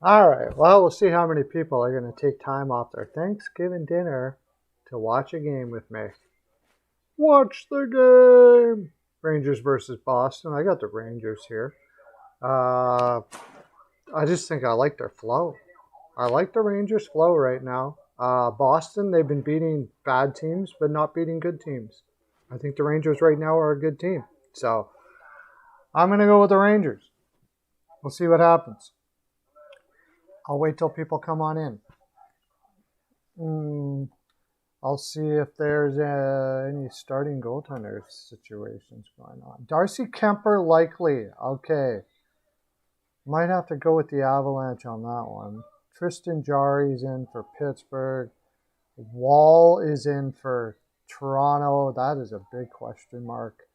All right. Well, we'll see how many people are going to take time off their Thanksgiving dinner to watch a game with me. Watch the game. Rangers versus Boston. I got the Rangers here. Uh, I just think I like their flow. I like the Rangers' flow right now. Boston, they've been beating bad teams, but not beating good teams. I think the Rangers right now are a good team. So I'm going to go with the Rangers. We'll see what happens. I'll wait till people come on in. I'll see if there's any starting goaltender situations going on. Darcy Kemper likely. Okay. Might have to go with the Avalanche on that one. Tristan Jarry's in for Pittsburgh. Wall is in for Toronto. That is a big question mark.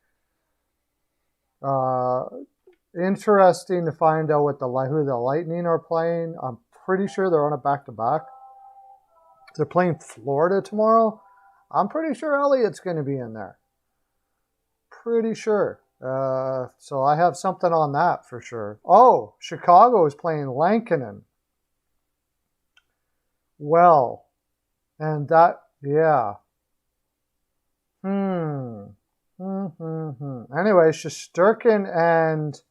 Interesting to find out who the Lightning are playing. I'm pretty sure they're on a back-to-back. They're playing Florida tomorrow. I'm pretty sure Elliott's going to be in there. Pretty sure. So I have something on that for sure. Oh, Chicago is playing Lankinen. Well, and that, yeah. Anyway, Shesterkin and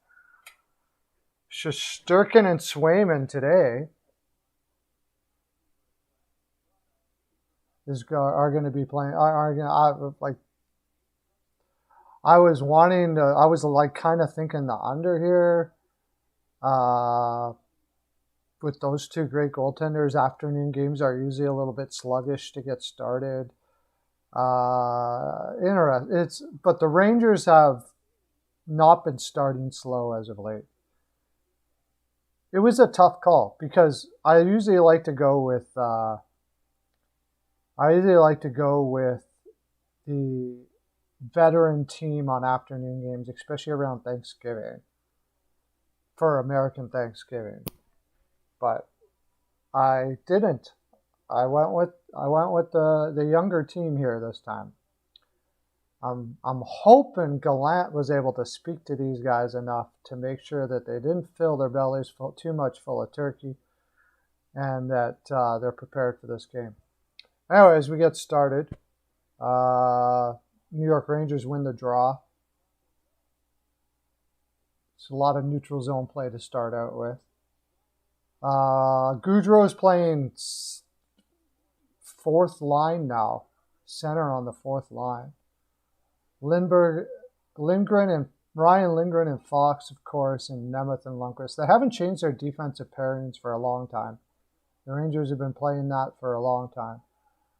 Swayman today are going to be playing. I was wanting to. I was like kind of thinking the under here. With those two great goaltenders, afternoon games are usually a little bit sluggish to get started. But the Rangers have not been starting slow as of late. It was a tough call because I usually like to go with the veteran team on afternoon games, especially around Thanksgiving for American Thanksgiving. But I didn't. I went with the younger team here this time. I'm hoping Gallant was able to speak to these guys enough to make sure that they didn't fill their bellies too much full of turkey, and that they're prepared for this game. Anyways, we get started. New York Rangers win the draw. It's a lot of neutral zone play to start out with. Goudreau's playing fourth line now, center on the fourth line. Ryan Lindgren and Fox, of course, and Nemeth and Lundqvist. They haven't changed their defensive pairings for a long time. The Rangers have been playing that for a long time.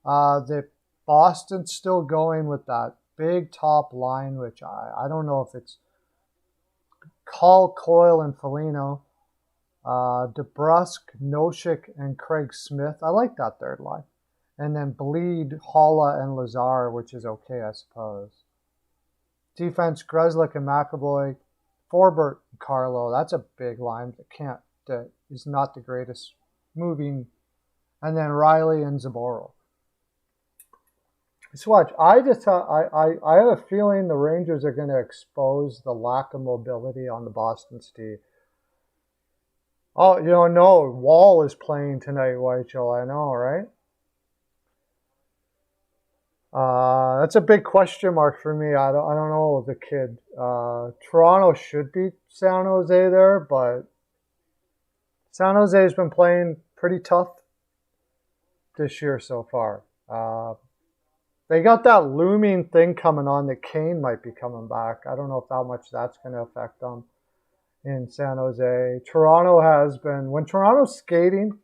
The Boston's still going with that big top line, which I don't know if it's Call, Coyle, and Foligno. DeBrusk, Noshik, and Craig Smith. I like that third line. And then Bleed, Holla, and Lazar, which is okay, I suppose. Defense, Grzelcyk and McAvoy. Forbert and Carlo. That's a big line that is not the greatest moving. And then Riley and Zaboro. So watch. I have a feeling the Rangers are going to expose the lack of mobility on the Boston Steve. Oh, no, Wall is playing tonight, Whitechell. I know, right? That's a big question mark for me. I don't know the kid. Toronto should beat San Jose there, but San Jose's been playing pretty tough this year so far. They got that looming thing coming on that Kane might be coming back. I don't know how much that's going to affect them in San Jose. Toronto has been, when Toronto's skating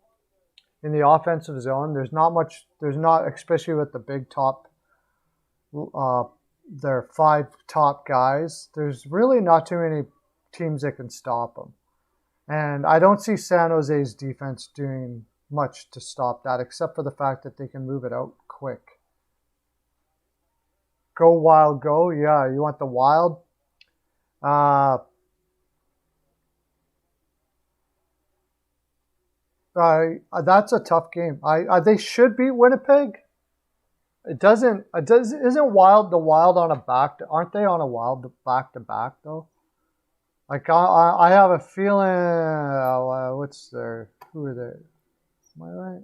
in the offensive zone, there's not, especially with the big top, their five top guys, there's really not too many teams that can stop them. And I don't see San Jose's defense doing much to stop that, except for the fact that they can move it out quick. Go Wild, go. Yeah, you want the Wild? That's a tough game. They should beat Winnipeg. Isn't Wild the Wild on a back? Aren't they on a Wild back to back though? Like I have a feeling. What's their? Who are they? Am I right?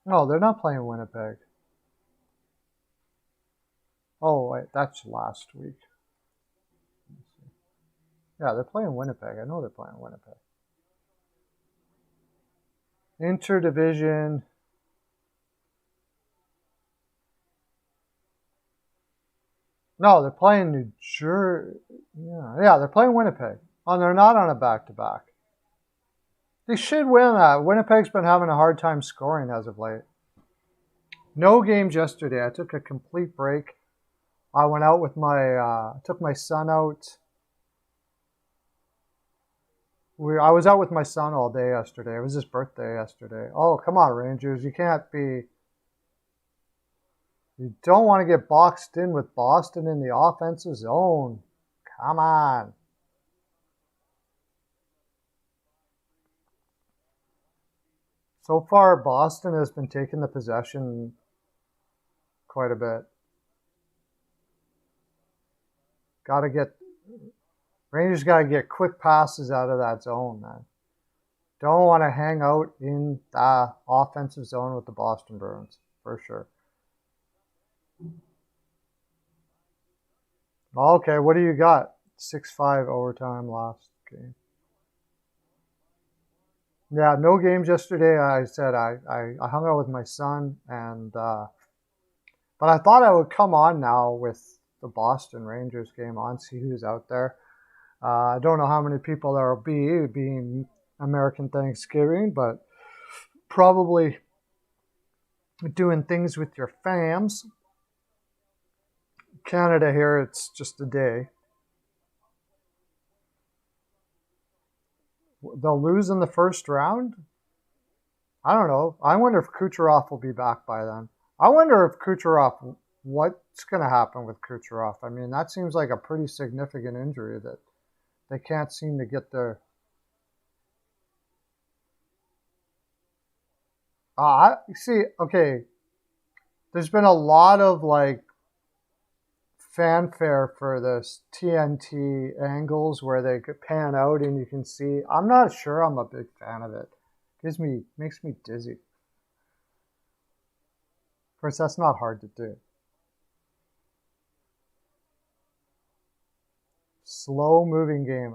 No, they're not playing Winnipeg. Oh wait, that's last week. Yeah, they're playing Winnipeg. I know they're playing Winnipeg. Interdivision. No, they're playing New Jersey. Yeah, they're playing Winnipeg. Oh, they're not on a back-to-back. They should win that. Winnipeg's been having a hard time scoring as of late. No games yesterday. I took a complete break. I went out with took my son out. I was out with my son all day yesterday. It was his birthday yesterday. Oh, come on, Rangers. You can't be. You don't want to get boxed in with Boston in the offensive zone. Come on. So far, Boston has been taking the possession quite a bit. Rangers got to get quick passes out of that zone, man. Don't want to hang out in the offensive zone with the Boston Bruins, for sure. Okay, what do you got? 6-5 overtime last game. Yeah, no games yesterday. I said I hung out with my son, and but I thought I would come on now with the Boston Rangers game on, see who's out there. I don't know how many people there will be, being American Thanksgiving, but probably doing things with your fams. Canada here, it's just a day. They'll lose in the first round? I don't know. I wonder if Kucherov will be back by then. I wonder if Kucherov, what's going to happen with Kucherov? I mean, that seems like a pretty significant injury that they can't seem to get their. I see. Okay, there's been a lot of like fanfare for this TNT angles where they could pan out and you can see. I'm not sure I'm a big fan of it. Makes me dizzy. Of course, that's not hard to do. Slow moving game.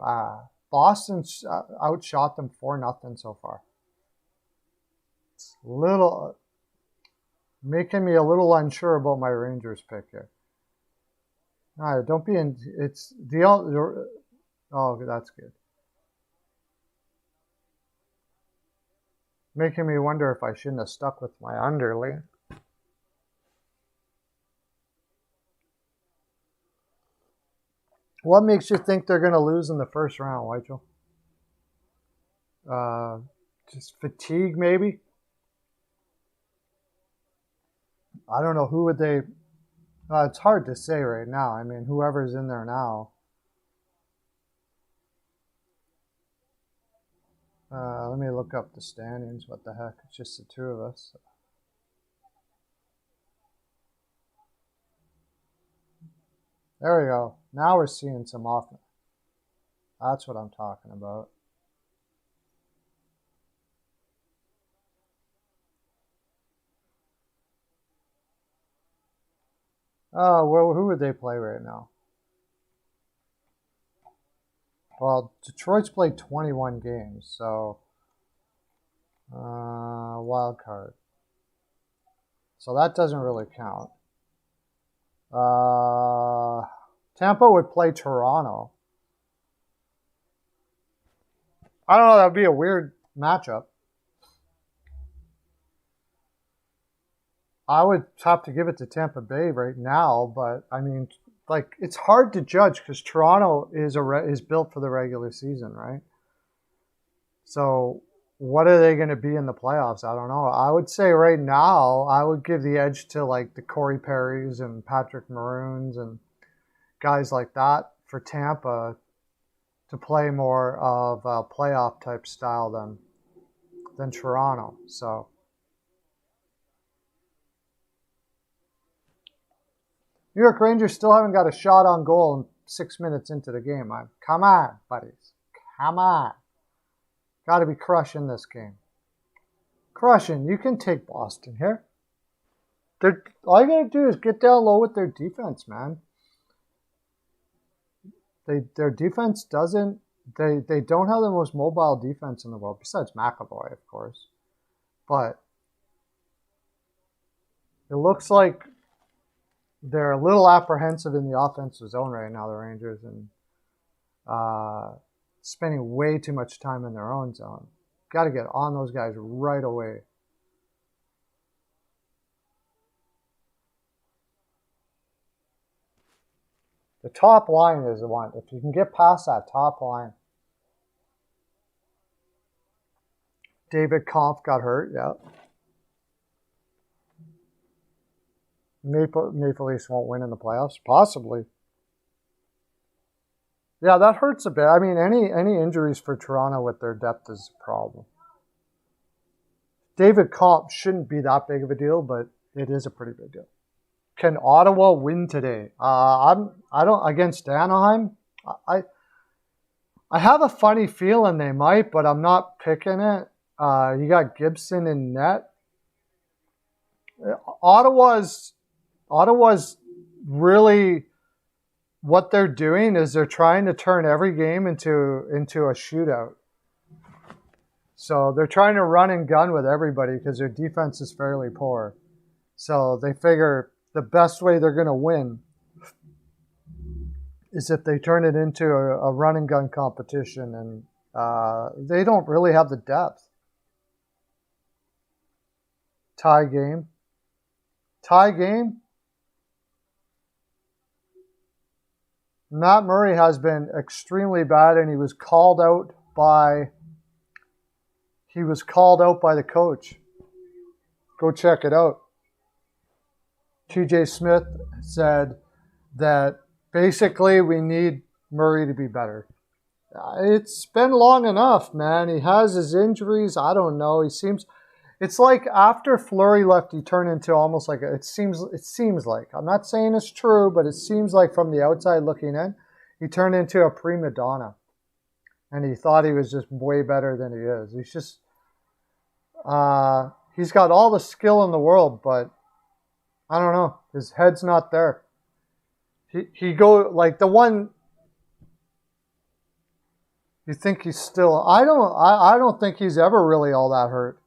Boston's outshot them 4-0 so far. It's little making me a little unsure about my Rangers pick here. All right, don't be in. It's the. Oh, that's good. Making me wonder if I shouldn't have stuck with my underling. What makes you think they're going to lose in the first round, Weichel? Just fatigue, maybe? I don't know. Who would they... it's hard to say right now. I mean, whoever's in there now. Let me look up the standings. What the heck? It's just the two of us. There we go. Now we're seeing some offense. That's what I'm talking about. Oh, well, who would they play right now? Well, Detroit's played 21 games, so wild card. So that doesn't really count. Tampa would play Toronto. I don't know. That would be a weird matchup. I would have to give it to Tampa Bay right now, but I mean, like, it's hard to judge because Toronto is built for the regular season, right? So what are they going to be in the playoffs? I don't know. I would say right now, I would give the edge to like the Corey Perrys and Patrick Maroons and guys like that for Tampa to play more of a playoff type style than Toronto. So New York Rangers still haven't got a shot on goal in 6 minutes into the game. Come on, buddies. Come on. Got to be crushing this game. Crushing. You can take Boston here. All you got to do is get down low with their defense, man. Their defense doesn't... They don't have the most mobile defense in the world, besides McAvoy, of course. But it looks like they're a little apprehensive in the offensive zone right now, the Rangers, and spending way too much time in their own zone. Got to get on those guys right away. The top line is the one. If you can get past that top line. David Kampf got hurt, yeah. Maple Leafs won't win in the playoffs, possibly. Yeah, that hurts a bit. I mean, any injuries for Toronto with their depth is a problem. David Kampf shouldn't be that big of a deal, but it is a pretty big deal. Can Ottawa win today? I don't against Anaheim. I have a funny feeling they might, but I'm not picking it. You got Gibson in net. Ottawa's really, what they're doing is they're trying to turn every game into a shootout. So they're trying to run and gun with everybody because their defense is fairly poor. So they figure the best way they're going to win is if they turn it into a run and gun competition, and they don't really have the depth. Tie game. Matt Murray has been extremely bad, and he was called out by the coach. Go check it out. TJ Smith said that basically we need Murray to be better. It's been long enough, man. He has his injuries. I don't know. It's like after Fleury left, he turned into almost like it seems like. I'm not saying it's true, but it seems like from the outside looking in, he turned into a prima donna. And he thought he was just way better than he is. He's just he's got all the skill in the world, but I don't know. His head's not there. He go like the one. You think he's still? I don't think he's ever really all that hurt.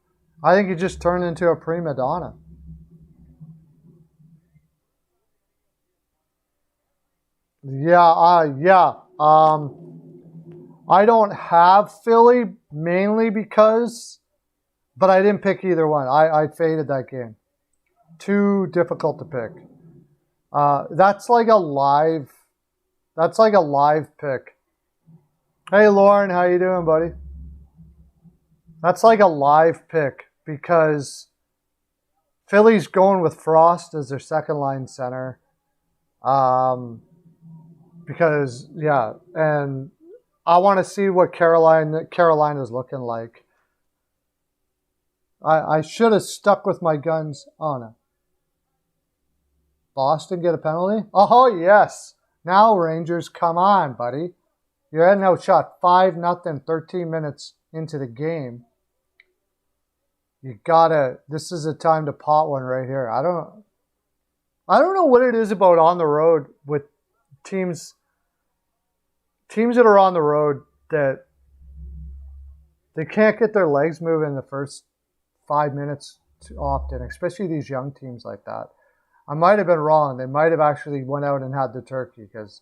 I think he just turned into a prima donna. Yeah. I don't have Philly mainly because, but I didn't pick either one. I faded that game. Too difficult to pick. That's like a live pick. Hey Lauren, how you doing, buddy? That's like a live pick because Philly's going with Frost as their second line center. Because and I want to see what Carolina's looking like. I should have stuck with my guns. Oh no. Boston get a penalty? Oh yes. Now Rangers, come on, buddy. You're heading outshot 5-0, 13 minutes into the game. This is a time to pot one right here. I don't know what it is about on the road with teams that are on the road that they can't get their legs moving the first 5 minutes too often, especially these young teams like that. I might have been wrong. They might have actually went out and had the turkey because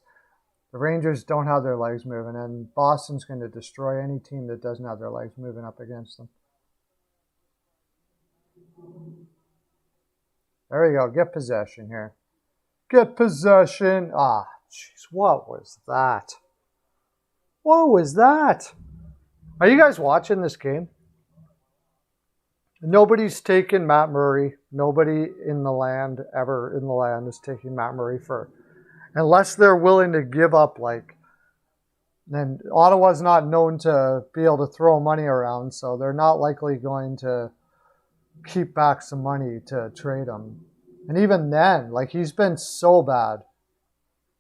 the Rangers don't have their legs moving, and Boston's going to destroy any team that doesn't have their legs moving up against them. There we go. Get possession here. Get possession. Ah, jeez. What was that? What was that? Are you guys watching this game? Nobody's taken Matt Murray. Nobody in the land is taking Matt Murray unless they're willing to give up then Ottawa's not known to be able to throw money around, so they're not likely going to keep back some money to trade him. And even then, like, he's been so bad.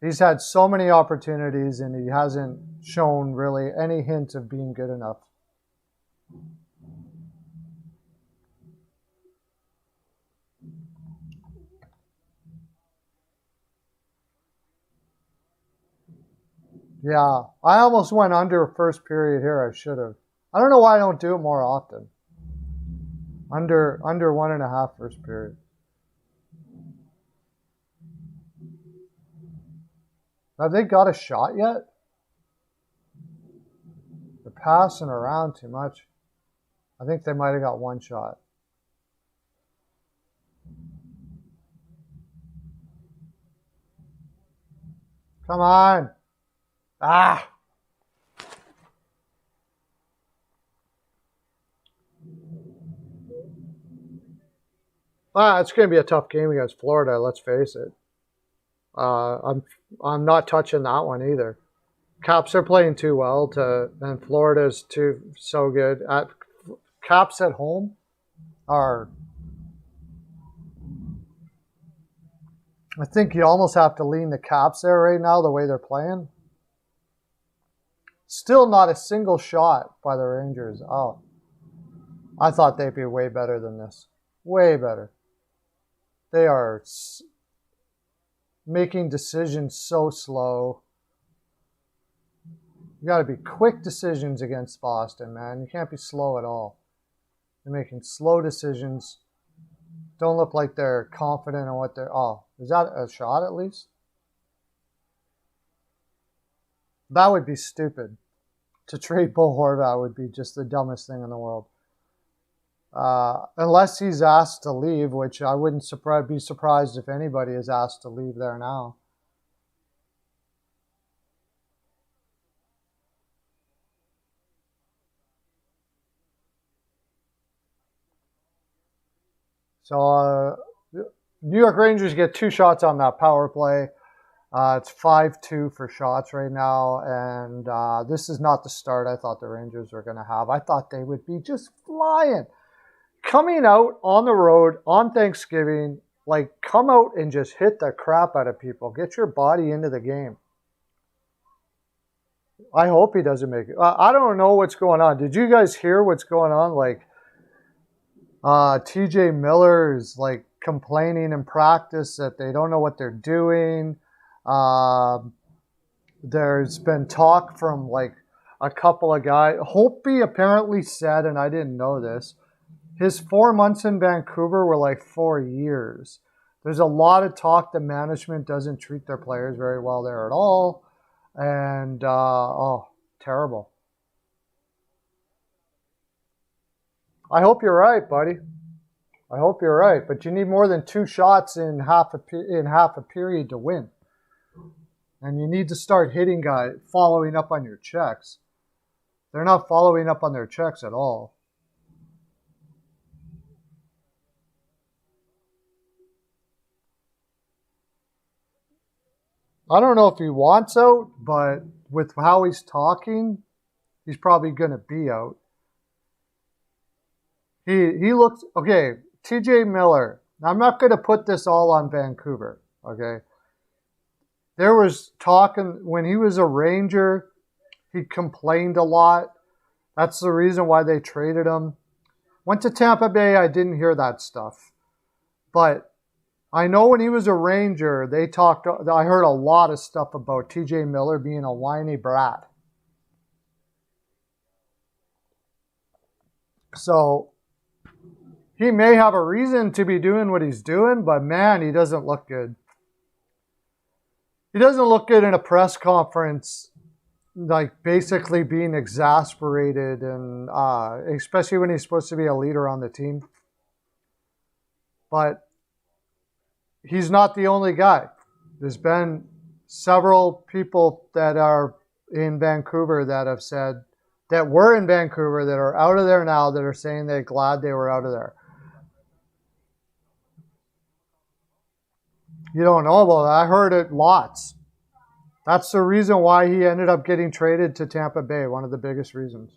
He's had so many opportunities and he hasn't shown really any hint of being good enough. Yeah, I almost went under first period here. I should have. I don't know why I don't do it more often. Under 1.5 first period. Have they got a shot yet? They're passing around too much. I think they might have got one shot. Come on. Ah. It's going to be a tough game against Florida, let's face it. I'm not touching that one either. Caps are playing too well and Florida's so good. Caps at home are, I think you almost have to lean the Caps there right now, the way they're playing. Still not a single shot by the Rangers. Oh, I thought they'd be way better than this. Way better. They are making decisions so slow. You got to be quick decisions against Boston, man. You can't be slow at all. They're making slow decisions. Don't look like they're confident in what they're... Oh, is that a shot at least? That would be stupid. To trade Bo Horvat would be just the dumbest thing in the world. Unless he's asked to leave, which I wouldn't be surprised if anybody is asked to leave there now. So New York Rangers get 2 shots on that power play. It's 5-2 for shots right now, and this is not the start I thought the Rangers were going to have. I thought they would be just flying. Coming out on the road on Thanksgiving, like, come out and just hit the crap out of people. Get your body into the game. I hope he doesn't make it. I don't know what's going on. Did you guys hear what's going on? Like, TJ Miller's, like, complaining in practice that they don't know what they're doing. There's been talk from, like, a couple of guys. Holtby apparently said, and I didn't know this, his 4 months in Vancouver were like 4 years. There's a lot of talk that management doesn't treat their players very well there at all. And, terrible. I hope you're right, buddy. I hope you're right. But you need more than 2 shots in half a period to win. And you need to start hitting guys, following up on your checks. They're not following up on their checks at all. I don't know if he wants out, but with how he's talking, he's probably going to be out. He looks, okay, TJ Miller. I'm not going to put this all on Vancouver, okay? There was talking, when he was a Ranger, he complained a lot. That's the reason why they traded him. Went to Tampa Bay, I didn't hear that stuff. But I know when he was a Ranger, I heard a lot of stuff about TJ Miller being a whiny brat. So he may have a reason to be doing what he's doing, but man, he doesn't look good. He doesn't look good in a press conference, like basically being exasperated, and especially when he's supposed to be a leader on the team. But he's not the only guy. There's been several people that are in Vancouver that have said, that were in Vancouver, that are out of there now, that are saying they're glad they were out of there. You don't know about that. I heard it lots. That's the reason why he ended up getting traded to Tampa Bay, one of the biggest reasons.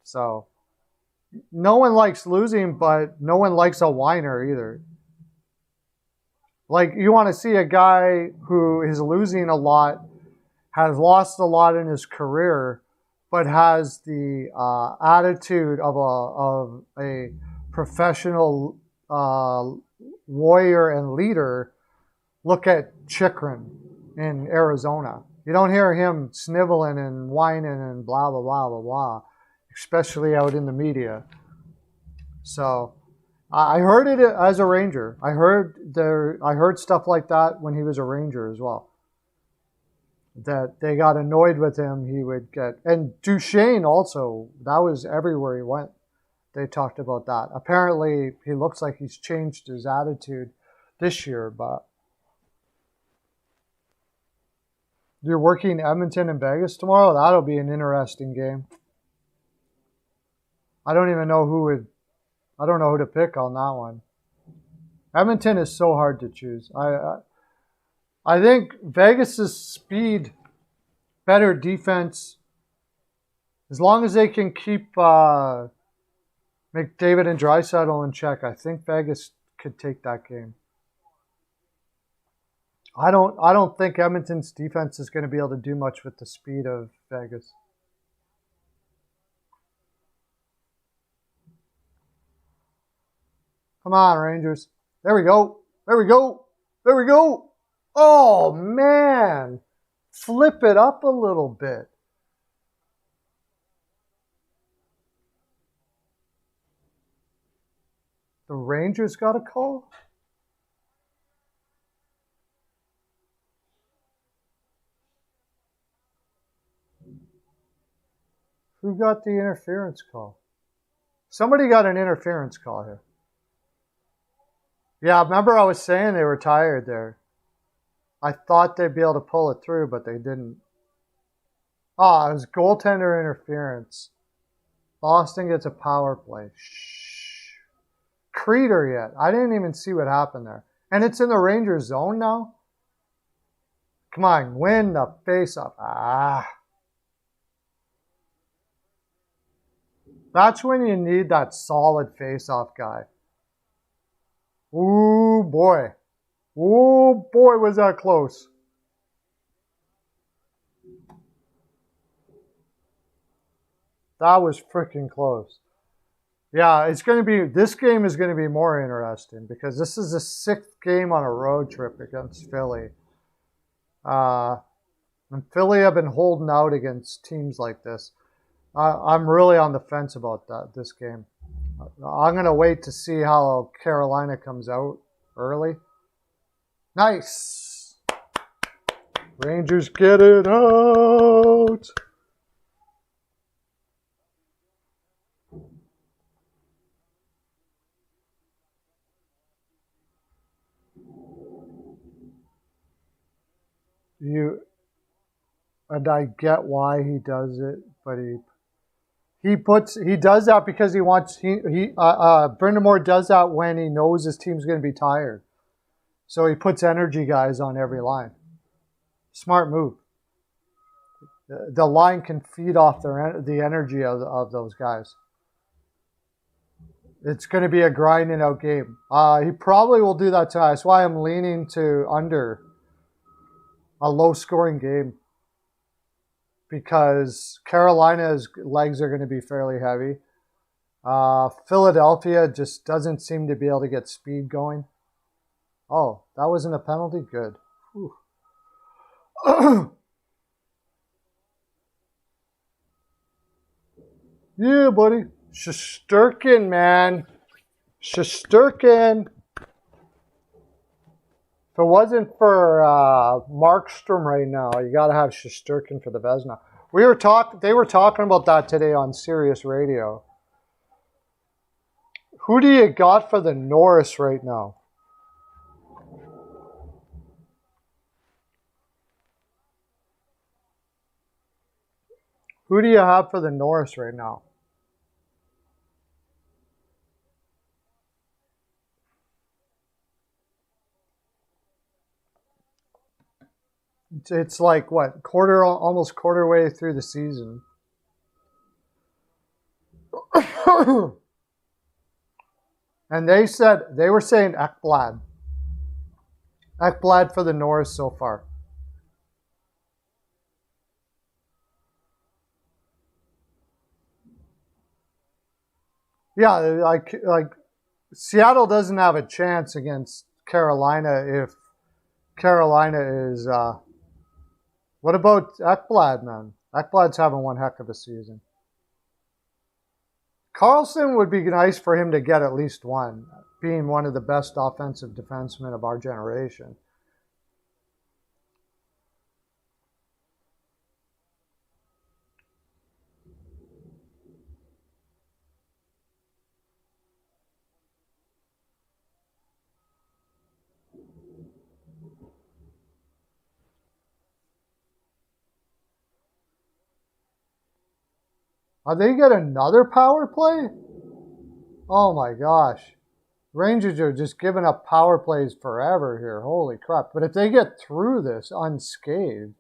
So, no one likes losing, but no one likes a whiner either. Like, you want to see a guy who is losing a lot, has lost a lot in his career, but has the attitude of a professional warrior and leader. Look at Chikrin in Arizona. You don't hear him sniveling and whining and blah, blah, blah, blah, blah, especially out in the media. So I heard it as a Ranger. I heard stuff like that when he was a Ranger as well. That they got annoyed with him, he would get. And Duchesne also, that was everywhere he went. They talked about that. Apparently, he looks like he's changed his attitude this year, but you're working Edmonton and Vegas tomorrow? That'll be an interesting game. I don't know who to pick on that one. Edmonton is so hard to choose. I think Vegas' speed, better defense, as long as they can keep McDavid and Draisaitl in check, I think Vegas could take that game. I don't think Edmonton's defense is going to be able to do much with the speed of Vegas. Come on, Rangers. There we go. There we go. There we go. Oh, man. Flip it up a little bit. The Rangers got a call? Who got the interference call? Somebody got an interference call here. Yeah, remember I was saying they were tired there. I thought they'd be able to pull it through, but they didn't. It was goaltender interference. Boston gets a power play. Shh. Creeder yet. I didn't even see what happened there. And it's in the Rangers zone now? Come on, win the face-off. That's when you need that solid face-off guy. Ooh, boy. Oh, boy, was that close. That was freaking close. Yeah, this game is going to be more interesting because this is the 6th game on a road trip against Philly. And Philly have been holding out against teams like this. I'm really on the fence about this game. I'm going to wait to see how Carolina comes out early. Nice. Rangers get it out. And I get why he does it, but he does that because he wants Brendan Moore does that when he knows his team's going to be tired. So he puts energy guys on every line. Smart move. The line can feed off the energy of those guys. It's going to be a grinding out game. He probably will do that tonight. That's why I'm leaning to under a low-scoring game. Because Carolina's legs are going to be fairly heavy. Philadelphia just doesn't seem to be able to get speed going. Oh, that wasn't a penalty? Good. Yeah, buddy. Shesterkin, man. Shesterkin. If it wasn't for Markstrom right now, you got to have Shesterkin for the Vezina. They were talking about that today on Sirius Radio. Who do you got for the Norris right now? Who do you have for the Norris right now? It's like, what, almost quarter way through the season. And they were saying Ekblad. Ekblad for the Norris so far. Yeah, like Seattle doesn't have a chance against Carolina if Carolina is. What about Ekblad, man? Ekblad's having one heck of a season. Carlson would be nice for him to get at least one, being one of the best offensive defensemen of our generation. They get another power play? Oh my gosh. Rangers are just giving up power plays forever here. Holy crap. But if they get through this unscathed,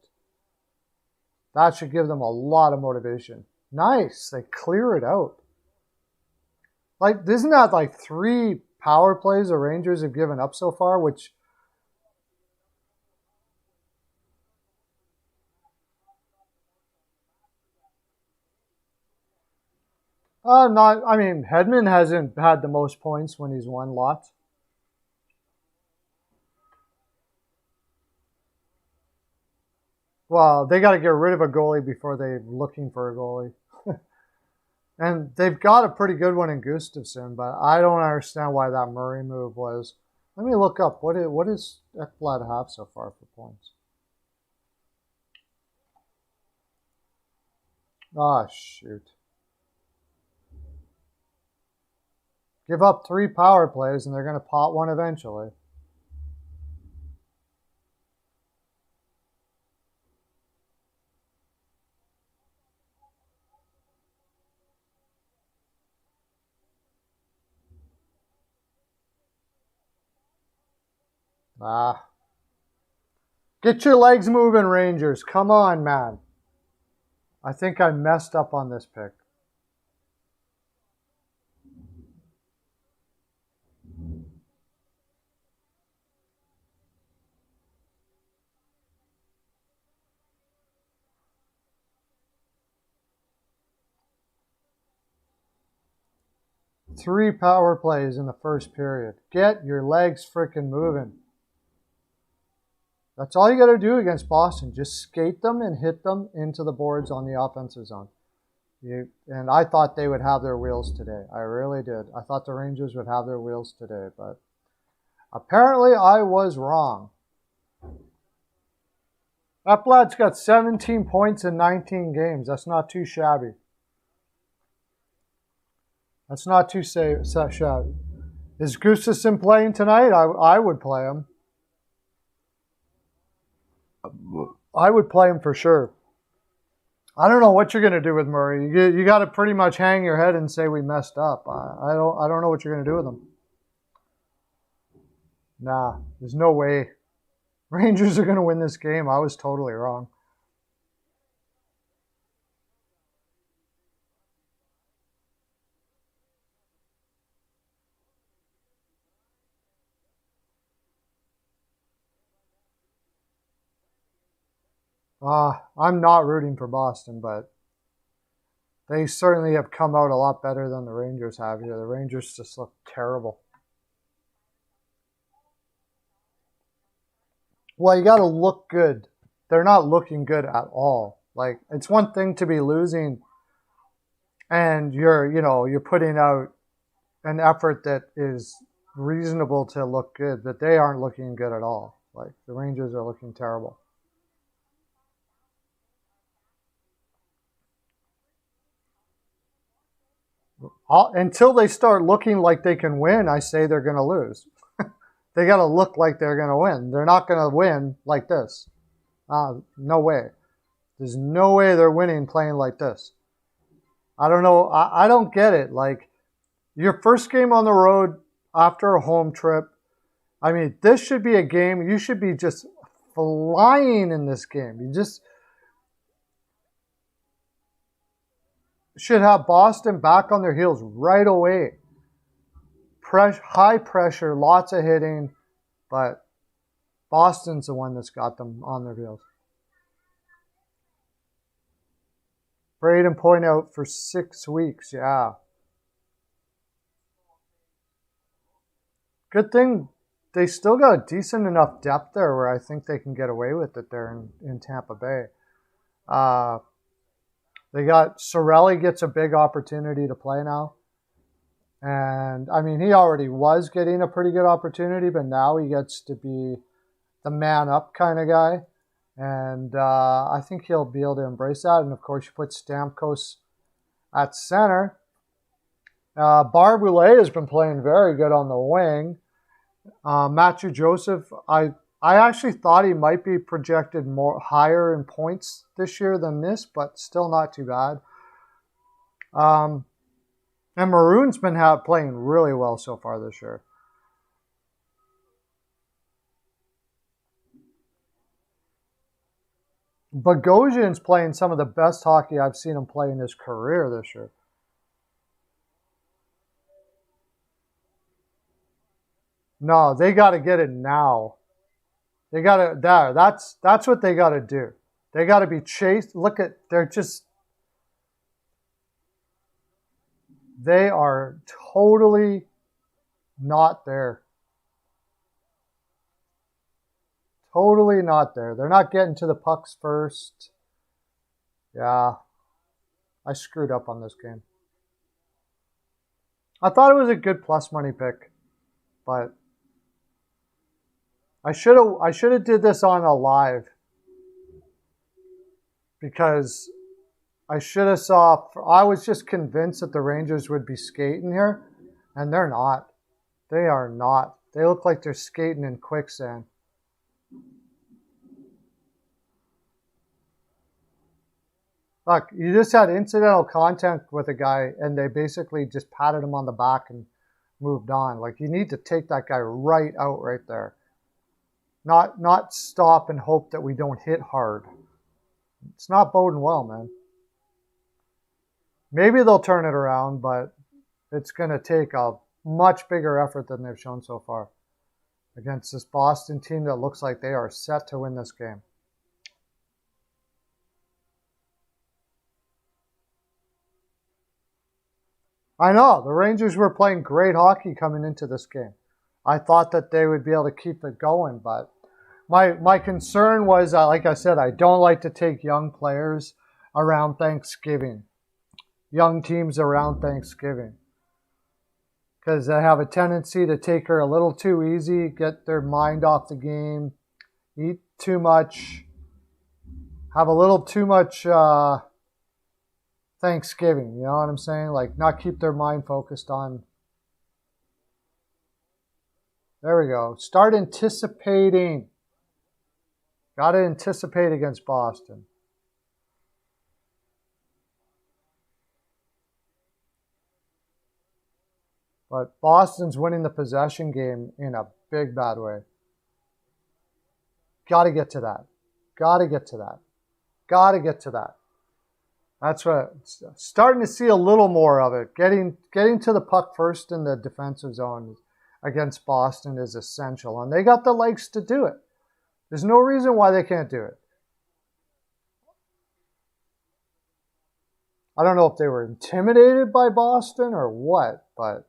that should give them a lot of motivation. Nice. They clear it out. Like, isn't that like 3 power plays the Rangers have given up so far, which... I mean, Hedman hasn't had the most points when he's won lots. Well, they got to get rid of a goalie before they're looking for a goalie. And they've got a pretty good one in Gustafsson, but I don't understand why that Murray move was. Let me look up. What does Ekblad have so far for points? Oh, shoot. Give up 3 power plays, and they're going to pot one eventually. Get your legs moving, Rangers. Come on, man. I think I messed up on this pick. Three power plays in the first period. Get your legs freaking moving. That's all you got to do against Boston. Just skate them and hit them into the boards on the offensive zone. And I thought they would have their wheels today. I really did. I thought the Rangers would have their wheels today, but apparently I was wrong. Ekblad's got 17 points in 19 games. That's not too shabby. That's not too shabby. Is Gustafsson playing tonight? I would play him. I would play him for sure. I don't know what you're going to do with Murray. You got to pretty much hang your head and say we messed up. I don't know what you're going to do with him. Nah, there's no way. Rangers are going to win this game. I was totally wrong. I'm not rooting for Boston, but they certainly have come out a lot better than the Rangers have here. The Rangers just look terrible. Well, you got to look good. They're not looking good at all. Like, it's one thing to be losing and you're putting out an effort that is reasonable to look good, but they aren't looking good at all. Like, the Rangers are looking terrible. Until they start looking like they can win, I say they're going to lose. They got to look like they're going to win. They're not going to win like this. No way. There's no way they're winning playing like this. I don't know. I don't get it. Like, your first game on the road after a home trip, I mean, this should be a game. You should be just flying in this game. You just should have Boston back on their heels right away. High pressure, lots of hitting, but Boston's the one that's got them on their heels. Braden point out for 6 weeks, yeah. Good thing they still got a decent enough depth there where I think they can get away with it there in Tampa Bay. They got Cirelli gets a big opportunity to play now. And, I mean, he already was getting a pretty good opportunity, but now he gets to be the man-up kind of guy. And I think he'll be able to embrace that. And, of course, you put Stamkos at center. Barboulay has been playing very good on the wing. Matthew Joseph, I actually thought he might be projected more higher in points this year than this, but still not too bad. And Maroon's been playing really well so far this year. Bogosian's playing some of the best hockey I've seen him play in his career this year. No, they got to get it now. They got to there. That's what they got to do. They got to be chased. Look at they are totally not there. Totally not there. They're not getting to the pucks first. Yeah. I screwed up on this game. I thought it was a good plus money pick, but I should have did this on a live because I was just convinced that the Rangers would be skating here, and they're not. They are not. They look like they're skating in quicksand. Look, you just had incidental contact with a guy, and they basically just patted him on the back and moved on. Like, you need to take that guy right out right there. Not stop and hope that we don't hit hard. It's not boding well, man. Maybe they'll turn it around, but it's going to take a much bigger effort than they've shown so far against this Boston team that looks like they are set to win this game. I know, the Rangers were playing great hockey coming into this game. I thought that they would be able to keep it going, but my concern was, like I said, I don't like to take young players around Thanksgiving. Young teams around Thanksgiving. Because they have a tendency to take her a little too easy, get their mind off the game, eat too much, have a little too much Thanksgiving, you know what I'm saying? Like, not keep their mind focused on. There we go. Start anticipating. Got to anticipate against Boston. But Boston's winning the possession game in a big, bad way. Got to get to that. Got to get to that. Got to get to that. That's what, starting to see a little more of it. Getting to the puck first in the defensive zone against Boston is essential. And they got the legs to do it. There's no reason why they can't do it. I don't know if they were intimidated by Boston or what, but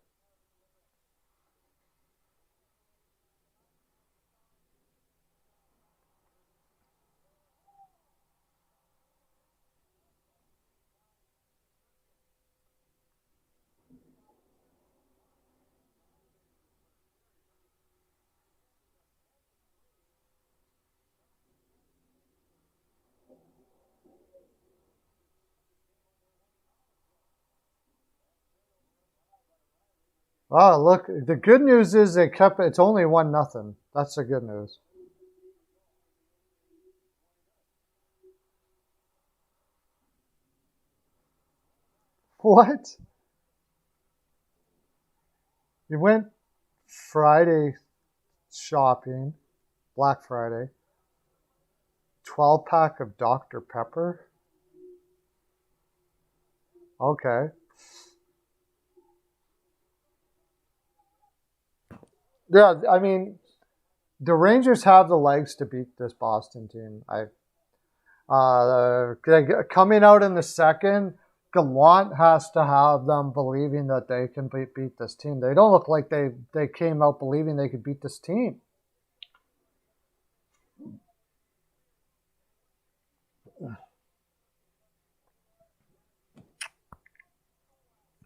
oh, look, the good news is they kept it. It's only 1-0. That's the good news. What? You went Friday shopping, Black Friday, 12-pack of Dr. Pepper. Okay. Yeah, I mean, the Rangers have the legs to beat this Boston team. Coming out in the second, Gallant has to have them believing that they can beat this team. They don't look like they came out believing they could beat this team.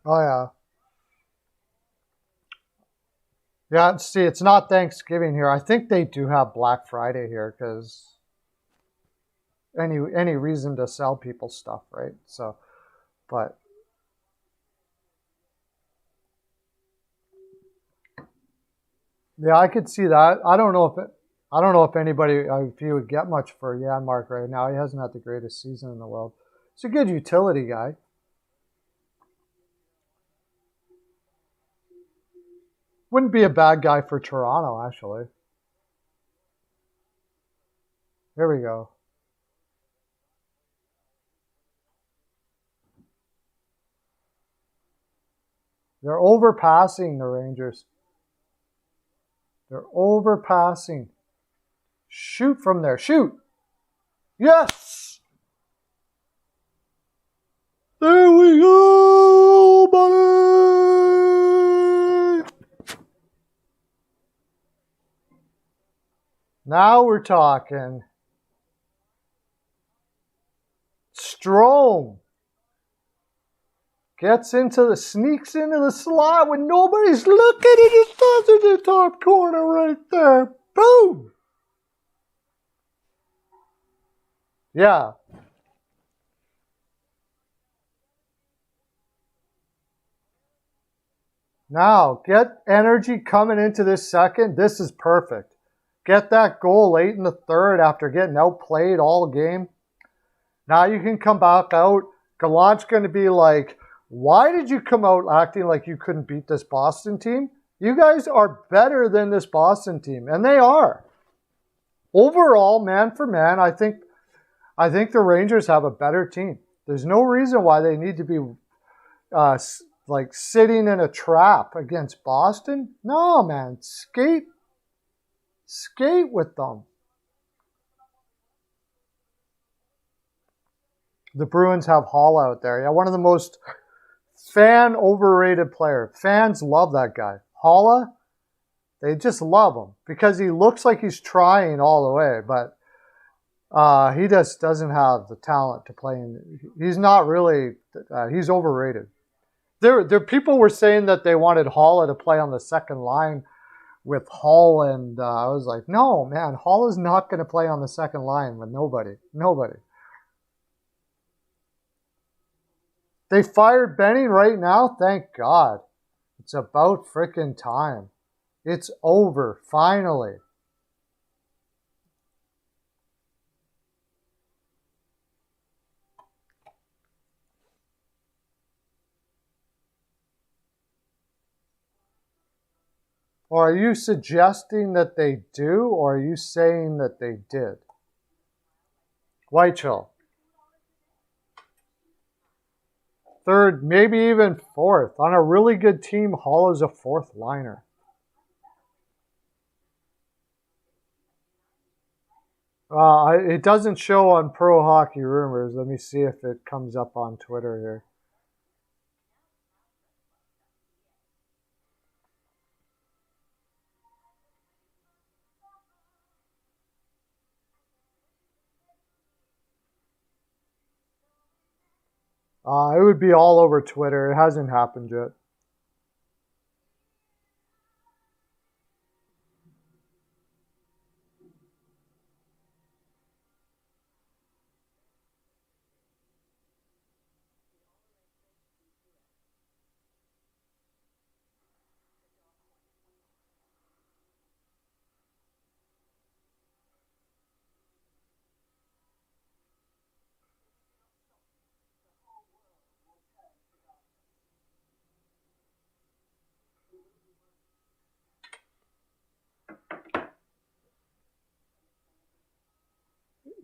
Oh yeah. Yeah, see, it's not Thanksgiving here. I think they do have Black Friday here because any reason to sell people stuff, right? So, but yeah, I could see that. I don't know if anybody if you would get much for Janmark right now. He hasn't had the greatest season in the world. He's a good utility guy. Wouldn't be a bad guy for Toronto, actually. Here we go. They're overpassing the Rangers. They're overpassing. Shoot from there. Shoot. Yes. There we go, buddy. Now we're talking. Strome sneaks into the slot when nobody's looking, and he throws in the top corner right there. Boom! Yeah. Now, get energy coming into this second. This is perfect. Get that goal late in the third after getting outplayed all game. Now you can come back out. Gallant's going to be like, why did you come out acting like you couldn't beat this Boston team? You guys are better than this Boston team, and they are. Overall, man for man, I think the Rangers have a better team. There's no reason why they need to be like sitting in a trap against Boston. No, man, skate with them. The Bruins have Hall out there. Yeah, one of the most fan overrated player. Fans love that guy. Holla, they just love him because he looks like he's trying all the way, but he just doesn't have the talent to play. He's not really. He's overrated. There, people were saying that they wanted Holla to play on the second line with Hall, and I was like, no, man, Hall is not going to play on the second line with nobody. They fired Benning right now? Thank God. It's about frickin' time. It's over, finally. Or are you suggesting that they do, or are you saying that they did? Whitehill. Third, maybe even fourth. On a really good team, Hall is a fourth liner. It doesn't show on Pro Hockey Rumors. Let me see if it comes up on Twitter here. It would be all over Twitter. It hasn't happened yet.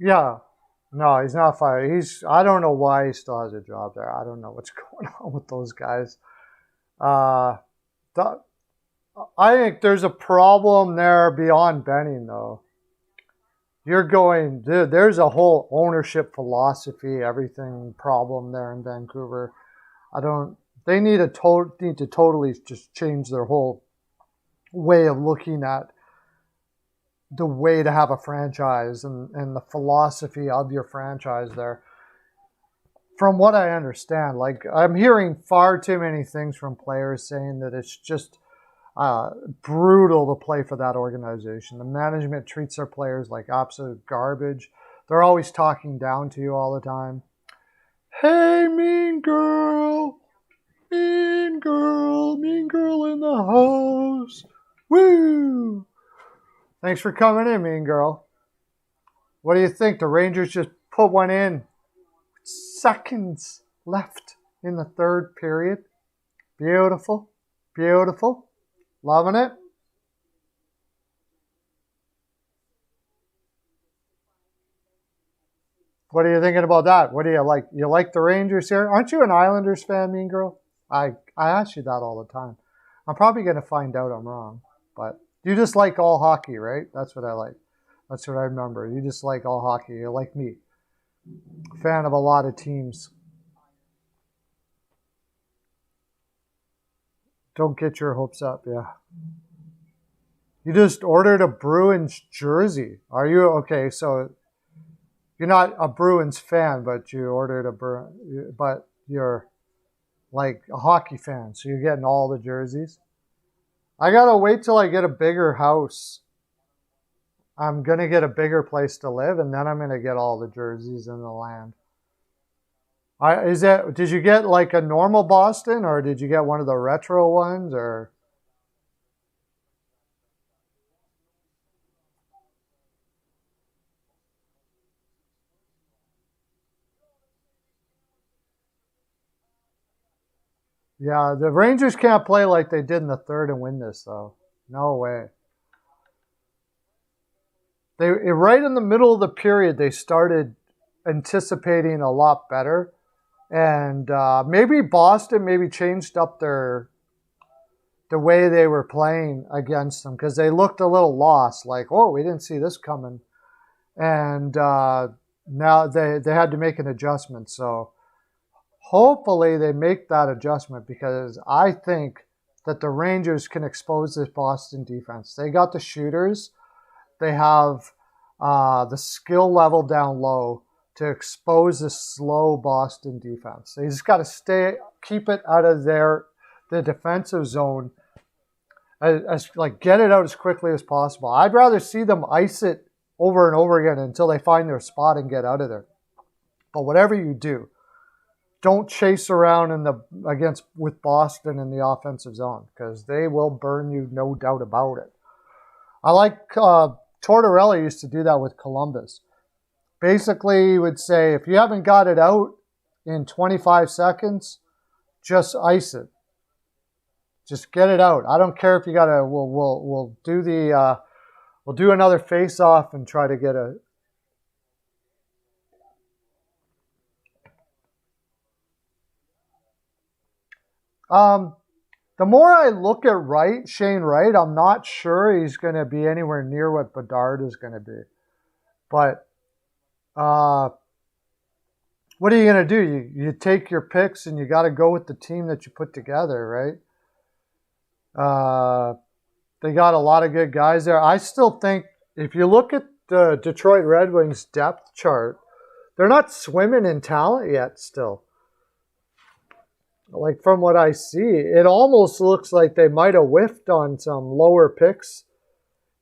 Yeah. No, he's not fired. I don't know why he still has a job there. I don't know what's going on with those guys. Uh, the, I think there's a problem there beyond Benning, though. There's a whole ownership philosophy, everything problem there in Vancouver. They need to totally just change their whole way of looking at the way to have a franchise and the philosophy of your franchise there. From what I understand, like I'm hearing far too many things from players saying that it's just brutal to play for that organization. The management treats their players like absolute garbage. They're always talking down to you all the time. Hey, mean girl, mean girl in the house. Woo! Thanks for coming in, mean girl. What do you think? The Rangers just put one in. Seconds left in the third period. Beautiful. Beautiful. Loving it. What are you thinking about that? What do you like? You like the Rangers here? Aren't you an Islanders fan, mean girl? I ask you that all the time. I'm probably going to find out I'm wrong. But you just like all hockey, right? That's what I like. That's what I remember. You just like all hockey. You're like me. Fan of a lot of teams. Don't get your hopes up, yeah. You just ordered a Bruins jersey. Are you okay? So you're not a Bruins fan, but you ordered but you're like a hockey fan, so you're getting all the jerseys. I gotta wait till I get a bigger house. I'm gonna get a bigger place to live, and then I'm gonna get all the jerseys in the land. Did you get like a normal Boston, or did you get one of the retro ones, or? Yeah, the Rangers can't play like they did in the third and win this, though. No way. Right in the middle of the period, they started anticipating a lot better, and maybe Boston maybe changed up the way they were playing against them because they looked a little lost. Like, oh, we didn't see this coming, and now they had to make an adjustment. So hopefully they make that adjustment because I think that the Rangers can expose this Boston defense. They got the shooters. They have the skill level down low to expose this slow Boston defense. They just got to keep it out of the defensive zone, like get it out as quickly as possible. I'd rather see them ice it over and over again until they find their spot and get out of there. But whatever you do, don't chase around with Boston in the offensive zone because they will burn you, no doubt about it. I like Tortorella used to do that with Columbus. Basically, he would say, if you haven't got it out in 25 seconds, just ice it. Just get it out. I don't care if you got to. We'll do another face-off and try to get a. The more I look at Shane Wright, I'm not sure he's going to be anywhere near what Bedard is going to be. But what are you going to do? You take your picks and you got to go with the team that you put together, right? They got a lot of good guys there. I still think if you look at the Detroit Red Wings depth chart, they're not swimming in talent yet still. Like from what I see, it almost looks like they might have whiffed on some lower picks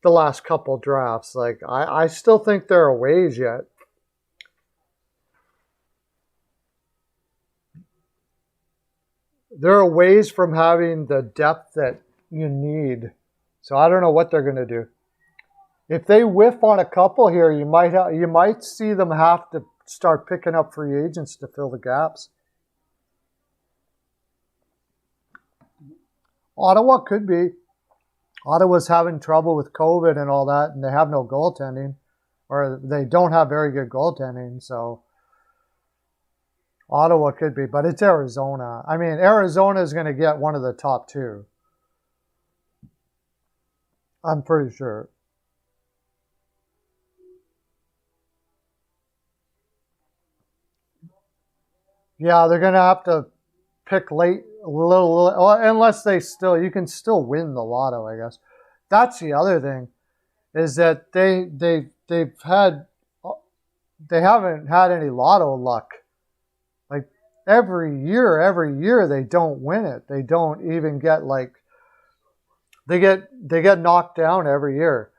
the last couple drafts. Like I still think they're a ways yet. They're a ways from having the depth that you need. So I don't know what they're going to do. If they whiff on a couple here, you might see them have to start picking up free agents to fill the gaps. Ottawa could be. Ottawa's having trouble with COVID and all that, and they have no goaltending. or they don't have very good goaltending, so Ottawa could be, but it's Arizona. I mean, Arizona is going to get one of the top two. I'm pretty sure. Yeah, they're going to have to pick late a little, unless you can still win the lotto, I guess. That's the other thing, is that they haven't had any lotto luck. Like every year they don't win it. They don't even get they get knocked down every year.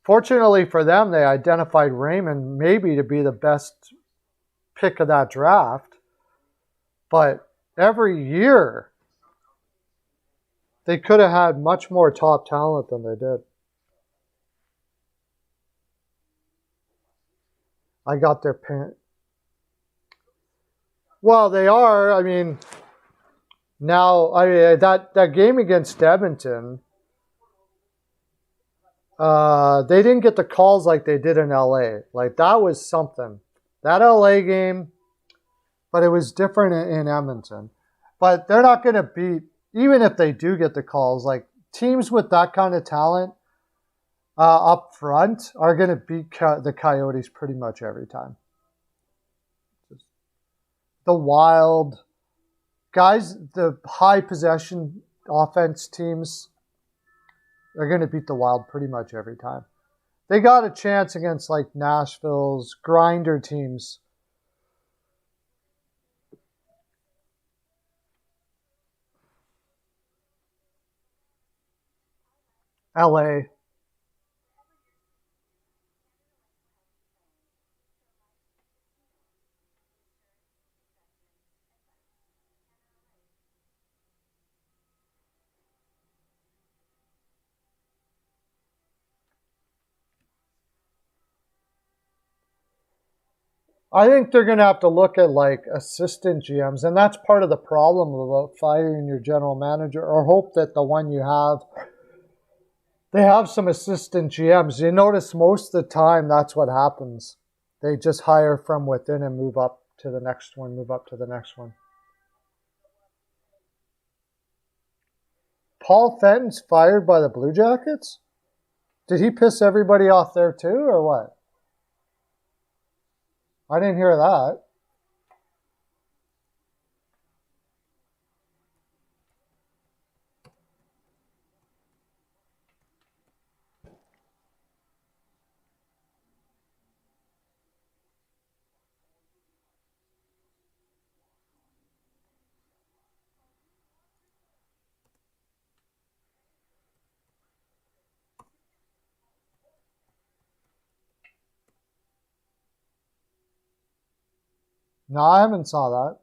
Fortunately for them, they identified Raymond maybe to be the best pick of that draft. But every year, they could have had much more top talent than they did. I got their parent. Well, they are. I mean, now that game against Edmonton, they didn't get the calls like they did in LA. Like that was something. That LA game. But it was different in Edmonton. But they're not going to beat, even if they do get the calls, like teams with that kind of talent up front are going to beat the Coyotes pretty much every time. The Wild guys, the high possession offense teams are going to beat the Wild pretty much every time. They got a chance against like Nashville's grinder teams. LA. I think they're going to have to look at like assistant GMs, and that's part of the problem about firing your general manager, or hope that the one you have, they have some assistant GMs. You notice most of the time that's what happens. They just hire from within and move up to the next one, move up to the next one. Paul Fenton's fired by the Blue Jackets? Did he piss everybody off there too, or what? I didn't hear that. No, I haven't saw that.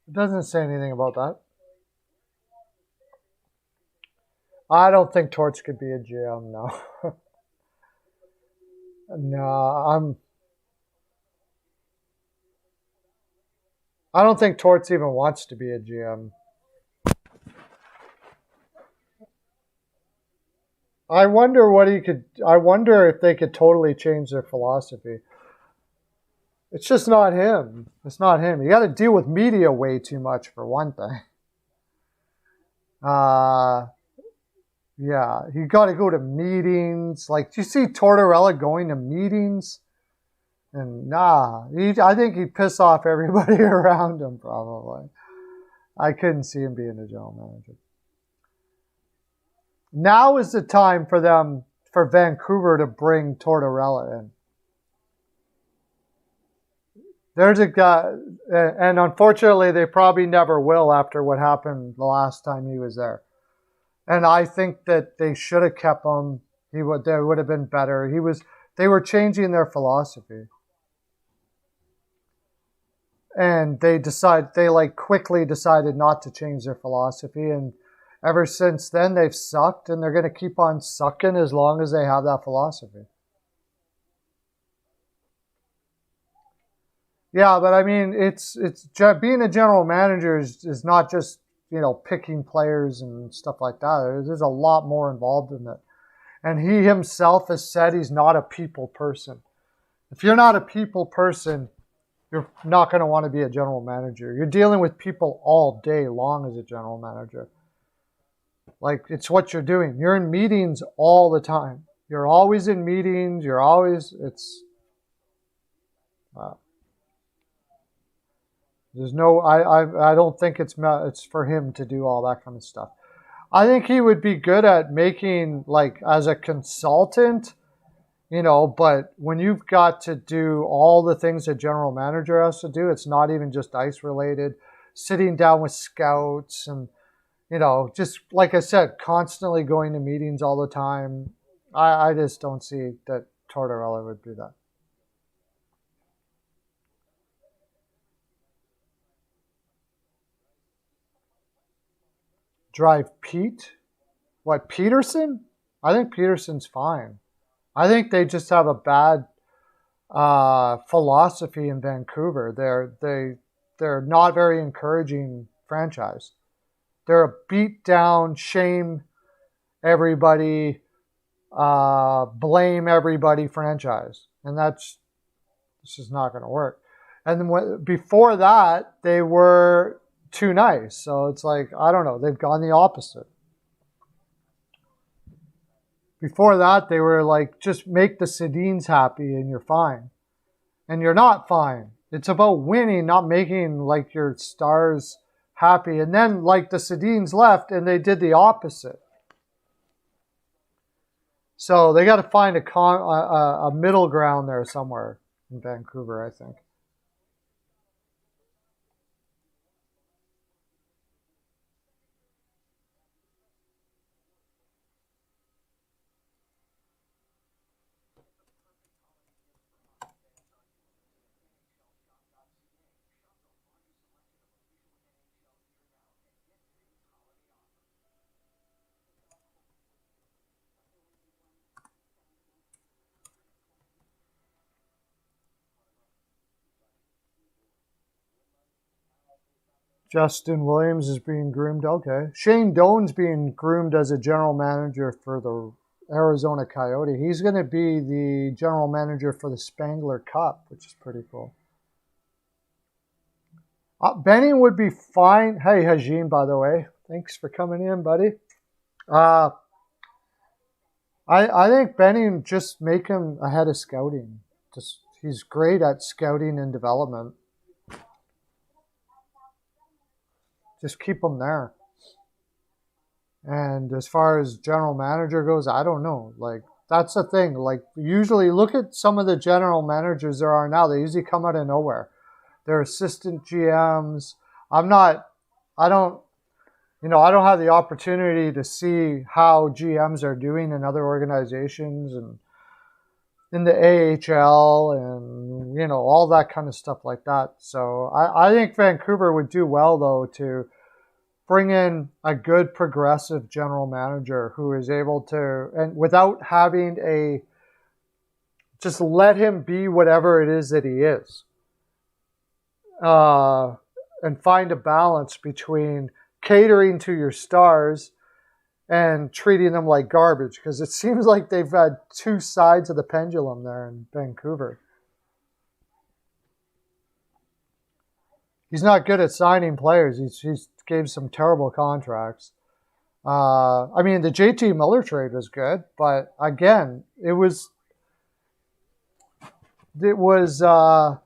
It doesn't say anything about that. I don't think Torts could be a GM, no. No, I don't think Torts even wants to be a GM. I wonder if they could totally change their philosophy. It's just not him. It's not him. You got to deal with media way too much for one thing. Yeah, you got to go to meetings. Like, do you see Tortorella going to meetings? And I think he'd piss off everybody around him probably. I couldn't see him being a general manager. Now is the time for Vancouver to bring Tortorella in. There's a guy, and unfortunately they probably never will after what happened the last time he was there. And I think that they should have kept him. They would have been better. They were changing their philosophy. And they quickly decided not to change their philosophy, and ever since then they've sucked, and they're going to keep on sucking as long as they have that philosophy. Yeah, but I mean, being a general manager is not just, picking players and stuff like that. There's a lot more involved in it. And he himself has said he's not a people person. If you're not a people person, you're not going to want to be a general manager. You're dealing with people all day long as a general manager. Like, it's what you're doing. You're in meetings all the time. You're always in meetings. There's no, I don't think it's for him to do all that kind of stuff. I think he would be good at making, like, as a consultant, but when you've got to do all the things a general manager has to do, it's not even just ice related. Sitting down with scouts and, just like I said, constantly going to meetings all the time. I just don't see that Tortorella would do that. Drive Pete? What, Peterson? I think Peterson's fine. I think they just have a bad philosophy in Vancouver. They're not very encouraging franchise. They're a beat down, shame everybody, blame everybody franchise, and this is not going to work. And then before that, they were too nice. So it's like, I don't know. They've gone the opposite. Before that, they were like, just make the Sedins happy and you're fine. And you're not fine. It's about winning, not making like your stars happy. And then like the Sedins left and they did the opposite. So they got to find a middle ground there somewhere in Vancouver, I think. Justin Williams is being groomed. Okay. Shane Doan's being groomed as a general manager for the Arizona Coyote. He's going to be the general manager for the Spangler Cup, which is pretty cool. Benning would be fine. Hey, Hajim, by the way. Thanks for coming in, buddy. I think Benning, just make him ahead of scouting. He's great at scouting and development. Just keep him there. And as far as general manager goes, I don't know. Like, that's the thing. Like, usually look at some of the general managers there are now. They usually come out of nowhere. They're assistant GMs. I don't have the opportunity to see how GMs are doing in other organizations and in the AHL and, all that kind of stuff like that. So I think Vancouver would do well, though, to bring in a good progressive general manager who is able to, and without having just let him be whatever it is that he is. And find a balance between catering to your stars and treating them like garbage, because it seems like they've had two sides of the pendulum there in Vancouver. He's not good at signing players. He's gave some terrible contracts. I mean, the JT Miller trade was good, but again, there was a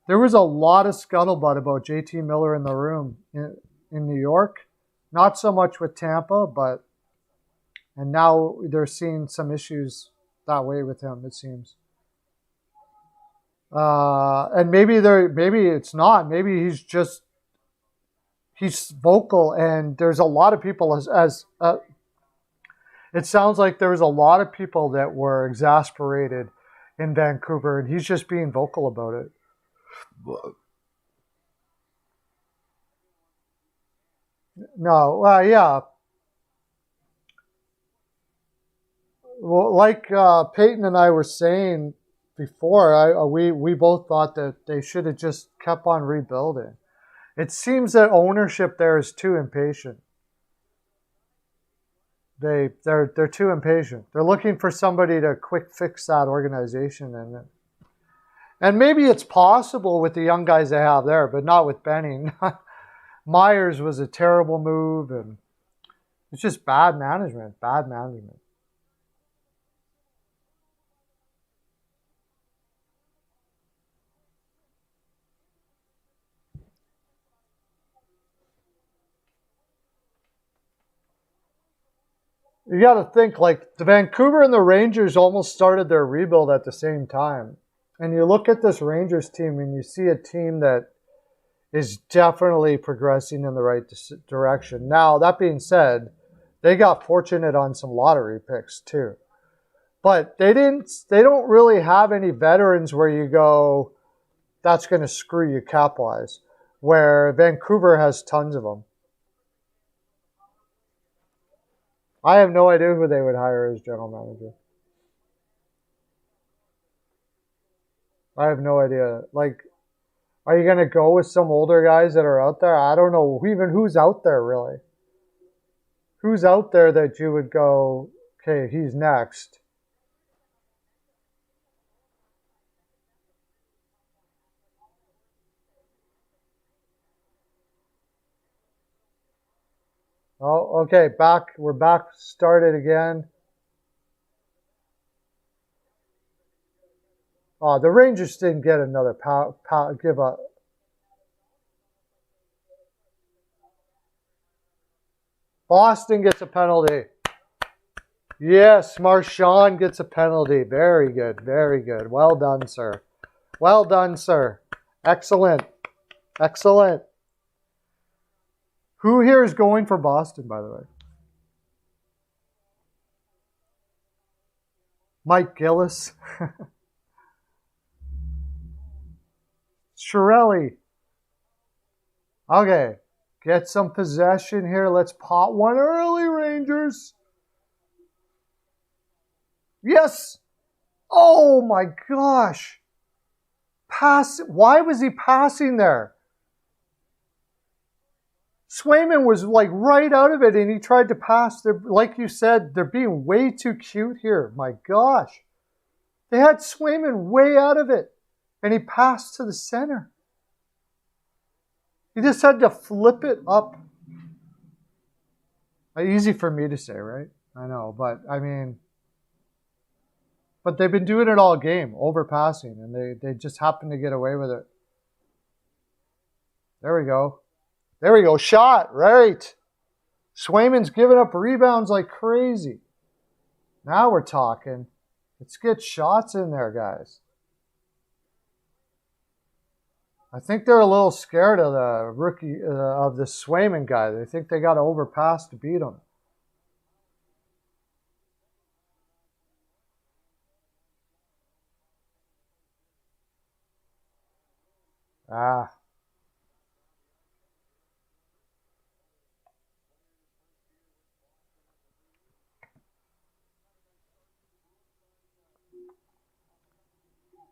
lot of scuttlebutt about JT Miller in the room in New York. Not so much with Tampa, and now they're seeing some issues that way with him, it seems. And maybe it's not. Maybe he's vocal, and there's a lot of people it sounds like there was a lot of people that were exasperated in Vancouver, and he's just being vocal about it. No, yeah. Well, like Peyton and I were saying, before, we both thought that they should have just kept on rebuilding. It seems that ownership there is too impatient. They're too impatient. They're looking for somebody to quick fix that organization, and maybe it's possible with the young guys they have there, but not with Benning. Myers was a terrible move, and it's just bad management. Bad management. You got to think, like, the Vancouver and the Rangers almost started their rebuild at the same time. And you look at this Rangers team and you see a team that is definitely progressing in the right direction. Now, that being said, they got fortunate on some lottery picks too. But they don't really have any veterans where you go, that's going to screw you cap-wise, where Vancouver has tons of them. I have no idea who they would hire as general manager. I have no idea. Like, are you going to go with some older guys that are out there? I don't know even who's out there, really. Who's out there that you would go, okay, he's next? Oh, okay, we're back started again. Oh, the Rangers didn't get another give up. Boston gets a penalty. Yes, Marchand gets a penalty. Very good, very good. Well done, sir. Well done, sir. Excellent. Excellent. Who here is going for Boston, by the way? Mike Gillis. Chiarelli. Okay. Get some possession here. Let's pot one early, Rangers. Yes. Oh, my gosh. Pass. Why was he passing there? Swayman was like right out of it, and he tried to pass. Like you said, they're being way too cute here. My gosh. They had Swayman way out of it, and he passed to the center. He just had to flip it up. Easy for me to say, right? I know, but I mean, but they've been doing it all game, overpassing, and they just happen to get away with it. There we go. There we go. Shot. Right. Swayman's giving up rebounds like crazy. Now we're talking. Let's get shots in there, guys. I think they're a little scared of the rookie, of the Swayman guy. They think they got to overpass to beat him. Ah.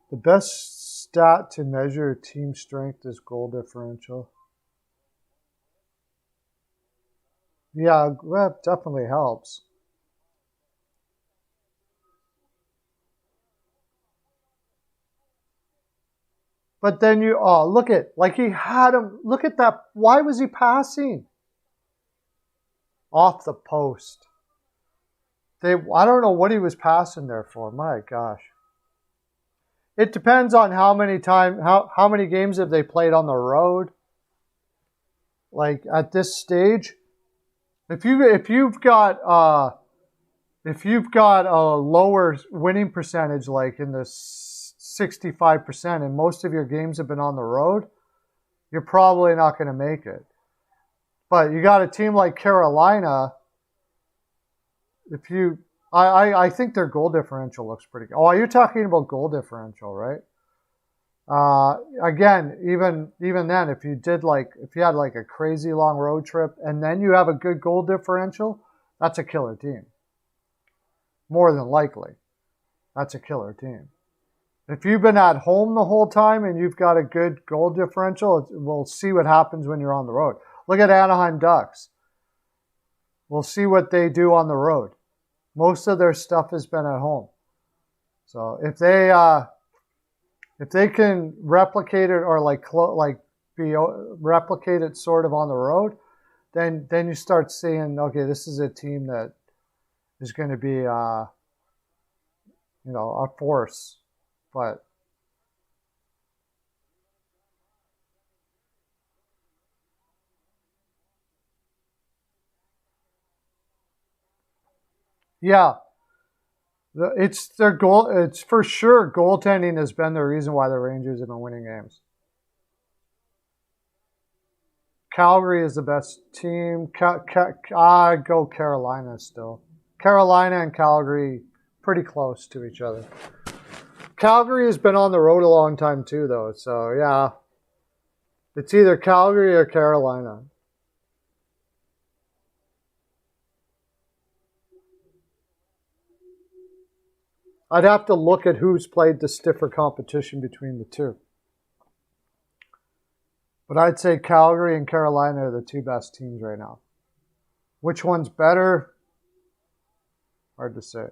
The best stat to measure team strength is goal differential. Yeah, that definitely helps. But then look at, like he had him, look at that. Why was he passing? Off the post. I don't know what he was passing there for. My gosh. It depends on how many games have they played on the road. Like at this stage, if you've got a lower winning percentage, like in the 65%, and most of your games have been on the road, you're probably not going to make it. But you got a team like Carolina. I think their goal differential looks pretty good. Oh, you're talking about goal differential, right? Again, even then, if you had like a crazy long road trip and then you have a good goal differential, that's a killer team. More than likely, that's a killer team. If you've been at home the whole time and you've got a good goal differential, we'll see what happens when you're on the road. Look at Anaheim Ducks. We'll see what they do on the road. Most of their stuff has been at home. So if they can replicate it or replicate it sort of on the road, then you start seeing, okay, this is a team that is going to be a force. But yeah, it's their goal. It's for sure goaltending has been the reason why the Rangers have been winning games. Calgary is the best team. I go Carolina still. Carolina and Calgary pretty close to each other. Calgary has been on the road a long time too, though. So yeah, it's either Calgary or Carolina. I'd have to look at who's played the stiffer competition between the two. But I'd say Calgary and Carolina are the two best teams right now. Which one's better? Hard to say.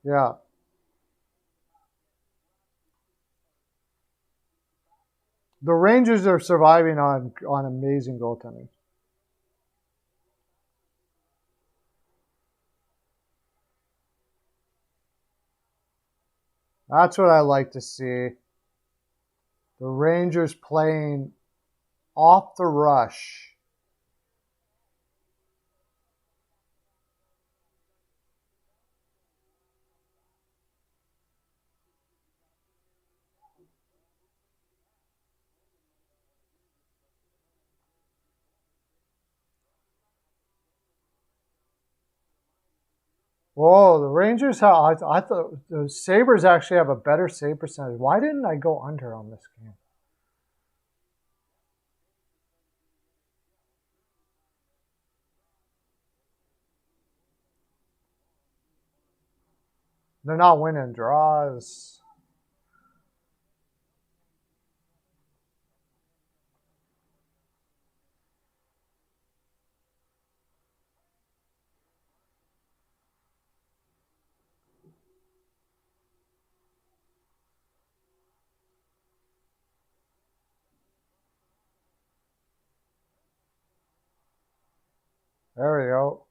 Yeah. The Rangers are surviving on amazing goaltending. That's what I like to see. The Rangers playing off the rush. Whoa, the Rangers have. I thought the Sabres actually have a better save percentage. Why didn't I go under on this game? They're not winning draws. There we go.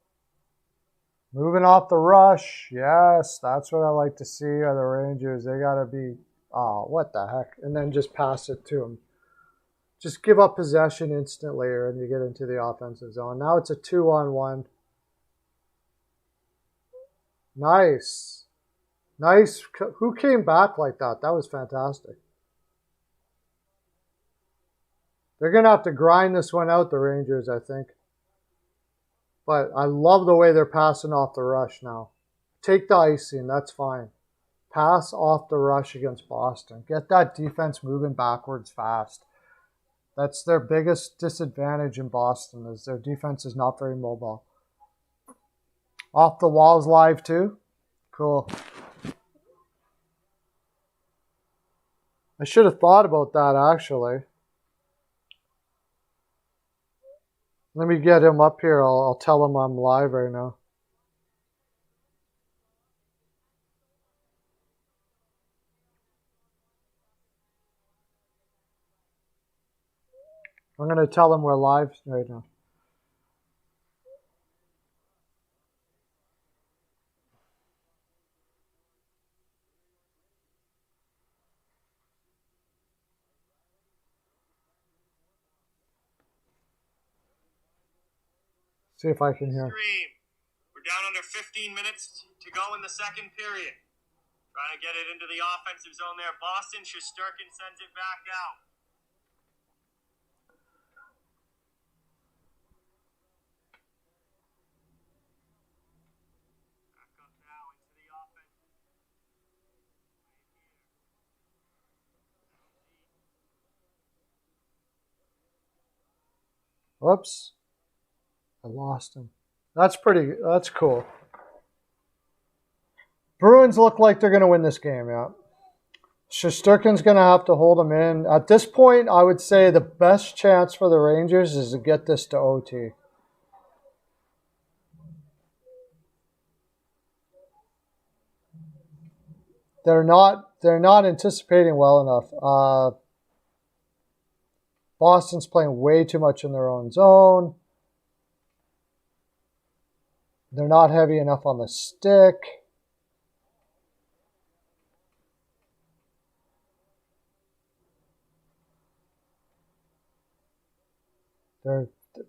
Moving off the rush. Yes, that's what I like to see are the Rangers. They got to be, oh, what the heck? And then just pass it to them. Just give up possession instantly and you get into the offensive zone. Now it's a 2-on-1. Nice. Nice. Who came back like that? That was fantastic. They're going to have to grind this one out, the Rangers, I think. But I love the way they're passing off the rush now. Take the icing, that's fine. Pass off the rush against Boston. Get that defense moving backwards fast. That's their biggest disadvantage in Boston is their defense is not very mobile. Off the walls live too? Cool. I should have thought about that actually. Let me get him up here. I'll tell him I'm live right now. I'm going to tell him we're live right now. See if I can hear. We're down under 15 minutes to go in the second period. Trying to get it into the offensive zone there. Boston, Shesterkin sends it back out. Back up now into the offense. Whoops. I lost him. That's cool. Bruins look like they're going to win this game, yeah. Shesterkin's going to have to hold them in. At this point, I would say the best chance for the Rangers is to get this to OT. They're not anticipating well enough. Boston's playing way too much in their own zone. They're not heavy enough on the stick.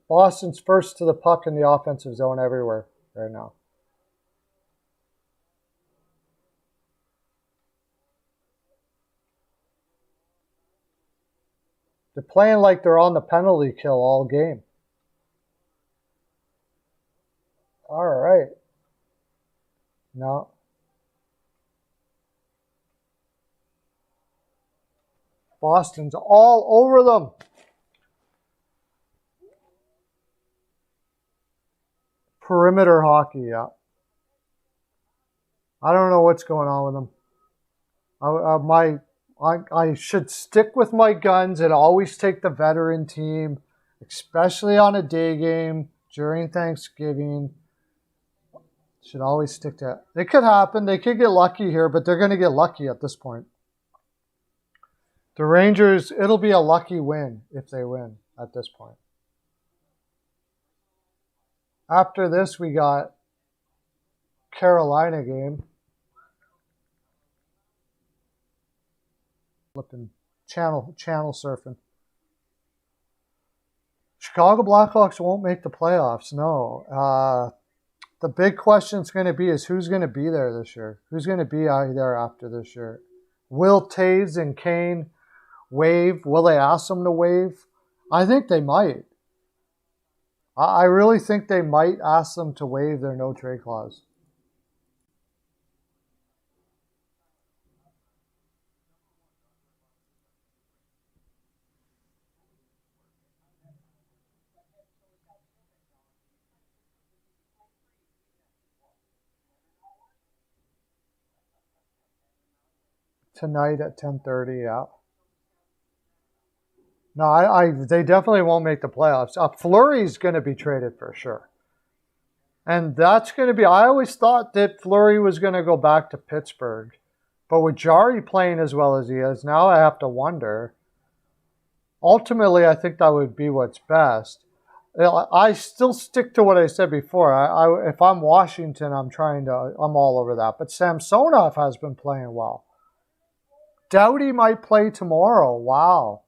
Boston's first to the puck in the offensive zone everywhere right now. They're playing like they're on the penalty kill all game. All right. No. Boston's all over them. Perimeter hockey, yeah. I don't know what's going on with them. I should stick with my guns and always take the veteran team, especially on a day game during Thanksgiving. Should always stick to it. It could happen. They could get lucky here, but they're going to get lucky at this point. The Rangers, it'll be a lucky win if they win at this point. After this, we got Carolina game. Flipping channel surfing. Chicago Blackhawks won't make the playoffs. No. The big question is going to be is who's going to be there this year? Who's going to be out there after this year? Will Taves and Kane waive? Will they ask them to waive? I think they might. I really think they might ask them to waive their no trade clause. Tonight at 10:30, yeah. No, they definitely won't make the playoffs. Fleury's going to be traded for sure. And that's going to be, I always thought that Fleury was going to go back to Pittsburgh. But with Jari playing as well as he is, now I have to wonder. Ultimately, I think that would be what's best. I still stick to what I said before. If I'm Washington, I'm all over that. But Samsonov has been playing well. Doughty might play tomorrow. Wow.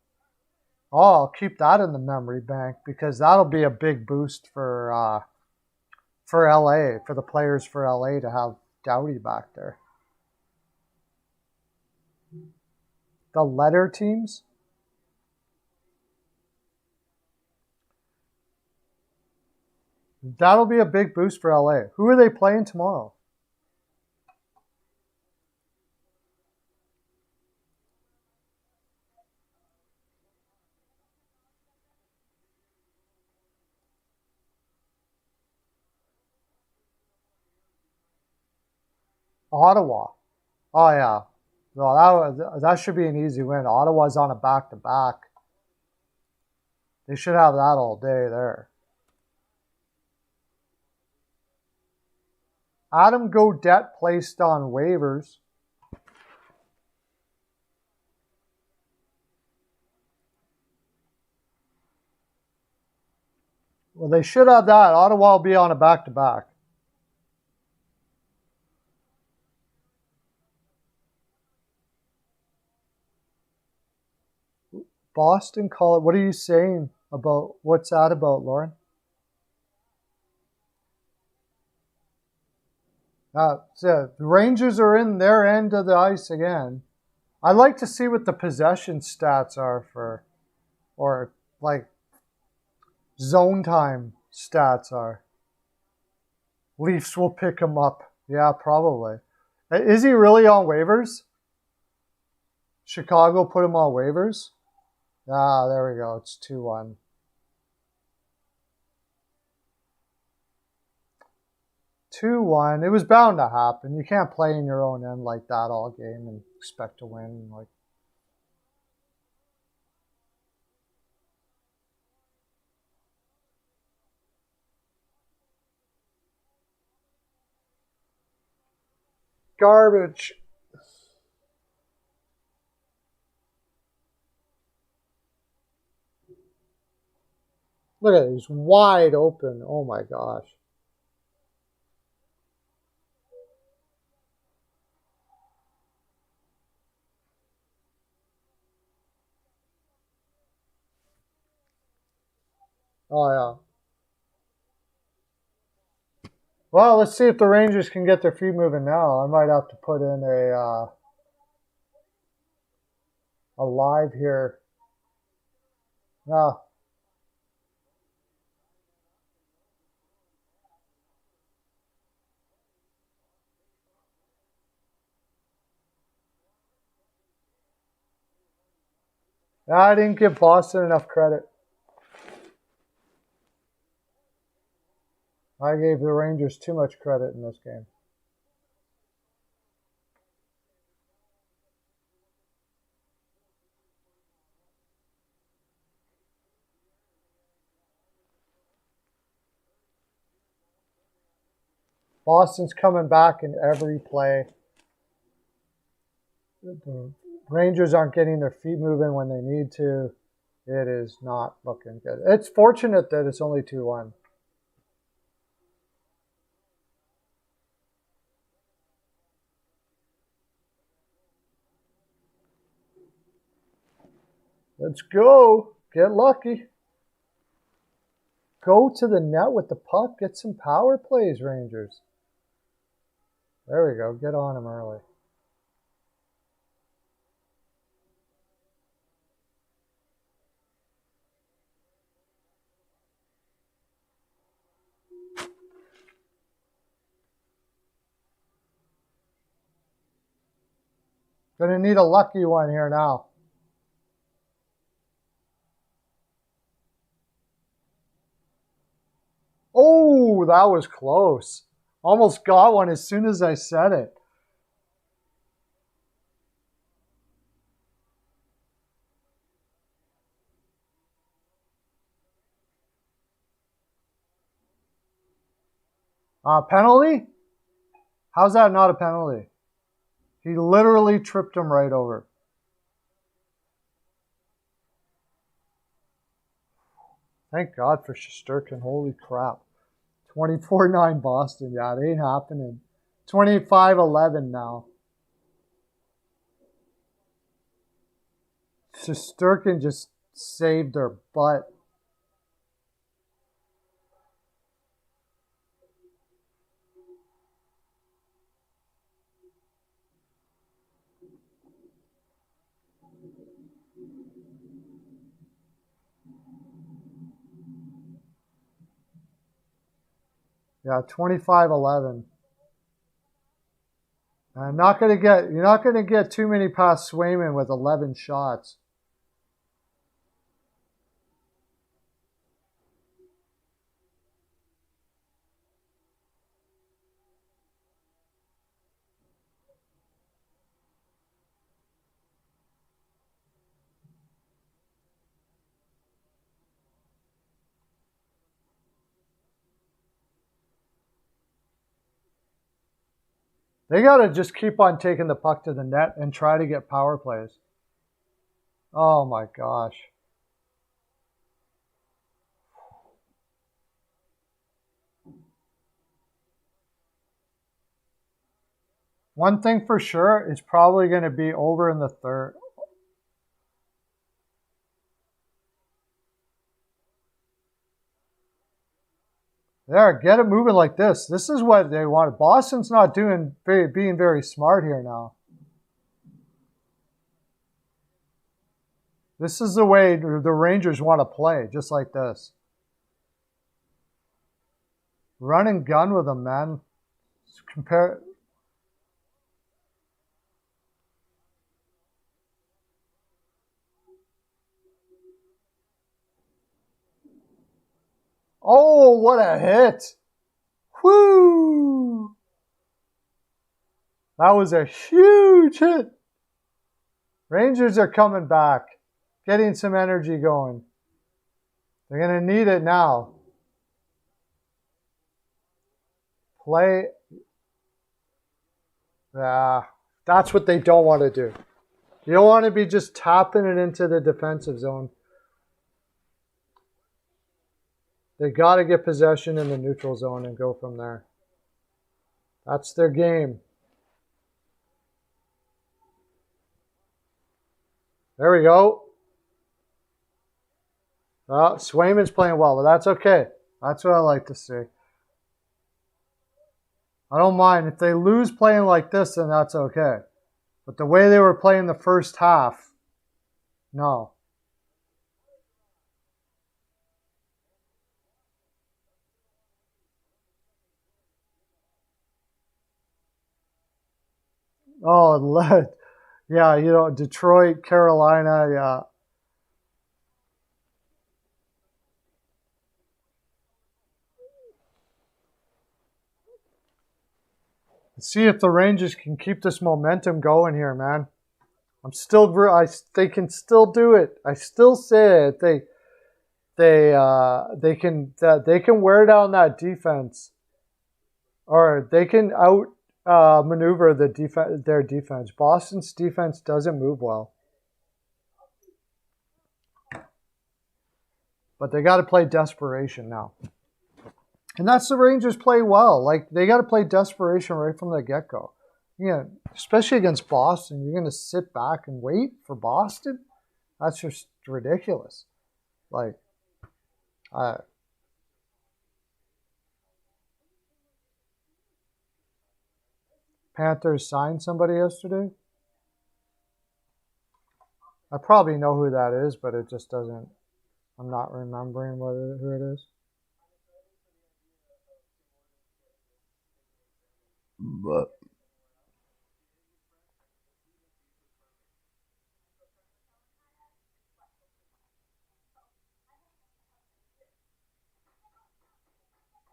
Oh, I'll keep that in the memory bank because that'll be a big boost for LA, for the players for LA to have Doughty back there. The letter teams? That'll be a big boost for LA. Who are they playing tomorrow? Ottawa. Oh, yeah. No, that should be an easy win. Ottawa's on a back-to-back. They should have that all day there. Adam Gaudette placed on waivers. Well, they should have that. Ottawa will be on a back-to-back. Boston call it. What are you saying about what's that about, Lauren? So the Rangers are in their end of the ice again. I'd like to see what the possession stats are or like zone time stats are. Leafs will pick him up. Yeah, probably. Is he really on waivers? Chicago put him on waivers? Ah, there we go. It's 2-1. 2-1. It was bound to happen. You can't play in your own end like that all game and expect to win. Like, garbage. Look at it. He's wide open. Oh my gosh. Oh, yeah. Well, let's see if the Rangers can get their feet moving now. I might have to put in a live here. No. I didn't give Boston enough credit. I gave the Rangers too much credit in this game. Boston's coming back in every play. The Rangers aren't getting their feet moving when they need to. It is not looking good. It's fortunate that it's only 2-1. Let's go. Get lucky. Go to the net with the puck. Get some power plays, Rangers. There we go. Get on them early. Gonna need a lucky one here now. Oh, that was close. Almost got one as soon as I said it. Penalty? How's that not a penalty? He literally tripped him right over. Thank God for Shesterkin. Holy crap. 24-9 Boston. Yeah, it ain't happening. 25-11 now. Shesterkin just saved their butt. Yeah, 25-11. You're not gonna get too many past Swayman with 11 shots. They got to just keep on taking the puck to the net and try to get power plays. Oh my gosh. One thing for sure, it's probably going to be over in the third. There, get it moving like this. This is what they wanted. Boston's not being very smart here now. This is the way the Rangers want to play, just like this. Run and gun with them, man. Compare. Oh, what a hit. Woo! That was a huge hit. Rangers are coming back, getting some energy going. They're going to need it now. Play. That's what they don't want to do. You don't want to be just tapping it into the defensive zone. They got to get possession in the neutral zone and go from there. That's their game. There we go. Swayman's playing well, but that's okay. That's what I like to see. I don't mind. If they lose playing like this, then that's okay. But the way they were playing the first half, no. Oh, yeah, you know, Detroit, Carolina, yeah. Let's see if the Rangers can keep this momentum going here, man. They can still do it. I still say it. They can wear down that defense, or they can maneuver their defense. Boston's defense doesn't move well, but they got to play desperation now. And that's the Rangers play well. Like, they got to play desperation right from the get-go. Yeah, especially against Boston. You're going to sit back and wait for Boston? That's just ridiculous. Like, Panthers signed somebody yesterday. I probably know who that is, but it just doesn't. I'm not remembering who it is. But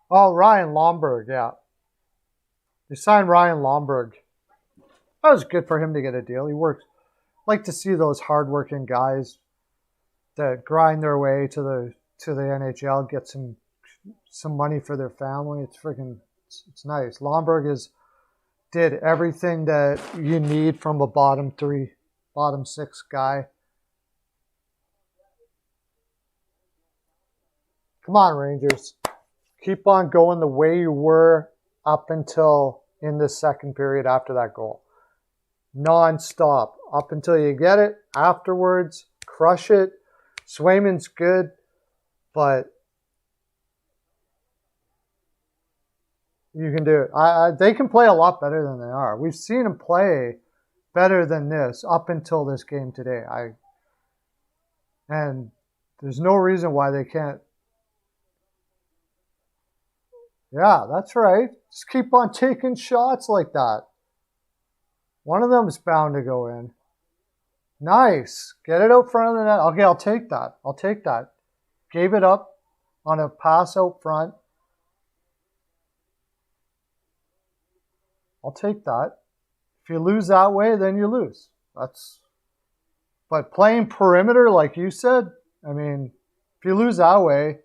Ryan Lomberg, yeah. They signed Ryan Lomberg. That was good for him to get a deal. He works. Like to see those hardworking guys that grind their way to the NHL, get some money for their family. It's nice. Lomberg did everything that you need from a bottom 6 guy. Come on, Rangers. Keep on going the way you were up until in the second period after that goal. Non-stop. Up until you get it. Afterwards, crush it. Swayman's good, but you can do it. They can play a lot better than they are. We've seen them play better than this up until this game today. And there's no reason why they can't. Yeah, that's right. Just keep on taking shots like that. One of them is bound to go in. Nice. Get it out front of the net. Okay, I'll take that. Gave it up on a pass out front. I'll take that. If you lose that way, then you lose. But playing perimeter, like you said, I mean, if you lose that way,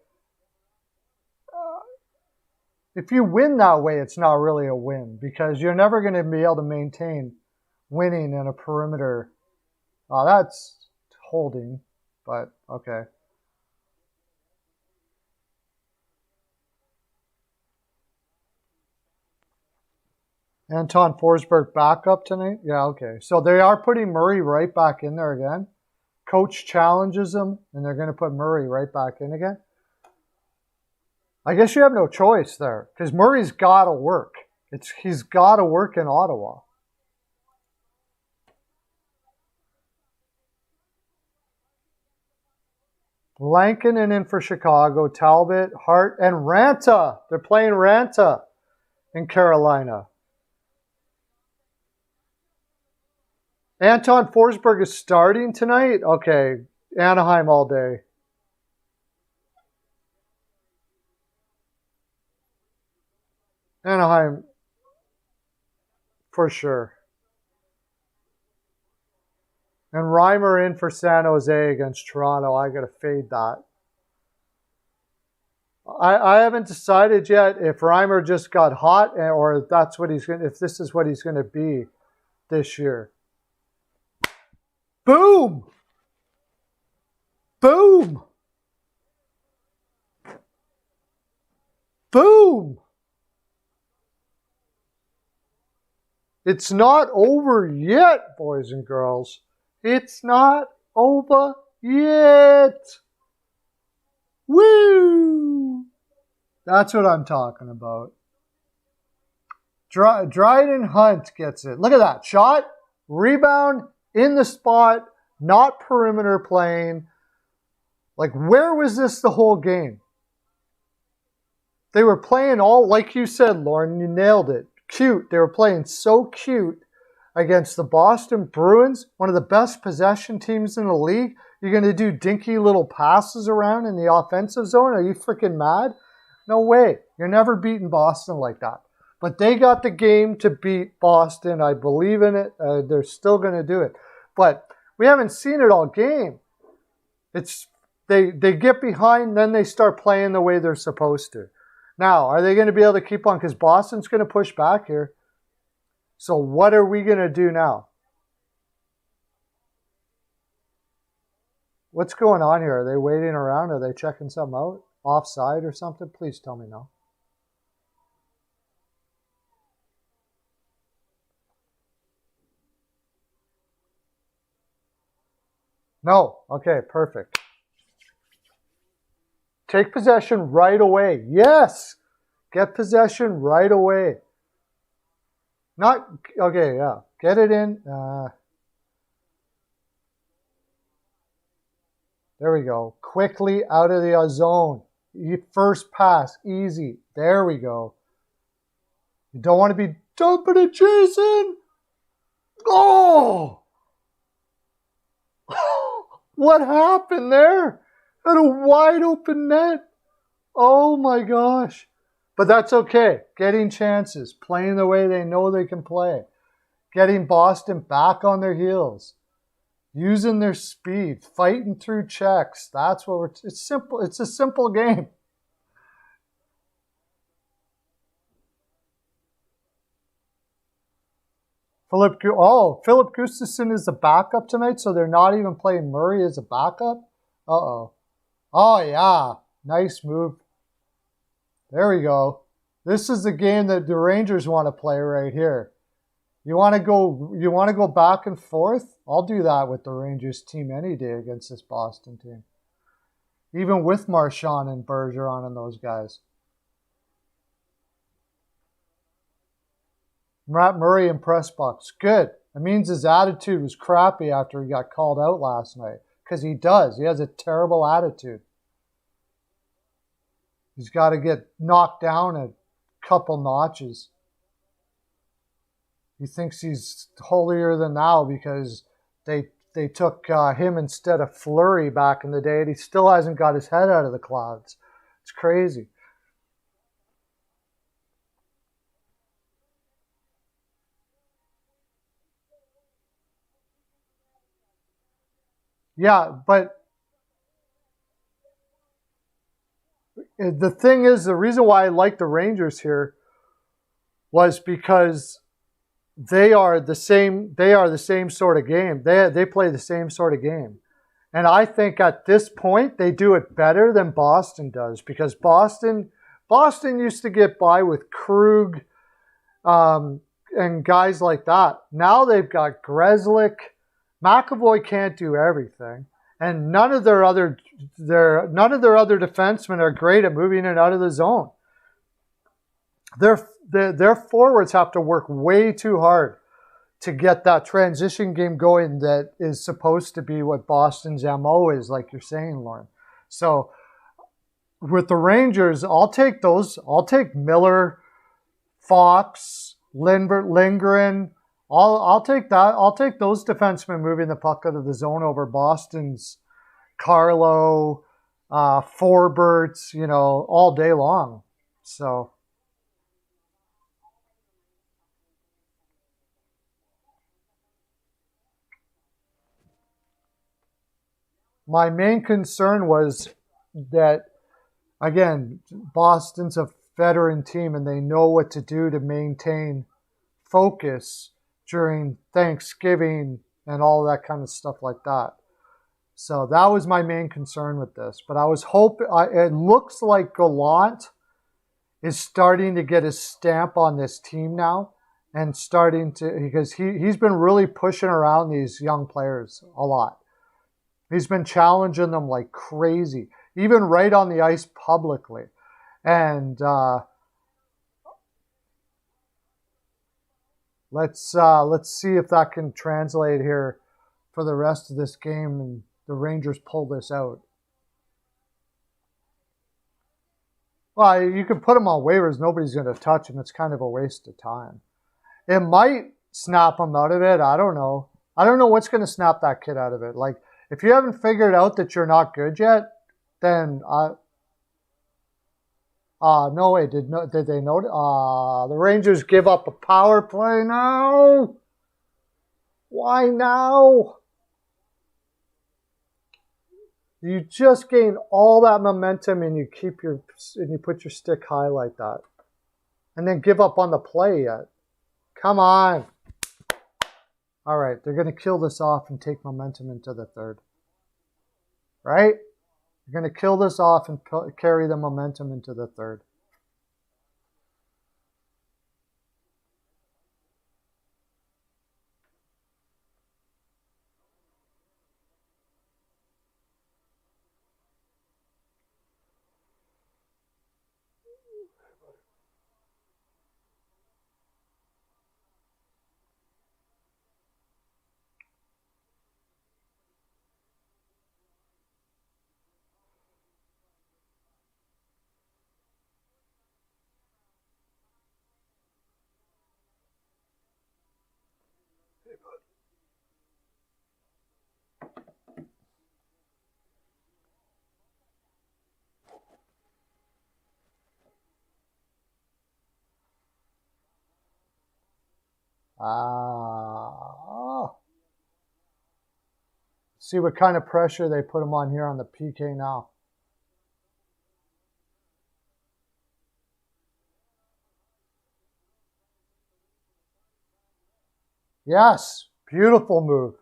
if you win that way, it's not really a win because you're never going to be able to maintain winning in a perimeter. Oh, that's holding, but okay. Anton Forsberg back up tonight? Yeah, okay. So they are putting Murray right back in there again. Coach challenges them, and they're going to put Murray right back in again. I guess you have no choice there because Murray's got to work. He's got to work in Ottawa. Lankinen in for Chicago, Talbot, Hart, and Ranta. They're playing Ranta in Carolina. Anton Forsberg is starting tonight? Okay, Anaheim all day. Anaheim, for sure. And Reimer in for San Jose against Toronto. I got to fade that. I haven't decided yet if Reimer just got hot or if that's what he's going. If this is what he's going to be this year. Boom! Boom! Boom! It's not over yet, boys and girls. It's not over yet. Woo! That's what I'm talking about. Dryden Hunt gets it. Look at that. Shot, rebound, in the spot, not perimeter playing. Like, where was this the whole game? They were playing all, like you said, Lauren, you nailed it. Cute. They were playing so cute against the Boston Bruins, one of the best possession teams in the league. You're going to do dinky little passes around in the offensive zone? Are you freaking mad? No way. You're never beating Boston like that. But they got the game to beat Boston. I believe in it. They're still going to do it. But we haven't seen it all game. It's they get behind, then they start playing the way they're supposed to. Now, are they going to be able to keep on? Because Boston's going to push back here. So what are we going to do now? What's going on here? Are they waiting around? Are they checking something out? Offside or something? Please tell me no. No. Okay, perfect. Take possession right away. Yes. Get possession right away. Not, okay, yeah. Get it in. There we go. Quickly out of the zone. First pass. Easy. There we go. You don't want to be dumping it, Jason. Oh! What happened there? At a wide open net. Oh my gosh. But that's okay. Getting chances. Playing the way they know they can play. Getting Boston back on their heels. Using their speed. Fighting through checks. That's what it's simple. It's a simple game. Philip Gustafsson is the backup tonight, so they're not even playing Murray as a backup? Uh-oh. Oh, yeah. Nice move. There we go. This is the game that the Rangers want to play right here. You want to go back and forth? I'll do that with the Rangers team any day against this Boston team. Even with Marchand and Bergeron and those guys. Matt Murray in press box. Good. It means his attitude was crappy after he got called out last night. Because he does. He has a terrible attitude. He's got to get knocked down a couple notches. He thinks he's holier than thou because they took him instead of Fleury back in the day, and he still hasn't got his head out of the clouds. It's crazy. Yeah, but the thing is, the reason why I like the Rangers here was because they are the same sort of game. They play the same sort of game. And I think at this point they do it better than Boston does, because Boston used to get by with Krug and guys like that. Now they've got Grzelcyk. McAvoy can't do everything, and none of their other defensemen are great at moving it out of the zone. Their forwards have to work way too hard to get that transition game going that is supposed to be what Boston's MO is, like you're saying, Lauren. So with the Rangers, I'll take those. I'll take Miller, Fox, Lindgren. I'll take that. I'll take those defensemen moving the puck out of the zone over Boston's Carlo, Forberts, all day long. So My main concern was that, again, Boston's a veteran team and they know what to do to maintain focus during Thanksgiving and all that kind of stuff like that. So that was my main concern with this. But I was hoping, it looks like Gallant is starting to get his stamp on this team now and starting to, because he's been really pushing around these young players a lot. He's been challenging them like crazy, even right on the ice publicly. And let's see if that can translate here for the rest of this game and the Rangers pull this out. Well, you can put him on waivers. Nobody's going to touch him. It's kind of a waste of time. It might snap him out of it. I don't know. I don't know what's going to snap that kid out of it. Like, if you haven't figured out that you're not good yet, then no way. Did they know? The Rangers give up a power play now. Why now? You just gain all that momentum and you put your stick high like that, and then give up on the play yet. Come on. All right, they're going to kill this off and take momentum into the third. Right? You're going to kill this off and carry the momentum into the third. See what kind of pressure they put him on here on the PK now. Yes, beautiful move.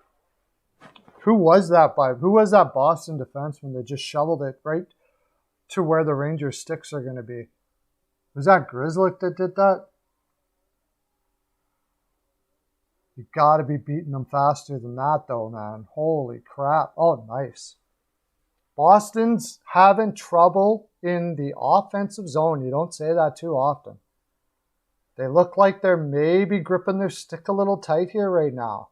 Who was that by? Who was that Boston defenseman that just shoveled it right to where the Rangers sticks are going to be? Was that Grizzlick that did that? You got to be beating them faster than that, though, man. Holy crap. Oh, nice. Boston's having trouble in the offensive zone. You don't say that too often. They look like they're maybe gripping their stick a little tight here right now.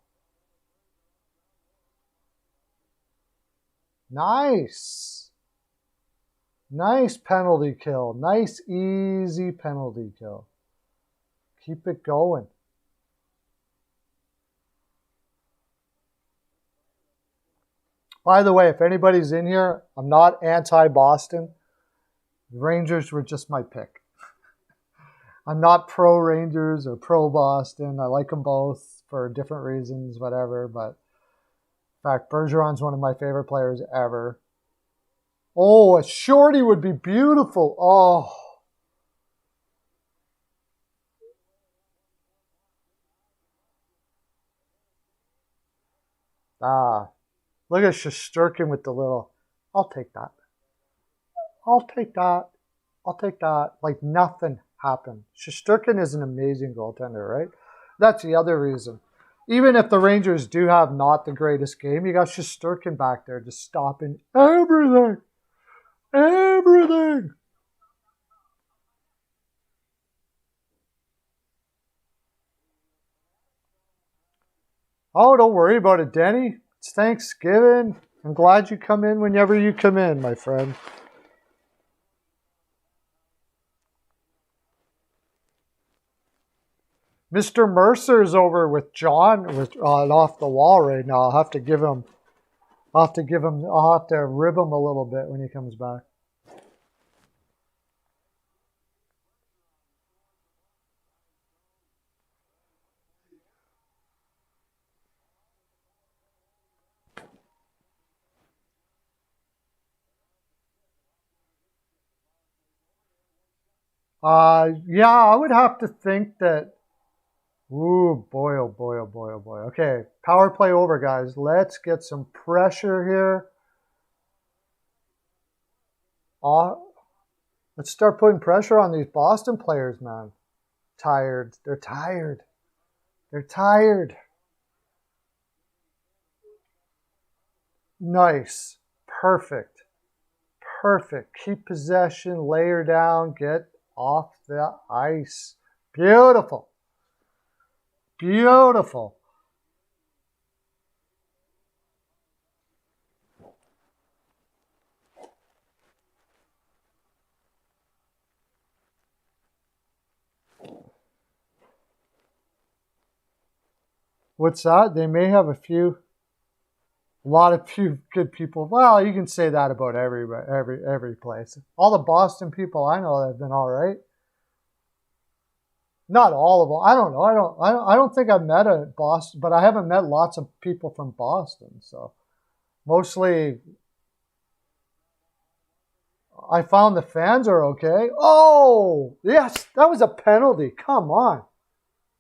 Nice. Nice penalty kill. Nice, easy penalty kill. Keep it going. By the way, if anybody's in here, I'm not anti-Boston. Rangers were just my pick. I'm not pro-Rangers or pro-Boston. I like them both for different reasons, whatever. But in fact, Bergeron's one of my favorite players ever. Oh, a shorty would be beautiful. Oh. Look at Shesterkin with the little, I'll take that. I'll take that. I'll take that. Like nothing happened. Shesterkin is an amazing goaltender, right? That's the other reason. Even if the Rangers do have not the greatest game, you got Shesterkin back there just stopping everything. Everything. Oh, don't worry about it, Denny. It's Thanksgiving. I'm glad you come in whenever you come in, my friend. Mr. Mercer's over with John off the wall right now. I'll have to rib him a little bit when he comes back. Yeah, I would have to think that. Ooh, boy, oh boy, oh boy, oh boy. Okay, power play over, guys. Let's get some pressure here. Let's start putting pressure on these Boston players, man. Tired. They're tired. They're tired. Nice. Perfect. Perfect. Keep possession. Layer down. Get off the ice. Beautiful. Beautiful. What's that? They may have a lot of few good people. Well, you can say that about every place. All the Boston people I know have been all right. Not all of them. I don't know. I don't think I've met a Boston, but I haven't met lots of people from Boston. So mostly, I found the fans are okay. Oh yes, that was a penalty. Come on,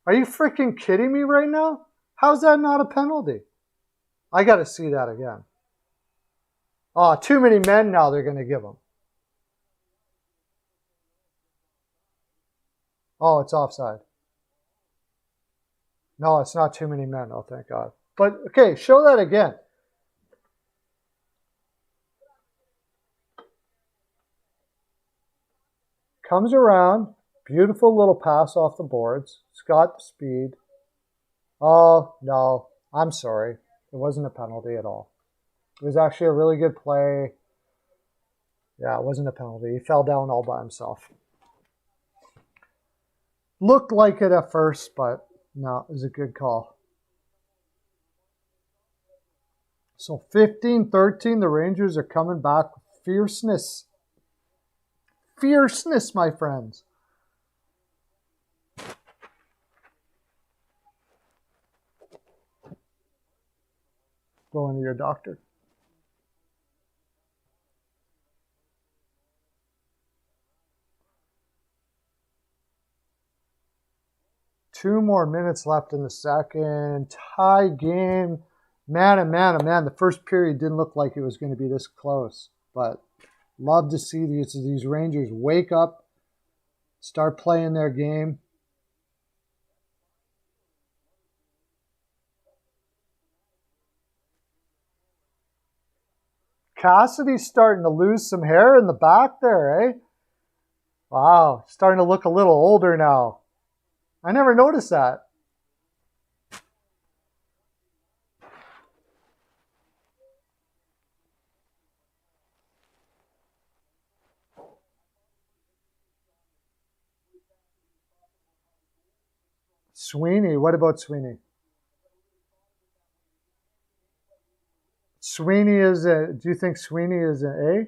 are you freaking kidding me right now? How's that not a penalty? I got to see that again. Oh, too many men now. They're going to give them. Oh, it's offside. No, it's not too many men. Oh, thank God. But, okay, show that again. Comes around. Beautiful little pass off the boards. It's got speed. Oh, no. I'm sorry. It wasn't a penalty at all. It was actually a really good play. Yeah, it wasn't a penalty. He fell down all by himself. Looked like it at first, but no, it was a good call. So 15-13, the Rangers are coming back with fierceness. Fierceness, my friends. Going to your doctor. Two more minutes left in the second. Tie game. Man, oh man, oh man. The first period didn't look like it was going to be this close. But love to see these Rangers wake up, start playing their game. Cassidy's starting to lose some hair in the back there, eh? Wow, starting to look a little older now. I never noticed that. Sweeney, what about Sweeney? Sweeney is do you think Sweeney is an A?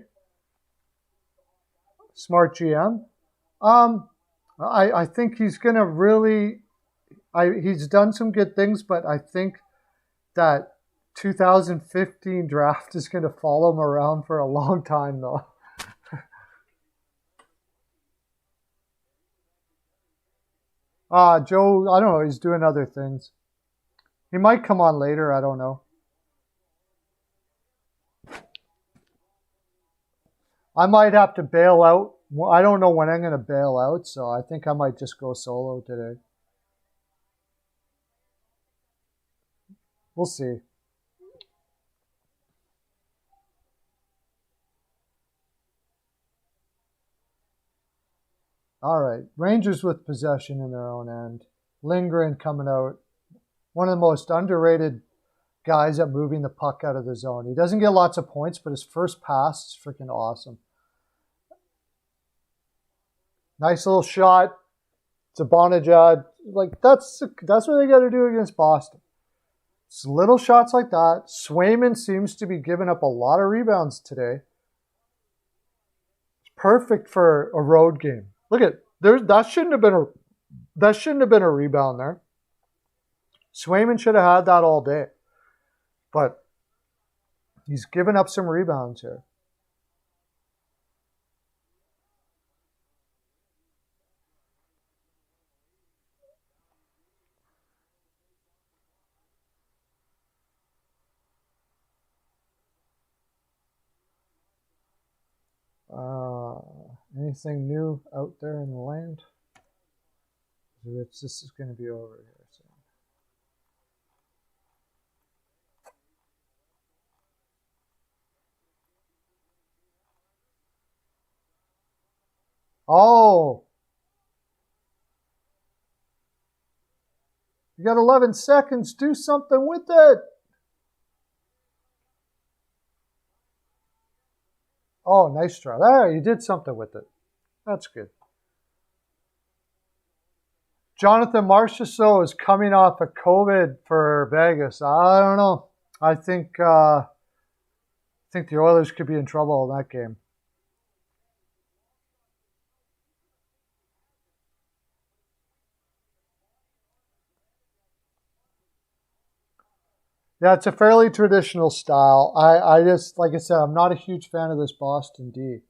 Smart GM? I think he's going to really, he's done some good things, but I think that 2015 draft is going to follow him around for a long time, though. Joe, I don't know. He's doing other things. He might come on later. I don't know. I might have to bail out. I don't know when I'm going to bail out, so I think I might just go solo today. We'll see. All right. Rangers with possession in their own end. Lindgren coming out. One of the most underrated guys at moving the puck out of the zone. He doesn't get lots of points, but his first pass is freaking awesome. Nice little shot. It's a Bonajad. Like, that's what they got to do against Boston. It's little shots like that. Swayman seems to be giving up a lot of rebounds today. It's perfect for a road game. Look at that shouldn't have been a rebound there. Swayman should have had that all day. But he's given up some rebounds here. anything new out there in the land? This is going to be over here soon. Oh! You got 11 seconds. Do something with it. Oh, nice try. There, you did something with it. That's good. Jonathan Marchessault is coming off of COVID for Vegas. I don't know. I think the Oilers could be in trouble in that game. Yeah, it's a fairly traditional style. I just, like I said, I'm not a huge fan of this Boston D.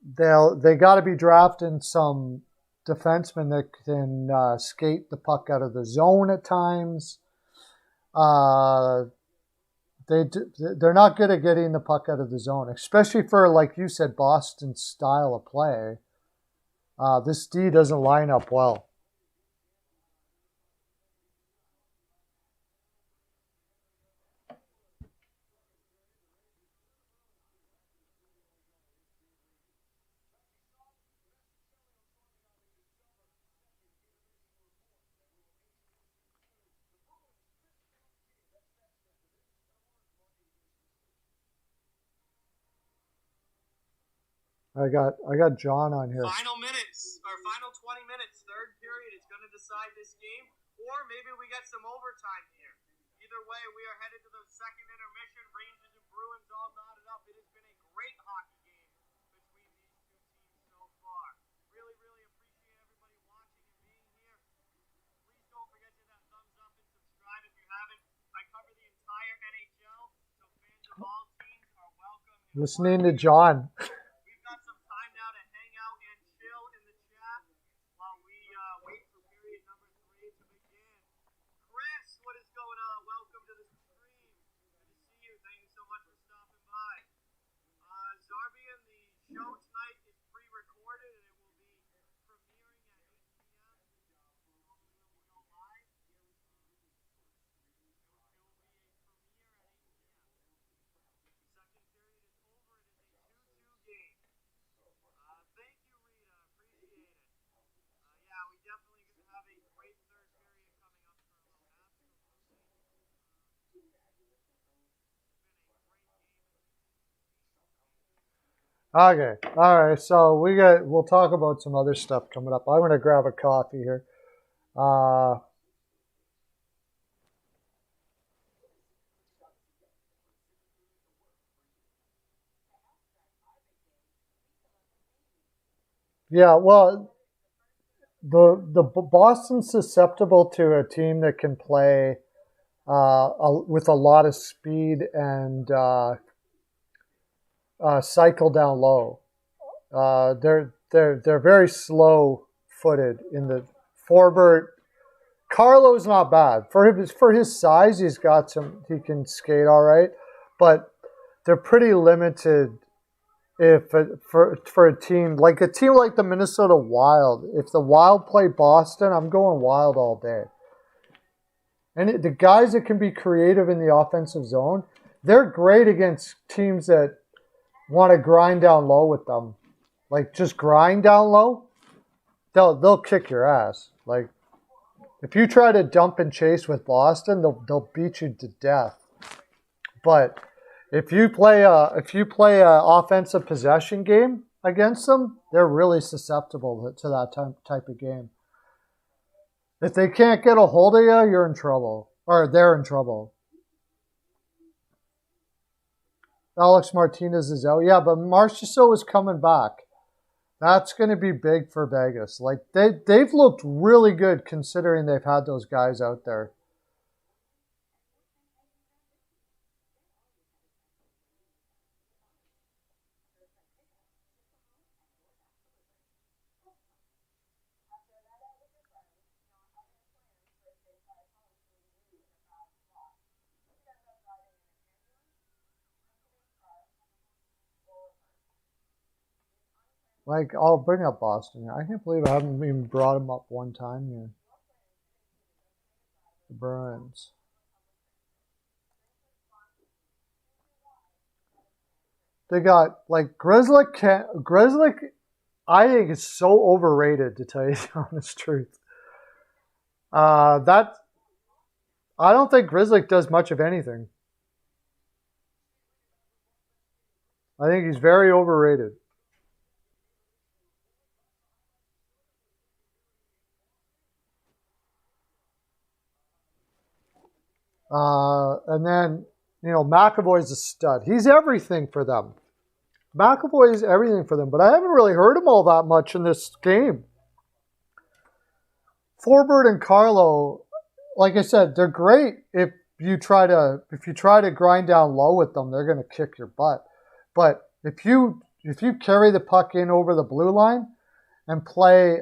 They got to be drafting some defensemen that can skate the puck out of the zone at times. They're not good at getting the puck out of the zone, especially for, like you said, Boston's style of play. This D doesn't line up well. I got John on here. Final minutes, or final 20 minutes, third period is going to decide this game, or maybe we get some overtime here. Either way, we are headed to the second intermission. Rangers and Bruins all knotted up. It has been a great hockey game between these two teams so far. Really, really appreciate everybody watching and being here. Please don't forget to hit that thumbs up and subscribe if you haven't. I cover the entire NHL, so fans of all teams are welcome. Listening to John. Show tonight is pre-recorded and it will be premiering at 8 p.m. It will go live. It will be a premiere at 8 p.m. Second period is over. It is a 2-2 game. Thank you, Rita. Appreciate it. Yeah, we definitely going to have a great third period coming up, Pearlo. Absolutely. Okay. All right. So we'll talk about some other stuff coming up. I'm going to grab a coffee here. Yeah, well, the Boston's susceptible to a team that can play with a lot of speed and cycle down low. They're very slow-footed in the Forbert. Carlo's not bad for his size. He can skate all right, but they're pretty limited. For a team like the Minnesota Wild, if the Wild play Boston, I'm going Wild all day. And the guys that can be creative in the offensive zone, they're great against teams that want to grind down low with them. Like, just grind down low, they'll kick your ass. Like, if you try to dump and chase with Boston, they'll beat you to death. But if you play a offensive possession game against them, they're really susceptible to that type of game. If they can't get a hold of you, you're in trouble, or they're in trouble. Alex Martinez is out. Yeah, but Marchessault is coming back. That's going to be big for Vegas. Like, they've looked really good considering they've had those guys out there. Like, I'll bring up Boston. I can't believe I haven't even brought them up one time here. The Bruins. They got, like, Grzelcyk, I think is so overrated, to tell you the honest truth. I don't think Grzelcyk does much of anything. I think he's very overrated. And then, McAvoy's a stud. He's everything for them. McAvoy is everything for them, but I haven't really heard him all that much in this game. Forbort and Carlo, like I said, they're great if you try to grind down low with them, they're going to kick your butt. But if you carry the puck in over the blue line and play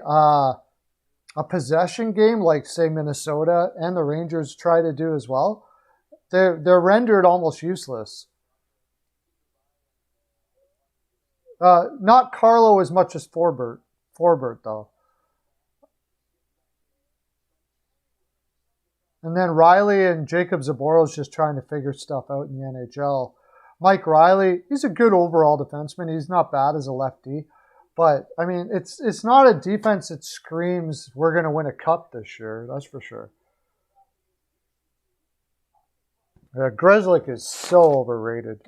a possession game like, say, Minnesota and the Rangers try to do as well, they're rendered almost useless. Not Carlo as much as Forbort though. And then Riley and Jacob Zaboros just trying to figure stuff out in the NHL. Mike Riley, he's a good overall defenseman. He's not bad as a lefty. But, I mean, it's not a defense that screams, we're going to win a cup this year. That's for sure. Grzelcyk is so overrated.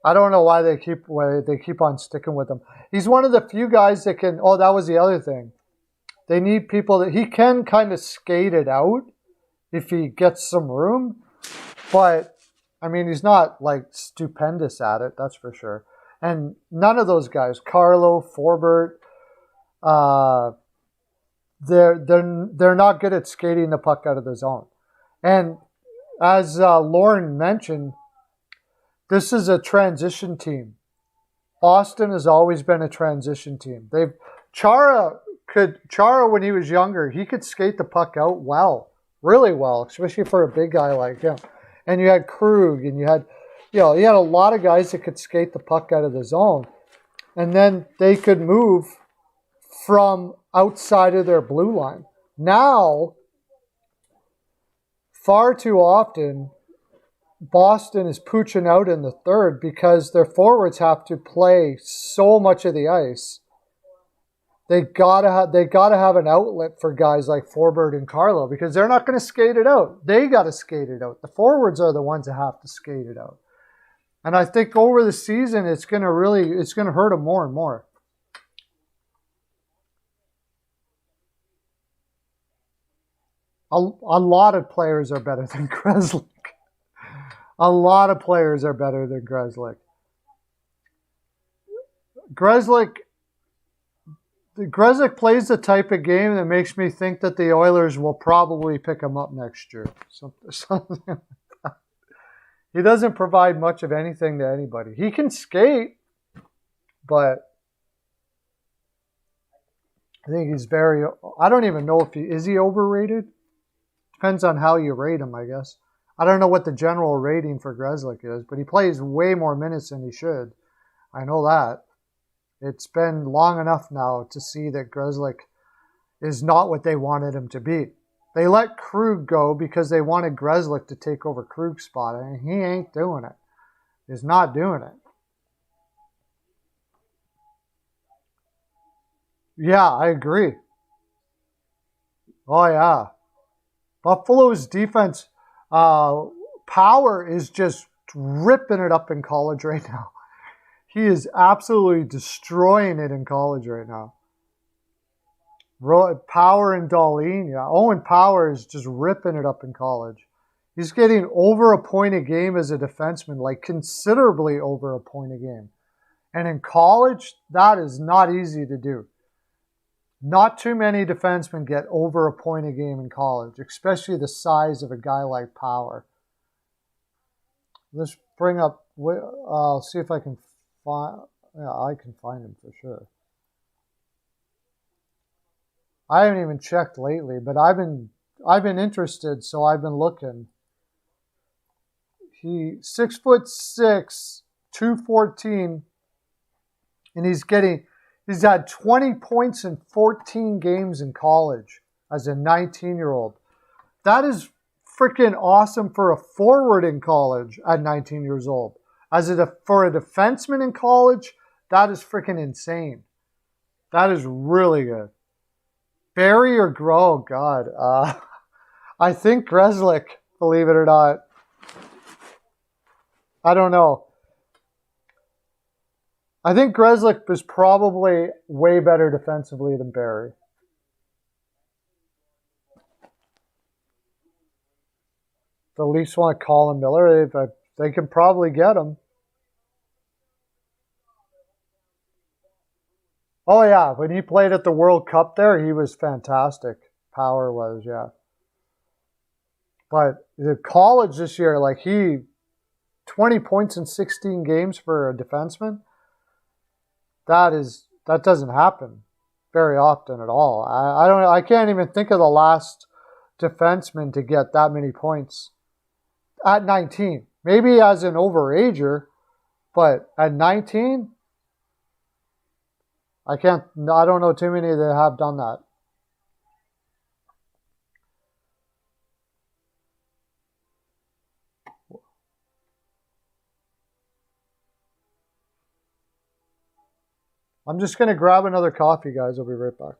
I don't know why they keep on sticking with him. He's one of the few guys that can... Oh, that was the other thing. They need people that... He can kind of skate it out if he gets some room. But, I mean, he's not, like, stupendous at it. That's for sure. And none of those guys, Carlo, Forbort, they're not good at skating the puck out of the zone. And as Lauren mentioned, this is a transition team. Boston has always been a transition team. Chara when he was younger, he could skate the puck out well, really well, especially for a big guy like him. And you had Krug, and you had a lot of guys that could skate the puck out of the zone. And then they could move from outside of their blue line. Now, far too often, Boston is pooching out in the third because their forwards have to play so much of the ice. They gotta have an outlet for guys like Forbort and Carlo because they're not going to skate it out. They got to skate it out. The forwards are the ones that have to skate it out. And I think over the season, it's going to hurt them more and more. A lot of players are better than Grzelcyk. A lot of players are better than Grzelcyk. Grzelcyk plays the type of game that makes me think that the Oilers will probably pick him up next year. Something like that. He doesn't provide much of anything to anybody. He can skate, but I think he's I don't even know if is he overrated? Depends on how you rate him, I guess. I don't know what the general rating for Grzelcyk is, but he plays way more minutes than he should. I know that. It's been long enough now to see that Grzelcyk is not what they wanted him to be. They let Krug go because they wanted Grzelcyk to take over Krug's spot, and he ain't doing it. He's not doing it. Yeah, I agree. Oh, yeah. Buffalo's defense, Power is just ripping it up in college right now. He is absolutely destroying it in college right now. Power and Dahlin, yeah. Owen Power is just ripping it up in college. He's getting over a point a game as a defenseman, like considerably over a point a game. And in college, that is not easy to do. Not too many defensemen get over a point a game in college, especially the size of a guy like Power. Let's bring up, I'll see if I can find, yeah, I can find him for sure. I haven't even checked lately, but I've been interested, so I've been looking. He 6'6", 214, And he's had 20 points in 14 games in college as a 19-year-old. That is freaking awesome for a forward in college at 19 years old. For a defenseman in college, that is freaking insane. That is really good. Barry or Groh, God. I think Grzelcyk, believe it or not. I don't know. I think Grzelcyk is probably way better defensively than Barry. The Leafs want to call him Miller. They can probably get him. Oh, yeah. When he played at the World Cup there, he was fantastic. Power was, yeah. But the college this year, 20 points in 16 games for a defenseman, that doesn't happen very often at all. I can't even think of the last defenseman to get that many points at 19. Maybe as an overager, but at 19, I don't know too many that have done that. I'm just going to grab another coffee, guys. I'll be right back.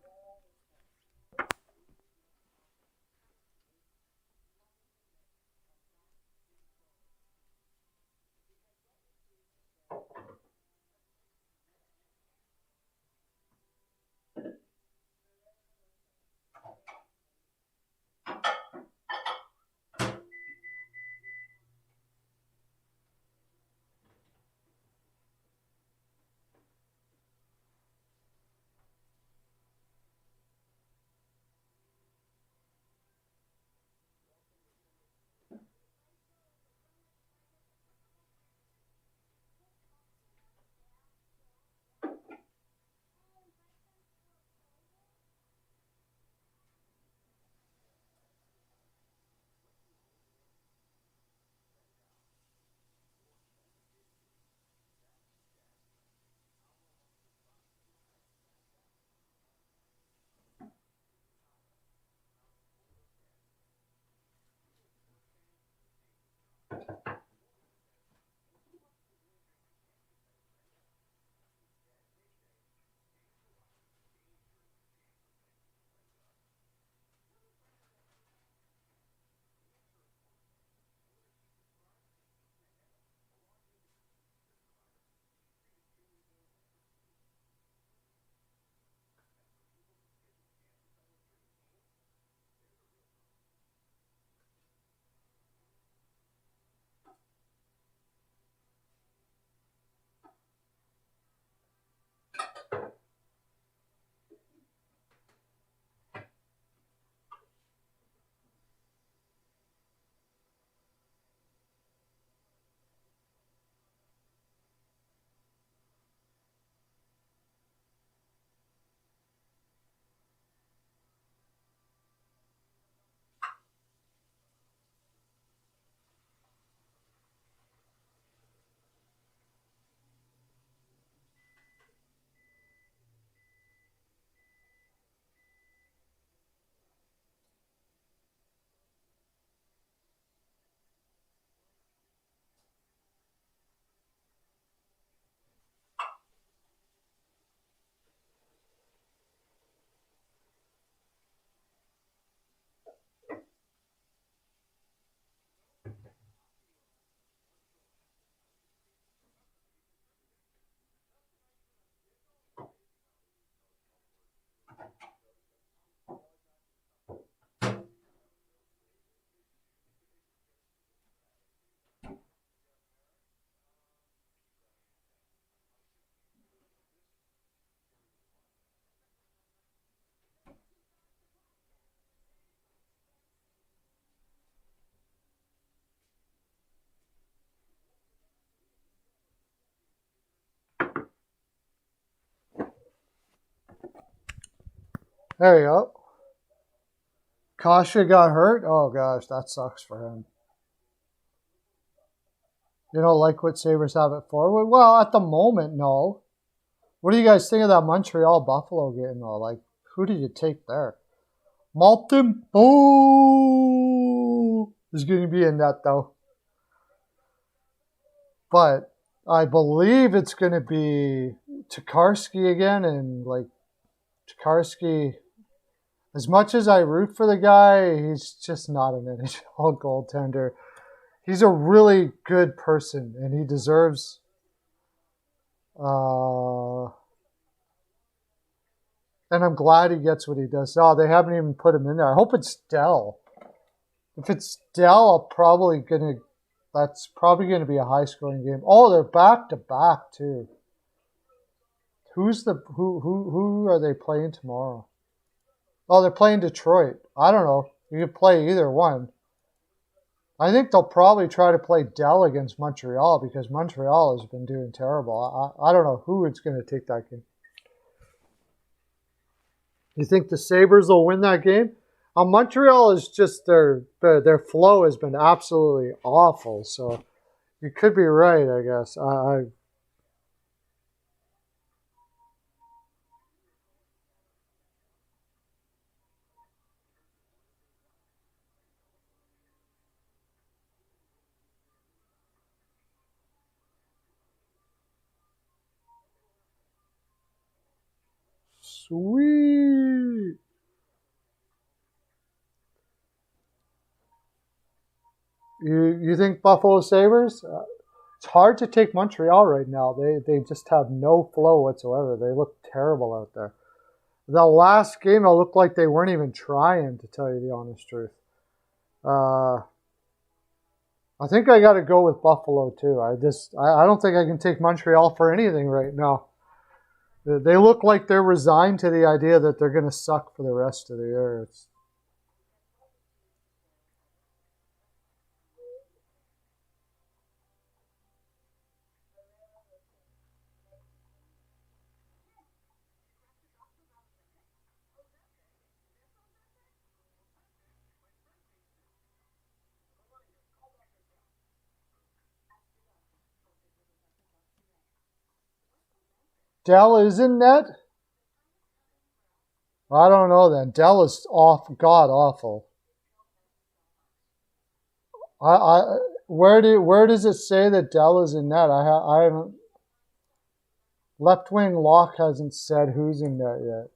There you go. Kasha got hurt? Oh, gosh, that sucks for him. You don't like what Sabres have at forward? Well, at the moment, no. What do you guys think of that Montreal Buffalo game though? Like, who did you take there? Malton Boo is going to be in that though. But I believe it's going to be Tokarski again, and like Tokarski, as much as I root for the guy, he's just not an NHL goaltender. He's a really good person, and he deserves and I'm glad he gets what he does. Oh, they haven't even put him in there. I hope it's Dell. If it's Dell, that's probably gonna be a high scoring game. Oh, they're back to back too. Who are they playing tomorrow? Oh, they're playing Detroit. I don't know. You could play either one. I think they'll probably try to play Dell against Montreal because Montreal has been doing terrible. I don't know who is going to take that game. You think the Sabres will win that game? Montreal is just their flow has been absolutely awful. So you could be right, I guess. Sweet. You think Buffalo Sabres? It's hard to take Montreal right now. They just have no flow whatsoever. They look terrible out there. The last game, it looked like they weren't even trying, to tell you the honest truth. I think I got to go with Buffalo too. I don't think I can take Montreal for anything right now. They look like they're resigned to the idea that they're going to suck for the rest of the year. Dell is in net? I don't know then. Dell is god awful. Where does it say that Dell is in net? I haven't. Left wing lock hasn't said who's in net yet.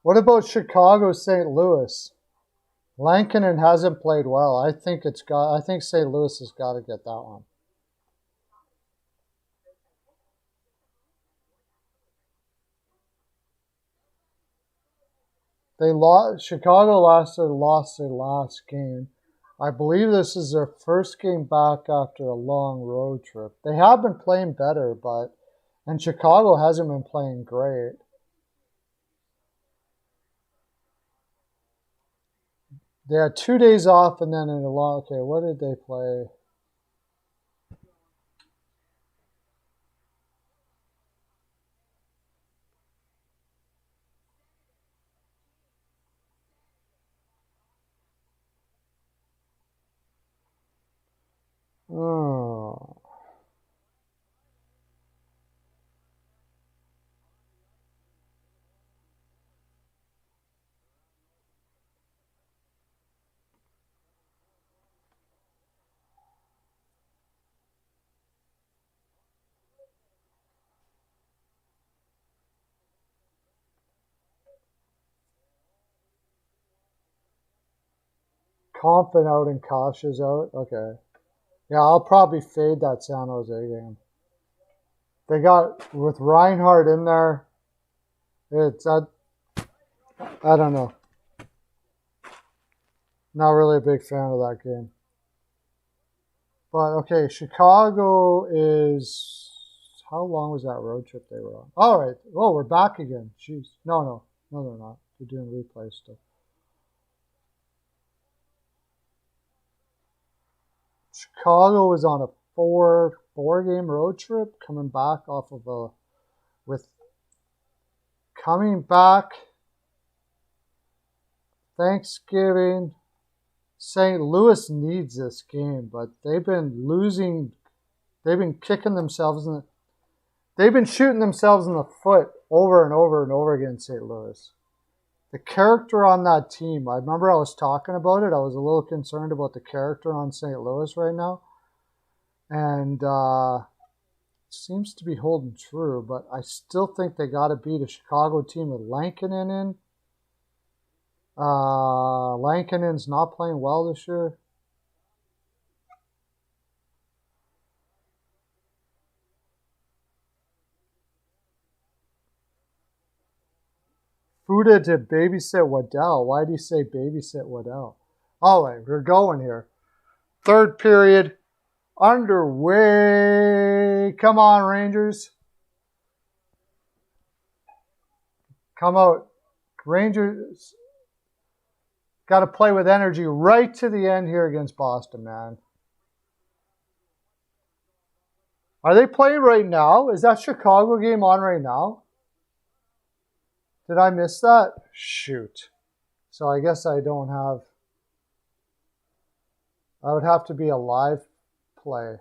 What about Chicago, St. Louis? Lankinen hasn't played well. I think St. Louis has got to get that one. Chicago lost their last game. I believe this is their first game back after a long road trip. They have been playing better, and Chicago hasn't been playing great. They had 2 days off and then in a long. Okay, what did they play? Oh. Compton out and Kosh is out. Okay. Yeah, I'll probably fade that San Jose game. They got, with Reinhardt in there, I don't know. Not really a big fan of that game. But, okay, Chicago is, how long was that road trip they were on? All right. Oh, we're back again. Jeez. No, they're not. They're doing replay stuff. Chicago was on a 4 4-game road trip, coming back off of coming back Thanksgiving. St. Louis needs this game, but they've been losing. They've been kicking themselves they've been shooting themselves in the foot over and over and over again, St. Louis. The character on that team, I remember I was talking about it. I was a little concerned about the character on St. Louis right now. And it seems to be holding true, but I still think they got to beat a Chicago team with Lankinen in. Lankinen's not playing well this year. Fuda to babysit Waddell. Why do you say babysit Waddell? All right, we're going here. Third period underway. Come on, Rangers. Come out. Rangers got to play with energy right to the end here against Boston, man. Are they playing right now? Is that Chicago game on right now? Did I miss that? Shoot. So I guess I don't have... I would have to be a live play.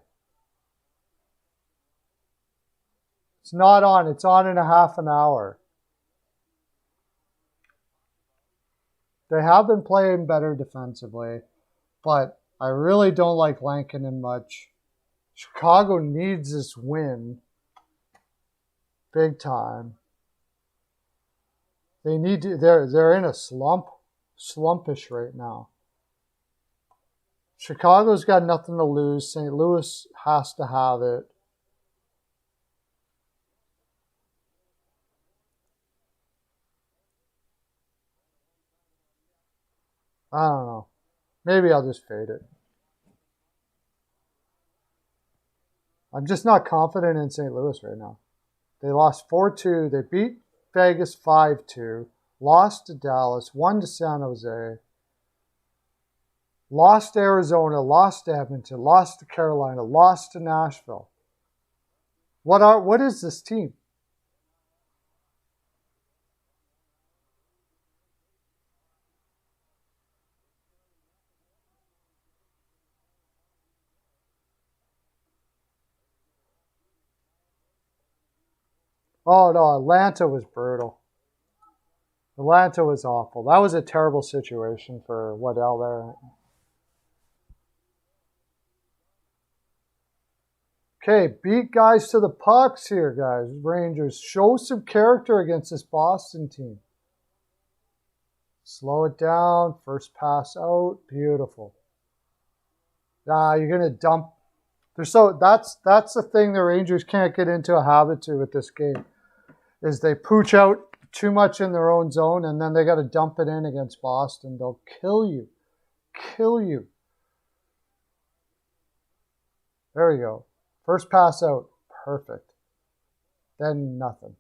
It's not on. It's on in a half an hour. They have been playing better defensively, but I really don't like Lankinen much. Chicago needs this win big time. They need to, they're in a slumpish right now. Chicago's got nothing to lose. St. Louis has to have it. I don't know. Maybe I'll just fade it. I'm just not confident in St. Louis right now. They lost 4-2. They beat Vegas 5-2. Lost to Dallas. Won to San Jose. Lost to Arizona. Lost to Edmonton. Lost to Carolina. Lost to Nashville. What is this team? Oh, no, Atlanta was brutal. Atlanta was awful. That was a terrible situation for Waddell there. Okay, beat guys to the pucks here, guys. Rangers, show some character against this Boston team. Slow it down. First pass out. Beautiful. You're going to dump. That's the thing the Rangers can't get into a habit to with this game. Is they pooch out too much in their own zone, and then they got to dump it in against Boston. They'll kill you. Kill you. There we go. First pass out. Perfect. Then nothing.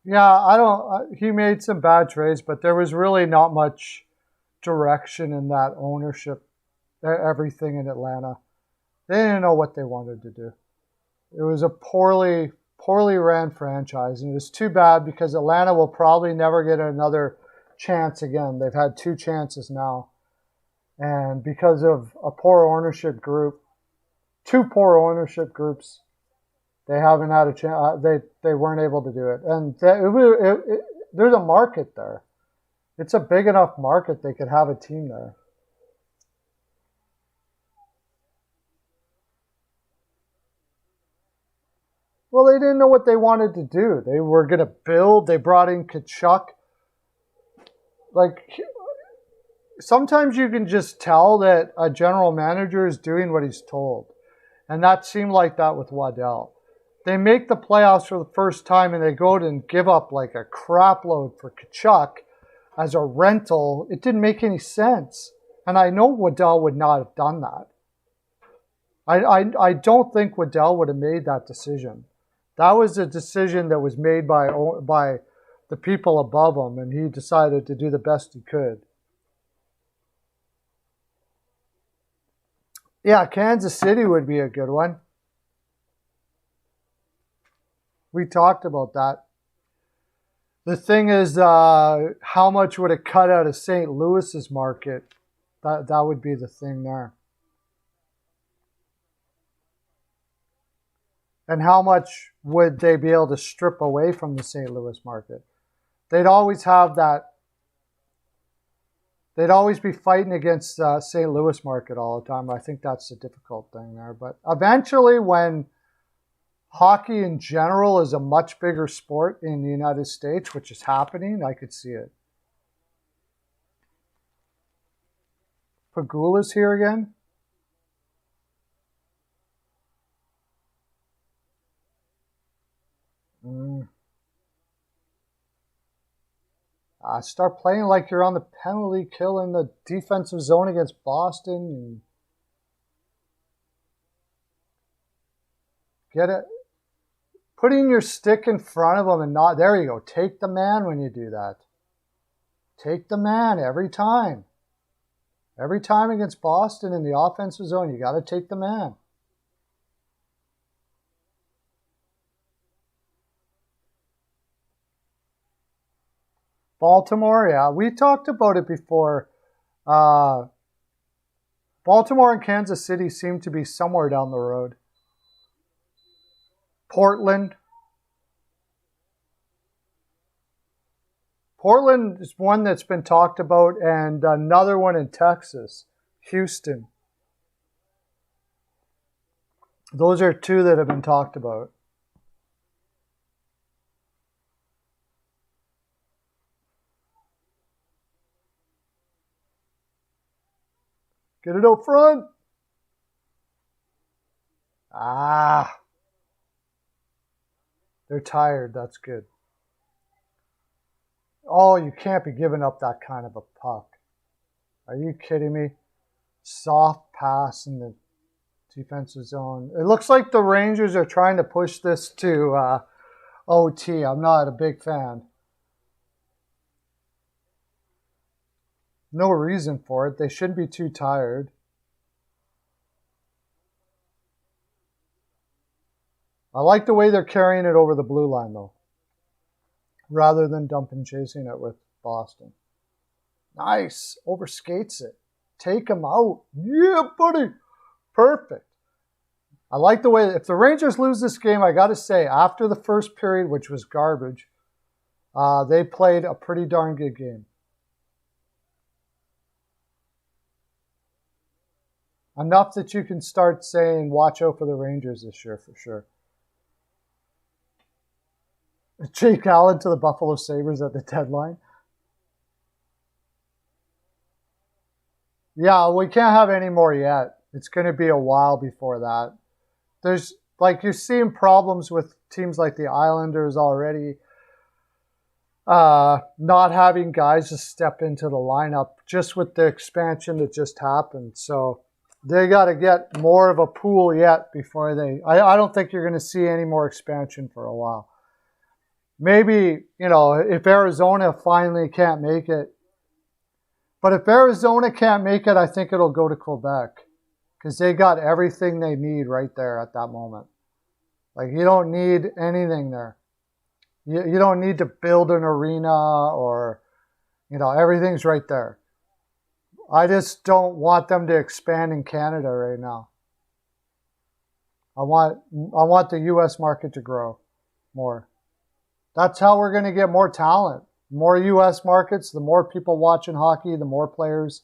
Yeah, he made some bad trades, but there was really not much direction in that ownership, everything in Atlanta. They didn't know what they wanted to do. It was a poorly ran franchise, and it was too bad because Atlanta will probably never get another chance again. They've had 2 chances now, and because of a poor ownership group, 2 poor ownership groups, they haven't had a chance. They weren't able to do it, and there's a market there. It's a big enough market they could have a team there. Well, they didn't know what they wanted to do. They were going to build. They brought in Kachuk. Like, sometimes you can just tell that a general manager is doing what he's told, and that seemed like that with Waddell. They make the playoffs for the first time, and they go out and give up like a crap load for Kachuk as a rental. It didn't make any sense. And I know Waddell would not have done that. I don't think Waddell would have made that decision. That was a decision that was made by the people above him, and he decided to do the best he could. Yeah, Kansas City would be a good one. We talked about that. The thing is, how much would it cut out of St. Louis's market? That would be the thing there. And how much would they be able to strip away from the St. Louis market? They'd always have that. They'd always be fighting against St. Louis market all the time. I think that's the difficult thing there. But eventually, when hockey in general is a much bigger sport in the United States, which is happening, I could see it. Pagula's here again. Start playing like you're on the penalty kill in the defensive zone against Boston. Get it. Putting your stick in front of them and not, there you go. Take the man when you do that. Take the man every time. Every time against Boston in the offensive zone, you got to take the man. Baltimore, yeah, we talked about it before. Baltimore and Kansas City seem to be somewhere down the road. Portland. Portland is one that's been talked about, and another one in Texas, Houston. Those are two that have been talked about. Get it out front. They're tired. That's good. Oh, you can't be giving up that kind of a puck. Are you kidding me? Soft pass in the defensive zone. It looks like the Rangers are trying to push this to OT. I'm not a big fan. No reason for it. They shouldn't be too tired. I like the way they're carrying it over the blue line, though, rather than dumping chasing it with Boston. Nice. Overskates it. Take him out. Yeah, buddy. Perfect. I like the way, if the Rangers lose this game, I got to say, after the first period, which was garbage, they played a pretty darn good game. Enough that you can start saying, watch out for the Rangers this year for sure. Jake Allen to the Buffalo Sabres at the deadline. Yeah, we can't have any more yet. It's going to be a while before that. There's, like, you're seeing problems with teams like the Islanders already not having guys just step into the lineup just with the expansion that just happened. So they got to get more of a pool yet before they... I don't think you're going to see any more expansion for a while. Maybe, if Arizona finally can't make it. But if Arizona can't make it, I think it'll go to Quebec. Because they got everything they need right there at that moment. Like, you don't need anything there. You don't need to build an arena or, everything's right there. I just don't want them to expand in Canada right now. I want the U.S. market to grow more. That's how we're going to get more talent. More U.S. markets, the more people watching hockey, the more players.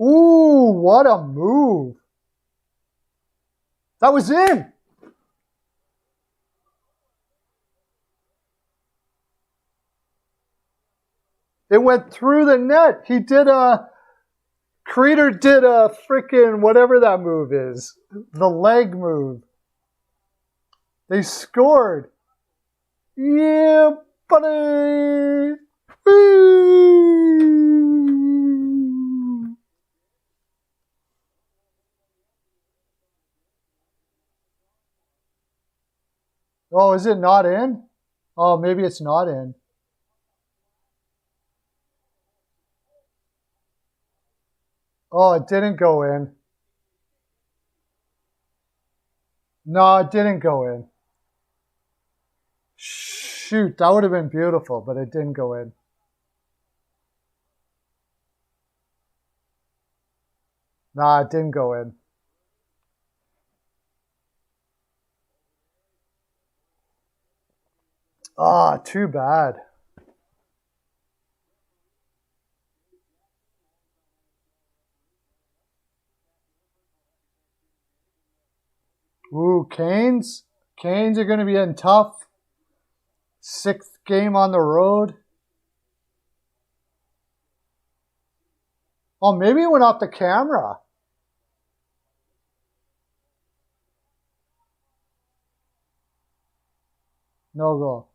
Ooh, what a move. That was in. It went through the net. Creeder did a freaking whatever that move is. The leg move. They scored. Yeah, buddy. Woo! Oh, is it not in? Oh, maybe it's not in. Oh, it didn't go in. No, it didn't go in. Shoot, that would have been beautiful, but it didn't go in. Nah, it didn't go in. Ah, too bad. Ooh, Canes. Canes are going to be in tough. 6th game on the road. Oh, maybe it went off the camera. No goal.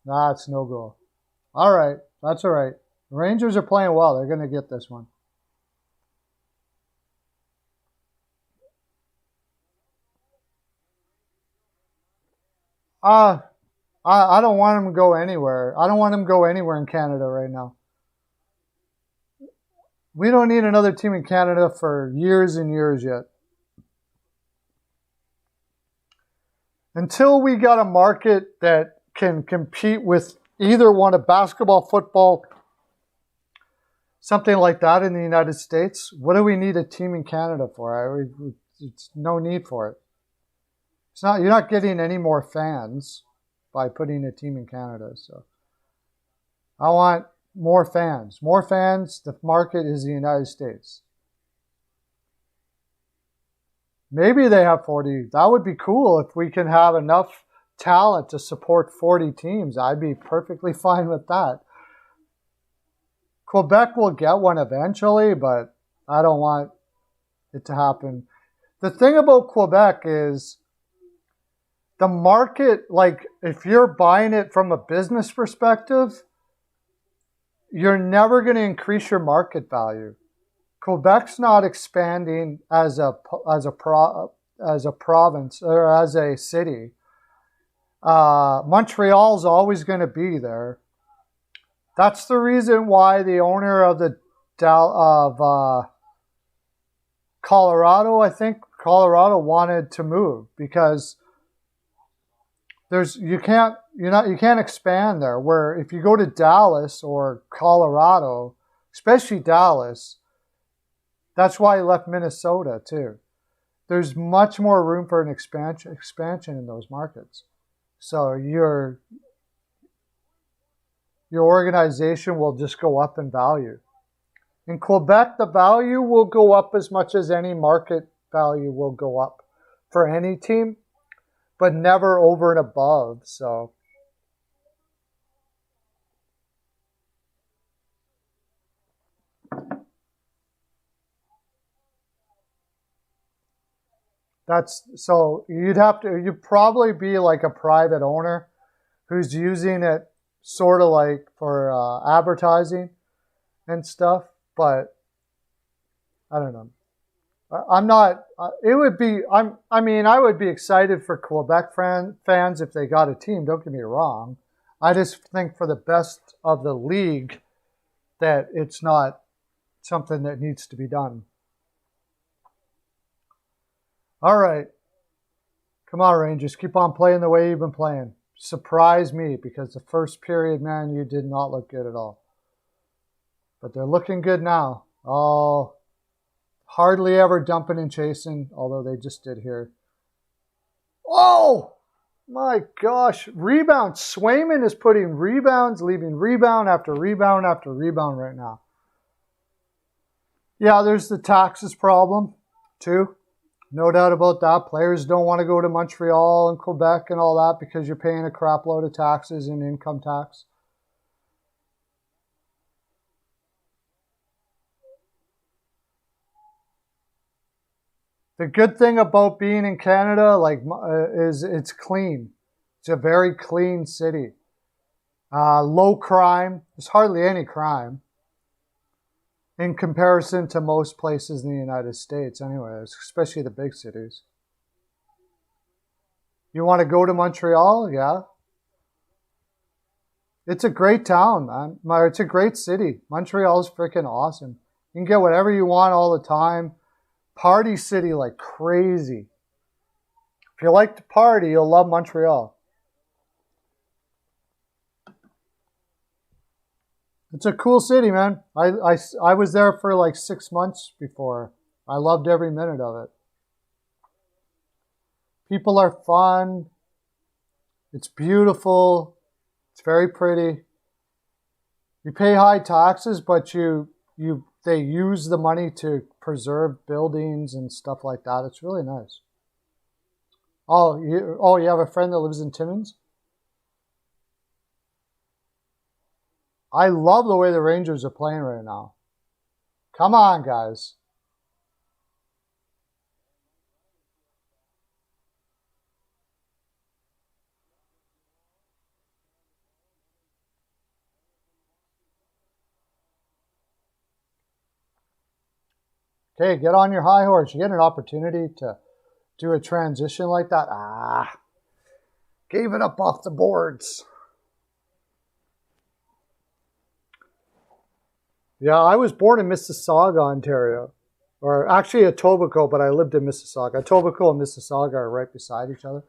Nah, it's no goal. All right. That's all right. The Rangers are playing well. They're going to get this one. I don't want him to go anywhere. I don't want him to go anywhere in Canada right now. We don't need another team in Canada for years and years yet. Until we got a market that can compete with either one of basketball, football, something like that in the United States, what do we need a team in Canada for? It's no need for it. It's not. You're not getting any more fans by putting a team in Canada. So I want more fans. More fans. The market is the United States. Maybe they have 40. That would be cool if we can have enough talent to support 40 teams. I'd be perfectly fine with that. Quebec will get one eventually, but I don't want it to happen. The thing about Quebec is the market, like if you're buying it from a business perspective, you're never going to increase your market value. Quebec's not expanding as a province or as a city. Montreal's always going to be there. That's the reason why the owner of Colorado, I think Colorado wanted to move, because you can't expand there. Where if you go to Dallas or Colorado, especially Dallas, that's why he left Minnesota too. There's much more room for an expansion in those markets. So your organization will just go up in value. In Quebec, the value will go up as much as any market value will go up for any team, but never over and above. So you'd probably be like a private owner who's using it sort of like for advertising and stuff, but I don't know. I'm not. It would be. I would be excited for Quebec fans if they got a team. Don't get me wrong. I just think for the best of the league that it's not something that needs to be done. All right, come on, Rangers. Keep on playing the way you've been playing. Surprise me, because the first period, man, you did not look good at all. But they're looking good now. Oh. Hardly ever dumping and chasing, although they just did here. Oh, my gosh. Rebound. Swayman is putting rebounds, leaving rebound after rebound after rebound right now. Yeah, there's the taxes problem, too. No doubt about that. Players don't want to go to Montreal and Quebec and all that because you're paying a crap load of taxes and income tax. The good thing about being in Canada, is it's clean. It's a very clean city. Low crime. There's hardly any crime in comparison to most places in the United States, anyways, especially the big cities. You want to go to Montreal? Yeah. It's a great town, man. It's a great city. Montreal's freaking awesome. You can get whatever you want all the time. Party city like crazy. If you like to party, you'll love Montreal. It's a cool city, man. I was there for like 6 months before. I loved every minute of it. People are fun. It's beautiful. It's very pretty. You pay high taxes, but they use the money to preserve buildings and stuff like that. It's really nice. Oh, you have a friend that lives in Timmins? I love the way the Rangers are playing right now. Come on, guys. Okay, get on your high horse. You get an opportunity to do a transition like that. Gave it up off the boards. Yeah, I was born in Mississauga, Ontario. Or actually Etobicoke, but I lived in Mississauga. Etobicoke and Mississauga are right beside each other.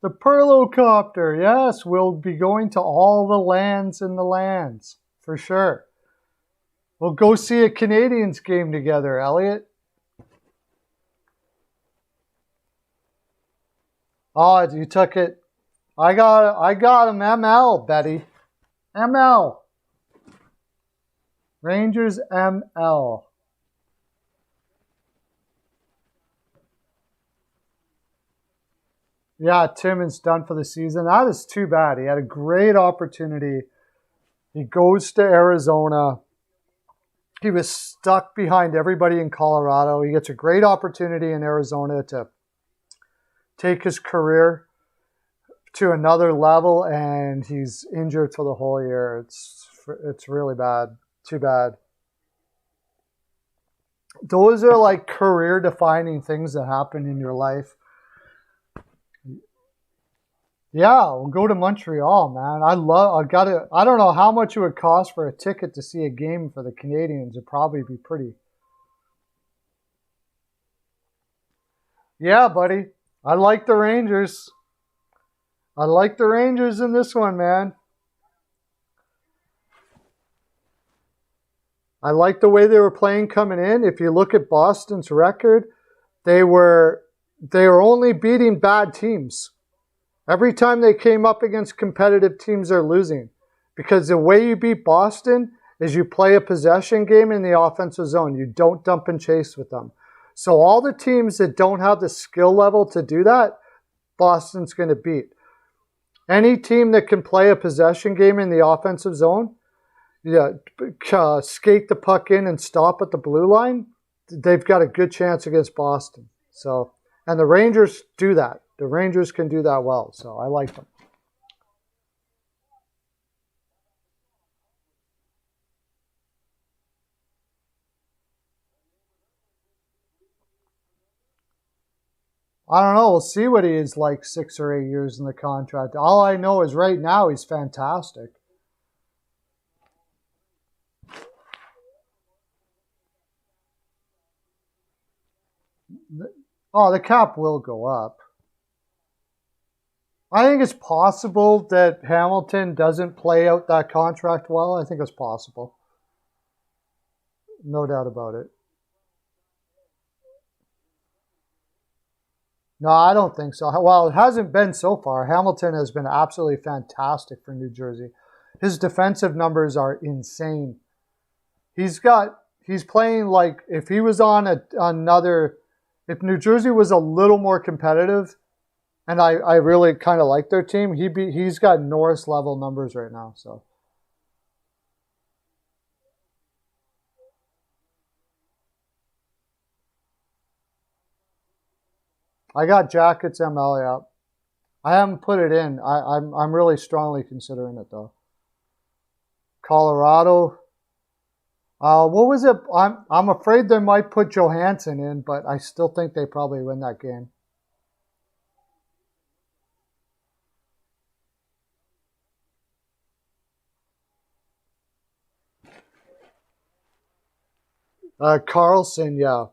The Pearlo copter, yes, we'll be going to all the lands in the lands, for sure. We'll go see a Canadiens game together, Elliot. Oh, you took it. I got him, ML, Betty. ML. Rangers ML. Yeah, Timmins done for the season. That is too bad. He had a great opportunity. He goes to Arizona. He was stuck behind everybody in Colorado. He gets a great opportunity in Arizona to take his career to another level, and he's injured for the whole year. It's really bad. Too bad. Those are like career-defining things that happen in your life. Yeah, we'll go to Montreal, man. I don't know how much it would cost for a ticket to see a game for the Canadiens. It'd probably be pretty. Yeah, buddy. I like the Rangers. I like the Rangers in this one, man. I like the way they were playing coming in. If you look at Boston's record, they were only beating bad teams. Every time they came up against competitive teams, they're losing. Because the way you beat Boston is you play a possession game in the offensive zone. You don't dump and chase with them. So all the teams that don't have the skill level to do that, Boston's going to beat. Any team that can play a possession game in the offensive zone, skate the puck in and stop at the blue line, they've got a good chance against Boston. So, and the Rangers do that. The Rangers can do that well, so I like them. I don't know. We'll see what he is like 6 or 8 years in the contract. All I know is right now he's fantastic. Oh, the cap will go up. I think it's possible that Hamilton doesn't play out that contract well. I think it's possible. No doubt about it. No, I don't think so. Well, it hasn't been so far. Hamilton has been absolutely fantastic for New Jersey. His defensive numbers are insane. He's playing like if he was on if New Jersey was a little more competitive, and I really kind of like their team, he's got Norris level numbers right now. So I got Jackets ML out. I haven't put it in. I'm really strongly considering it though. Colorado. What was it? I'm afraid they might put Johansson in, but I still think they probably win that game. Carlson, yeah,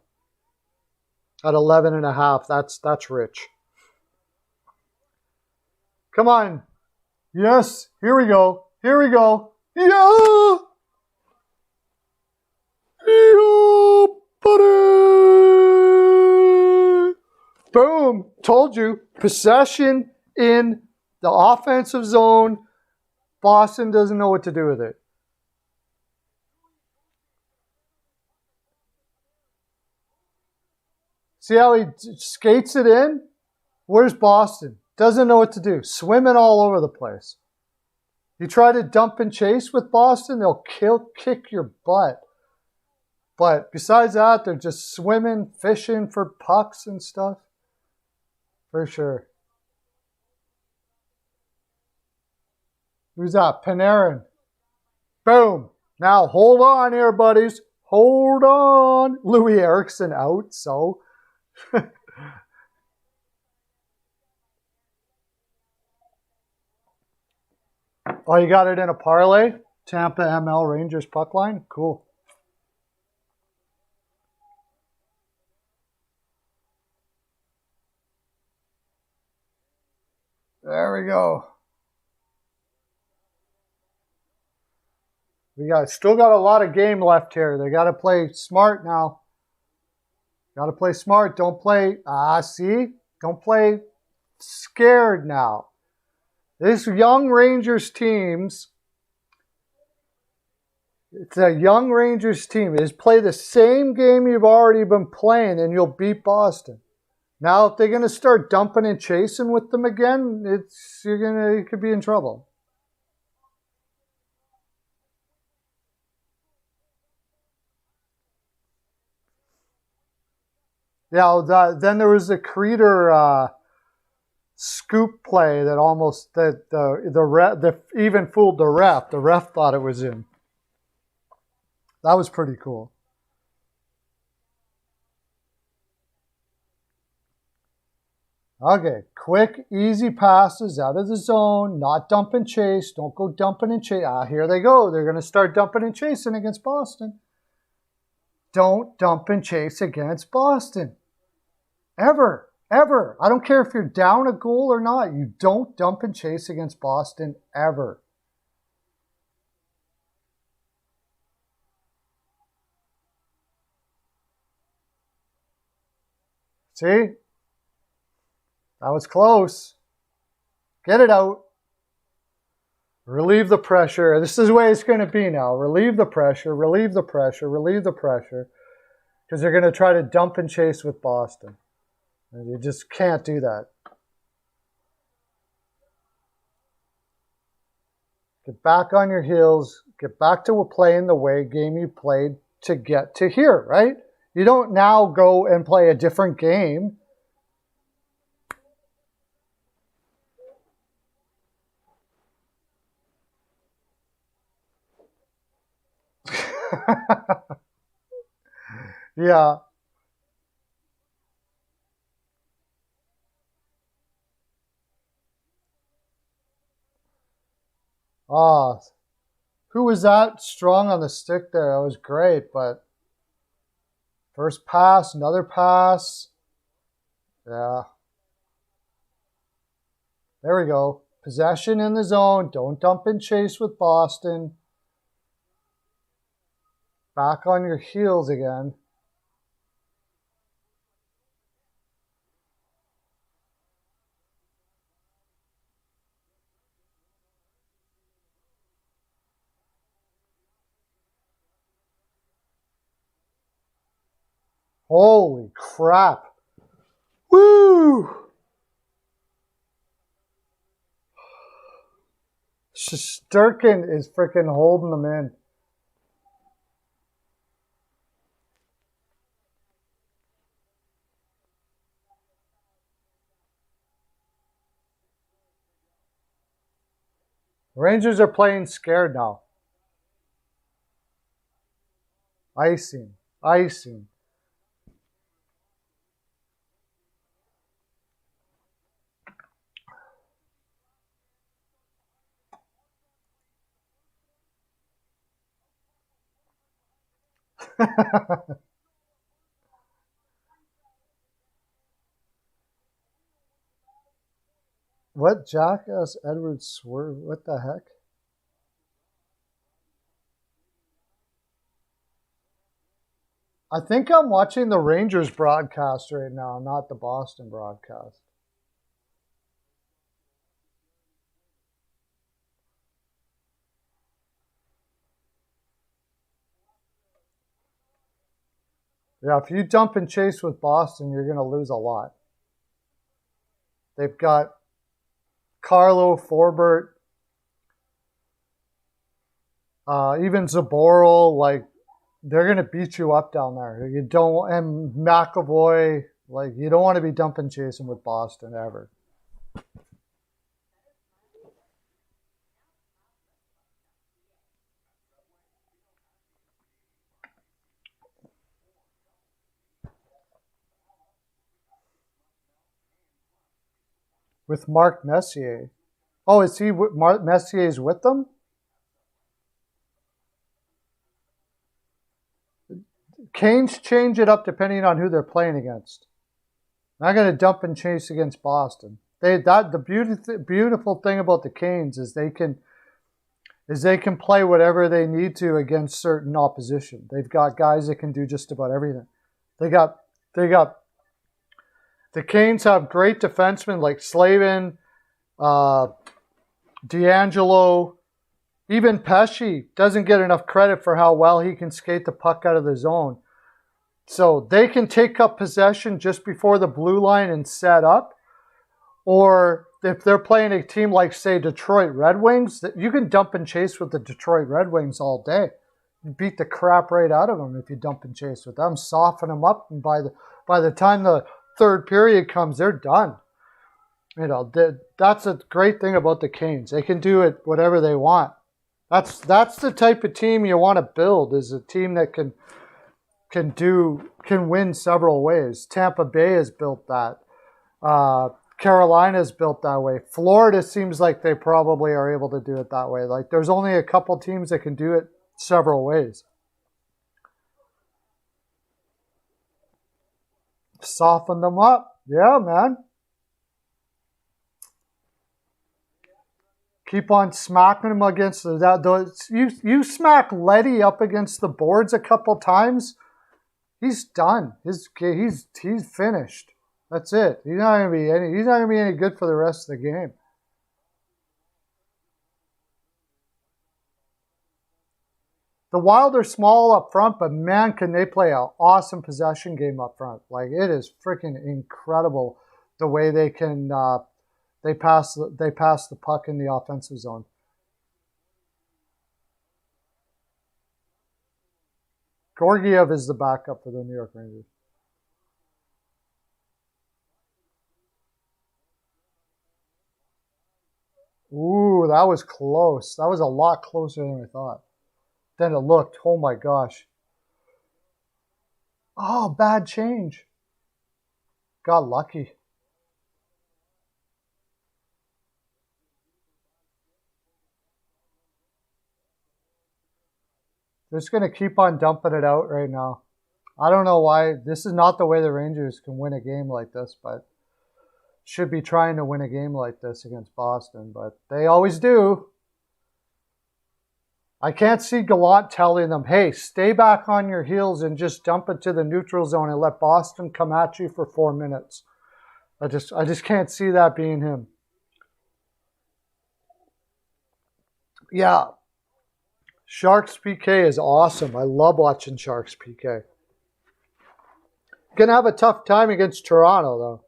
at 11.5. That's rich. Come on, yes, here we go. Here we go. Yeah, yeah, buddy. Boom! Told you. Possession in the offensive zone. Boston doesn't know what to do with it. See how he skates it in? Where's Boston? Doesn't know what to do. Swimming all over the place. You try to dump and chase with Boston, they'll kick your butt. But besides that, they're just swimming, fishing for pucks and stuff. For sure. Who's that? Panarin. Boom. Now hold on here, buddies. Hold on. Louis Eriksson out, so... Oh, you got it in a parlay? Tampa ML Rangers puck line? Cool. There we go. We still got a lot of game left here. They got to play smart now. Got to play smart. Don't play, don't play scared now. This young Rangers teams, it's a young Rangers team. Is play the same game you've already been playing and you'll beat Boston. Now, if they're going to start dumping and chasing with them again, you could be in trouble. Yeah, then there was the Creeder scoop play that almost the even fooled the ref. The ref thought it was in. That was pretty cool. Okay, quick, easy passes out of the zone, not dump and chase. Don't go dumping and chase. Here they go. They're going to start dumping and chasing against Boston. Don't dump and chase against Boston. Ever. I don't care if you're down a goal or not. You don't dump and chase against Boston ever. See? That was close. Get it out. Relieve the pressure. This is the way it's going to be now. Relieve the pressure, relieve the pressure, relieve the pressure. Because they're going to try to dump and chase with Boston. And you just can't do that. Get back on your heels. Get back to playing the game you played to get to here, right? You don't now go and play a different game. Yeah. Who was that strong on the stick there? That was great, but first pass, another pass. Yeah. There we go. Possession in the zone. Don't dump and chase with Boston. Back on your heels again. Holy crap. Woo! Shesterkin is freaking holding them in. Rangers are playing scared now. Icing. Icing. What jackass Edward Swerve? What the heck? I think I'm watching the Rangers broadcast right now, not the Boston broadcast. Yeah, if you dump and chase with Boston, you're going to lose a lot. They've got Carlo, Forbert, even Zaboral. Like, they're going to beat you up down there. You don't, and McAvoy. Like, you don't want to be dumping chasing with Boston ever. With Mark Messier. Oh, is he? Mark Messier's with them? Canes change it up depending on who they're playing against. I'm going to dump and chase against Boston. The beautiful thing about the Canes is they can play whatever they need to against certain opposition. They've got guys that can do just about everything. They got the Canes have great defensemen like Slavin, D'Angelo, even Pesci doesn't get enough credit for how well he can skate the puck out of the zone. So they can take up possession just before the blue line and set up. Or if they're playing a team like, say, Detroit Red Wings, you can dump and chase with the Detroit Red Wings all day. You beat the crap right out of them if you dump and chase with them, soften them up, and by the time the third period comes, they're done. You know, that's a great thing about the Canes. They can do it whatever they want. That's the type of team you want to build, is a team that can win several ways. Tampa Bay has built that. Carolina's built that way. Florida seems like they probably are able to do it that way. Like, there's only a couple teams that can do it several ways. Soften them up. Yeah, man. Keep on smacking them against you smack Letty up against the boards a couple times, he's done. He's finished. That's it. He's not gonna be any good for the rest of the game. The Wild are small up front, but man, can they play an awesome possession game up front. Like, it is freaking incredible the way they can they pass the puck in the offensive zone. Georgiev is the backup for the New York Rangers. Ooh, that was close. That was a lot closer than I thought. Then it looked. Oh my gosh. Oh, bad change. Got lucky. They're just going to keep on dumping it out right now. I don't know why. This is not the way the Rangers can win a game like this, but should be trying to win a game like this against Boston, but they always do. I can't see Gallant telling them, hey, stay back on your heels and just dump it to the neutral zone and let Boston come at you for 4 minutes. I just can't see that being him. Yeah. Sharks PK is awesome. I love watching Sharks PK. Gonna have a tough time against Toronto, though.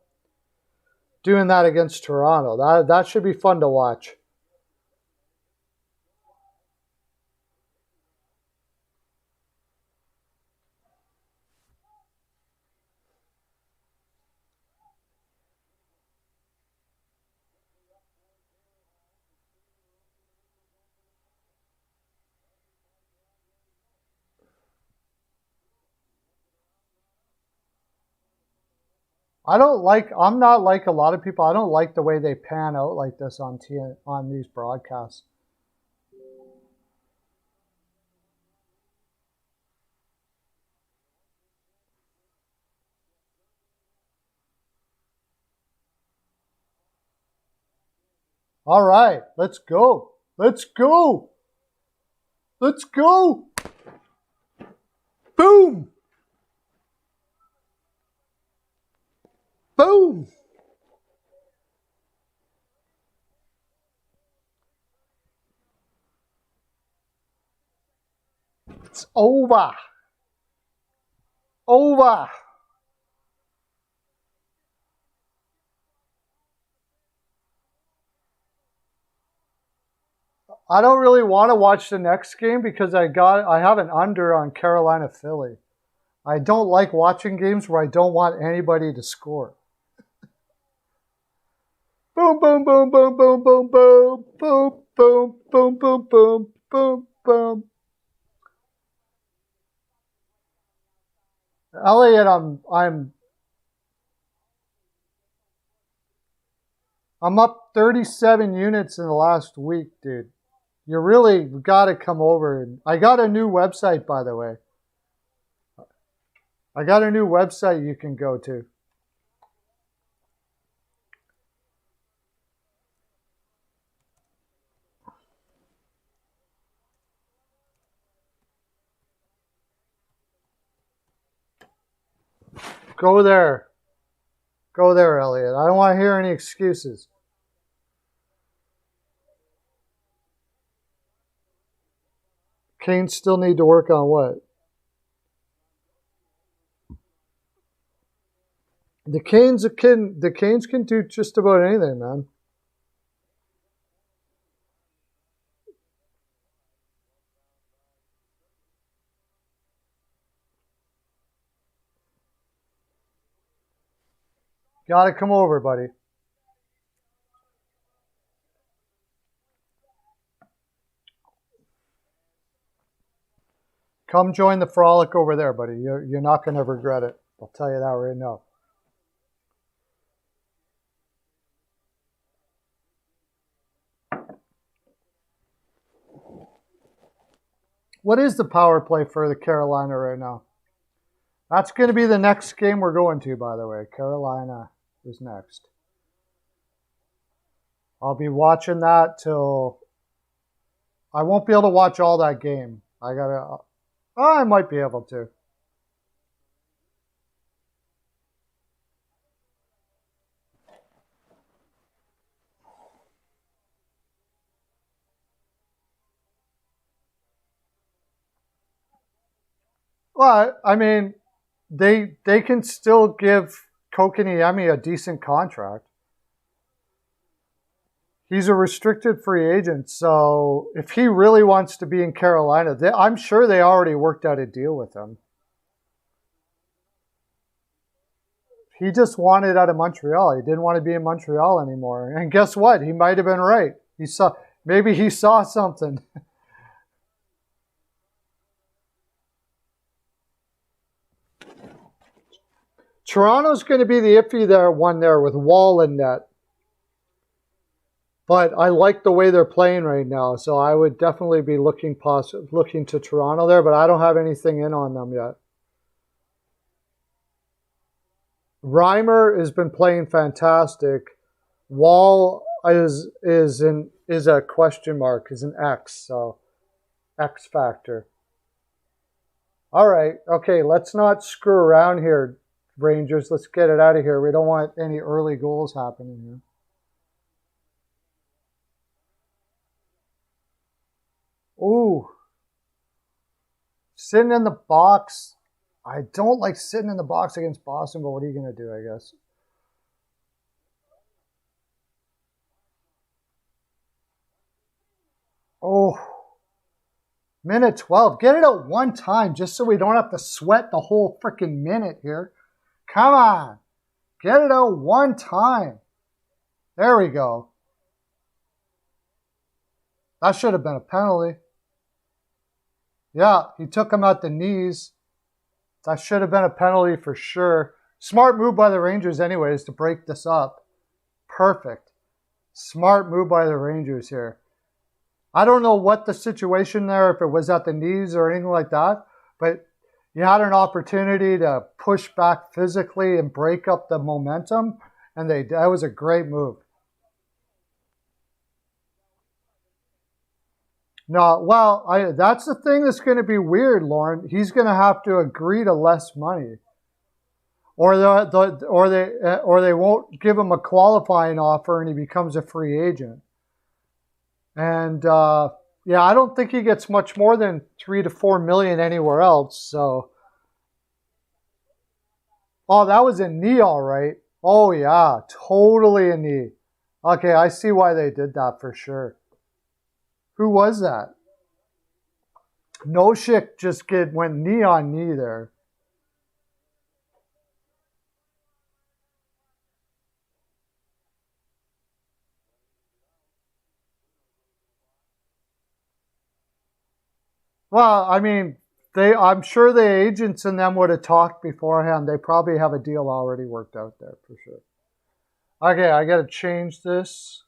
Doing that against Toronto. That should be fun to watch. I'm not like a lot of people. I don't like the way they pan out like this on these broadcasts. All right, let's go. Let's go. Let's go. Boom. Boom. It's over. Over. I don't really want to watch the next game because I have an under on Carolina Philly. I don't like watching games where I don't want anybody to score. Boom, boom, boom, boom, boom, boom, boom, boom, boom, boom, boom, boom, boom, boom. Elliot, I'm up 37 units in the last week, dude. You really got to come over. I got a new website, by the way. I got a new website you can go to. Go there. Go there, Elliot. I don't want to hear any excuses. Canes still need to work on what? The Canes can do just about anything, man. Gotta come over, buddy. Come join the Frolic over there, buddy. You're not going to regret it. I'll tell you that right now. What is the power play for the Carolina right now? That's going to be the next game we're going to, by the way. Carolina is next. I'll be watching that till... I won't be able to watch all that game. I might be able to. Well, I mean, they can still give Kokaniemi a decent contract. He's a restricted free agent, so if he really wants to be in Carolina, I'm sure they already worked out a deal with him. He just wanted out of Montreal. He didn't want to be in Montreal anymore. And guess what? He might have been right. Maybe he saw something. Toronto's going to be the iffy one there with Wall in net. But I like the way they're playing right now, so I would definitely be looking to Toronto there, but I don't have anything in on them yet. Reimer has been playing fantastic. Wall is a question mark, is an X, so X factor. All right, okay, let's not screw around here, Rangers. Let's get it out of here. We don't want any early goals happening here. Ooh. Sitting in the box. I don't like sitting in the box against Boston, but what are you going to do, I guess? Oh. Minute 12. Get it out one time just so we don't have to sweat the whole freaking minute here. Come on. Get it out one time. There we go. That should have been a penalty. Yeah, he took him at the knees. That should have been a penalty for sure. Smart move by the Rangers anyways to break this up. Perfect. Smart move by the Rangers here. I don't know what the situation there, if it was at the knees or anything like that, but you had an opportunity to push back physically and break up the momentum, and that was a great move. No, well, that's the thing that's going to be weird, Lauren. He's going to have to agree to less money, or they won't give him a qualifying offer, and he becomes a free agent. And yeah, I don't think he gets much more than $3 to $4 million anywhere else. So, oh, that was a knee, all right. Oh yeah, totally a knee. Okay, I see why they did that for sure. Who was that? Noshik just went knee on knee there. Well, I mean, I'm sure the agents and them would have talked beforehand. They probably have a deal already worked out there for sure. Okay, I got to change this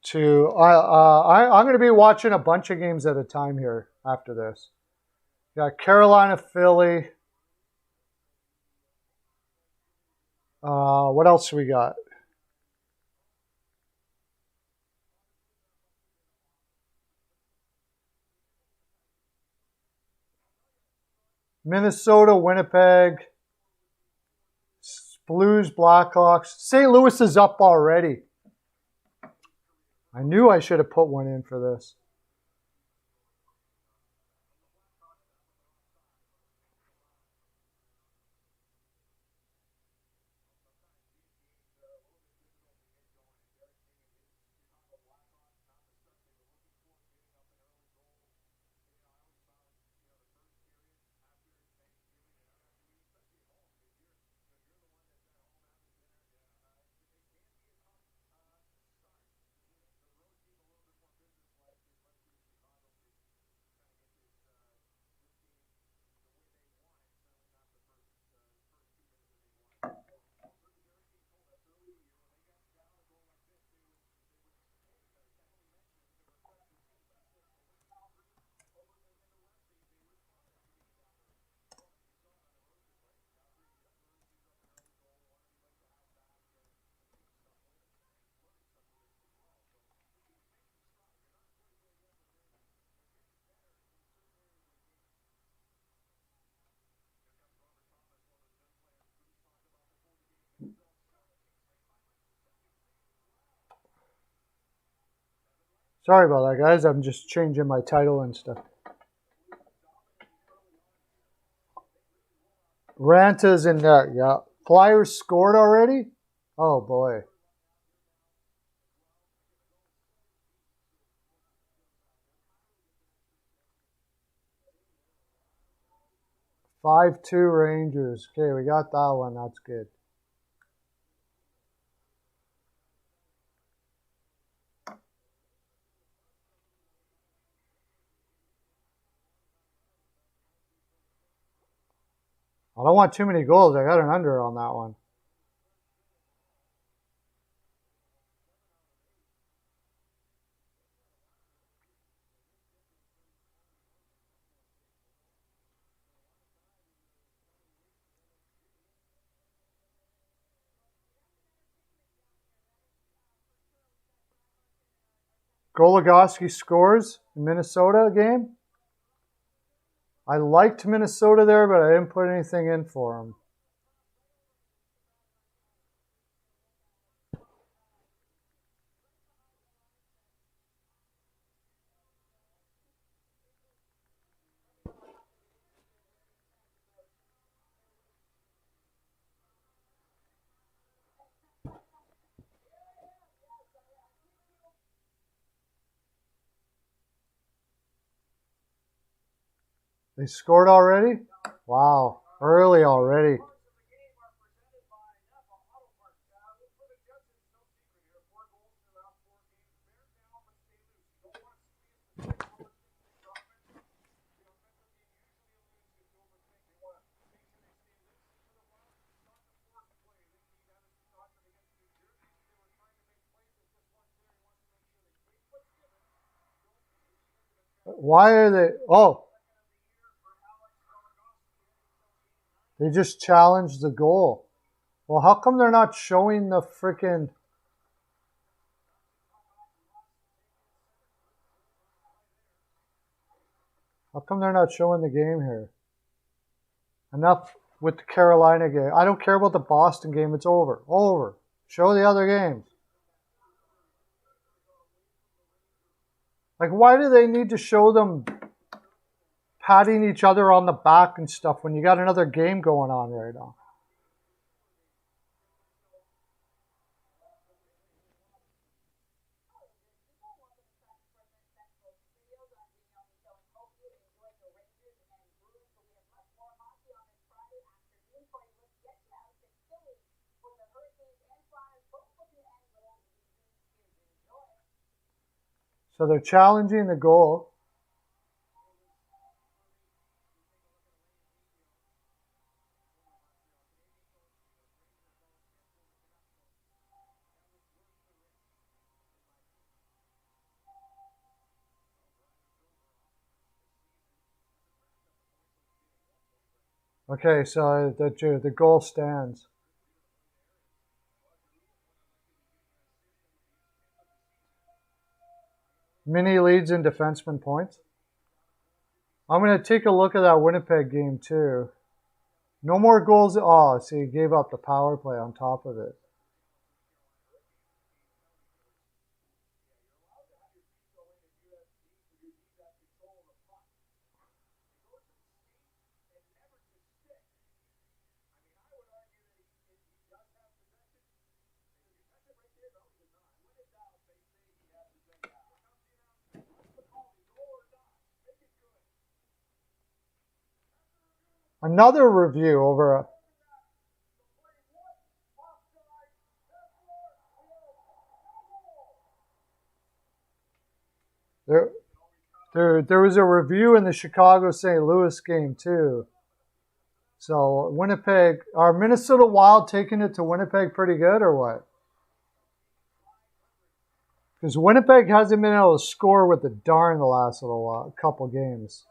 to. I'm going to be watching a bunch of games at a time here after this. Got Carolina, Philly. What else we got? Minnesota, Winnipeg, Blues, Blackhawks. St. Louis is up already. I knew I should have put one in for this. Sorry about that, guys. I'm just changing my title and stuff. Ranta's in there, yeah. Flyers scored already? Oh, boy. "5-2 Rangers." Okay, we got that one. That's good. I don't want too many goals. I got an under on that one. Goligoski scores in Minnesota game. I liked Minnesota there, but I didn't put anything in for them. They scored already? Wow, early already. Why are they? Oh, they just challenged the goal. Well, how come they're not showing the freaking? How come they're not showing the game here? Enough with the Carolina game. I don't care about the Boston game. It's over. Over. Show the other games. Like, why do they need to show them patting each other on the back and stuff when you got another game going on right now? So they're challenging the goal. Okay, so the goal stands. Mini leads in defenseman points. I'm going to take a look at that Winnipeg game too. No more goals. Oh, see, he gave up the power play on top of it. Another review over a... There was a review in the Chicago-St. Louis game too. So Winnipeg, are Minnesota Wild taking it to Winnipeg pretty good or what? Because Winnipeg hasn't been able to score with the darn the last little couple games.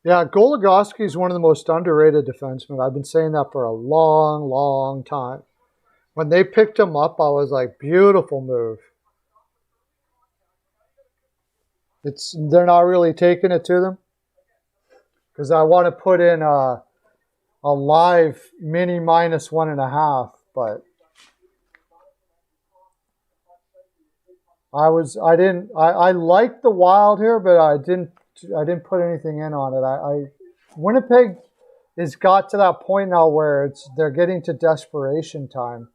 Yeah, Goligoski is one of the most underrated defensemen. I've been saying that for a long, long time. When they picked him up, I was like, beautiful move. They're not really taking it to them. Because I want to put in a live mini -1.5, but I liked the Wild here, but I didn't put anything in on it. Winnipeg has got to that point now where they're getting to desperation time.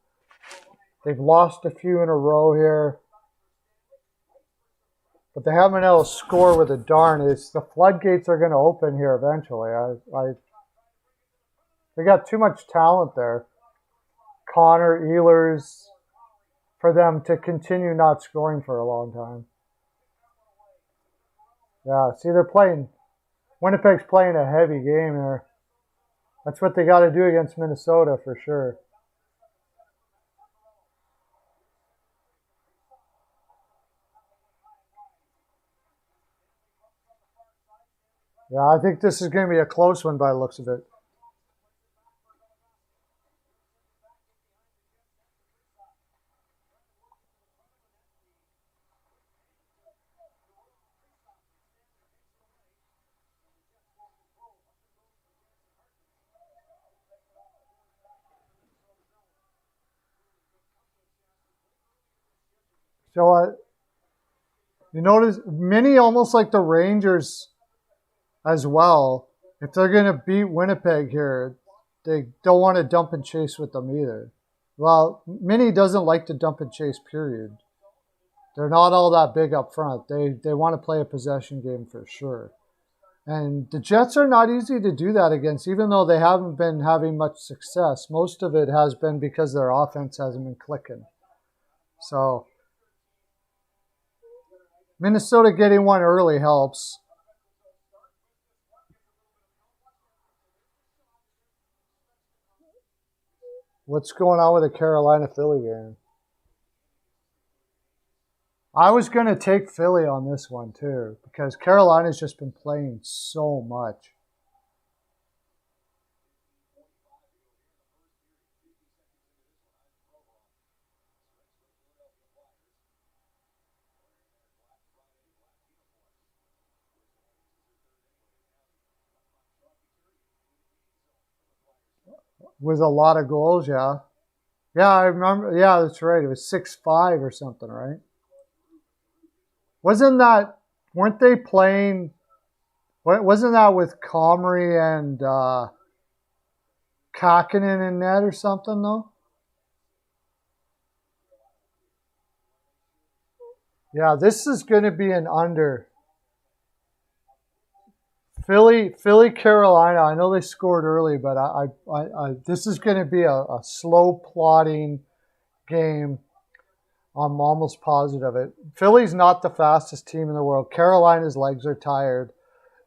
They've lost a few in a row here, but they haven't been able to score with a darn. The floodgates are going to open here eventually. They got too much talent there. Connor, Ehlers, for them to continue not scoring for a long time. Yeah, see, Winnipeg's playing a heavy game here. That's what they got to do against Minnesota for sure. Yeah, I think this is going to be a close one by the looks of it. So you notice many almost like the Rangers as well. If they're going to beat Winnipeg here, they don't want to dump and chase with them either. Well, Minnie doesn't like to dump and chase, period. They're not all that big up front. They want to play a possession game for sure. And the Jets are not easy to do that against, even though they haven't been having much success. Most of it has been because their offense hasn't been clicking. So Minnesota getting one early helps. What's going on with the Carolina-Philly game? I was going to take Philly on this one, too, because Carolina's just been playing so much. With a lot of goals, yeah. Yeah, I remember. Yeah, that's right. It was 6-5 or something, right? Weren't they playing, wasn't that with Comrie and Kakinen in net or something, though? Yeah, this is going to be an under. Philly, Carolina. I know they scored early, but this is going to be a slow plotting game. I'm almost positive of it. Philly's not the fastest team in the world. Carolina's legs are tired.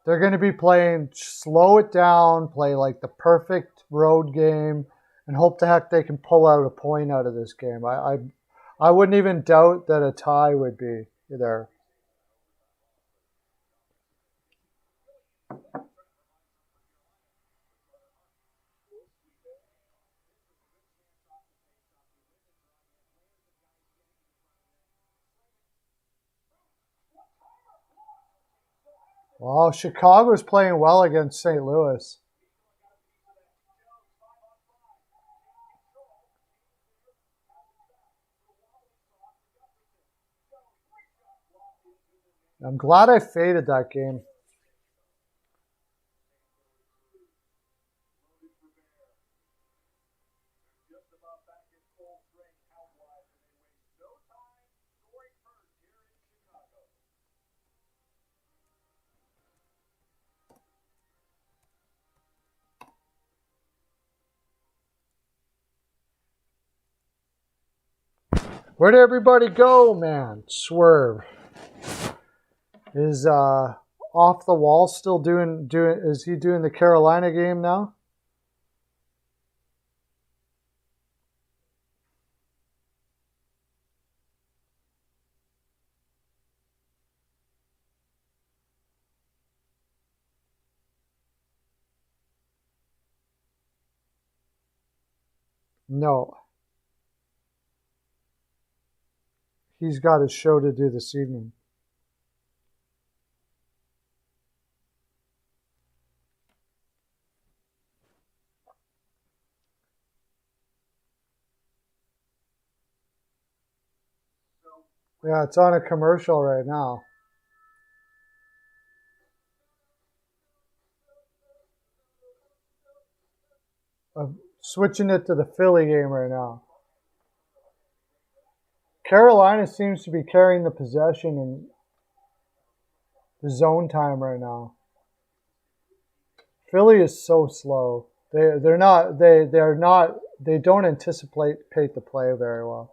They're going to be playing, slow it down, play like the perfect road game, and hope the heck they can pull out a point out of this game. I wouldn't even doubt that a tie would be there. Well, Chicago's playing well against St. Louis. I'm glad I faded that game. Where'd everybody go, man? Swerve. Is off the wall still doing is he doing the Carolina game now? No. He's got his show to do this evening. Yeah, it's on a commercial right now. I'm switching it to the Philly game right now. Carolina seems to be carrying the possession in the zone time right now. Philly is so slow. They don't anticipate the play very well.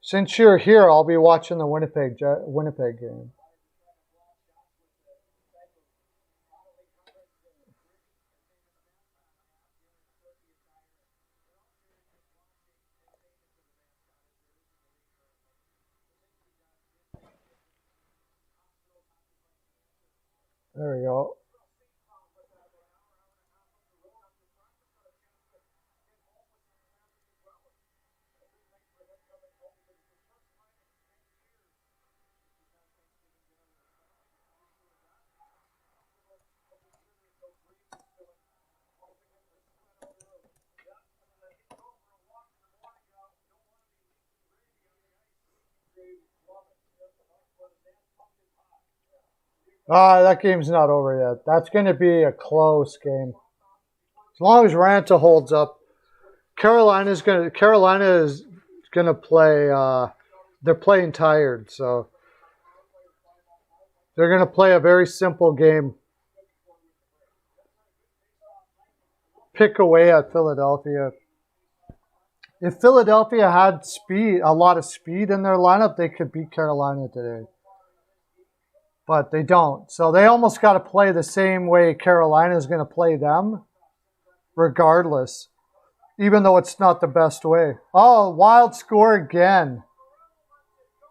Since you're here, I'll be watching the Winnipeg game. There we go. That game's not over yet. That's going to be a close game. As long as Ranta holds up, Carolina is going to play. They're playing tired, so they're going to play a very simple game. Pick away at Philadelphia. If Philadelphia had speed, a lot of speed in their lineup, they could beat Carolina today. But they don't. So they almost got to play the same way Carolina is going to play them, regardless, even though it's not the best way. Oh, wild score again.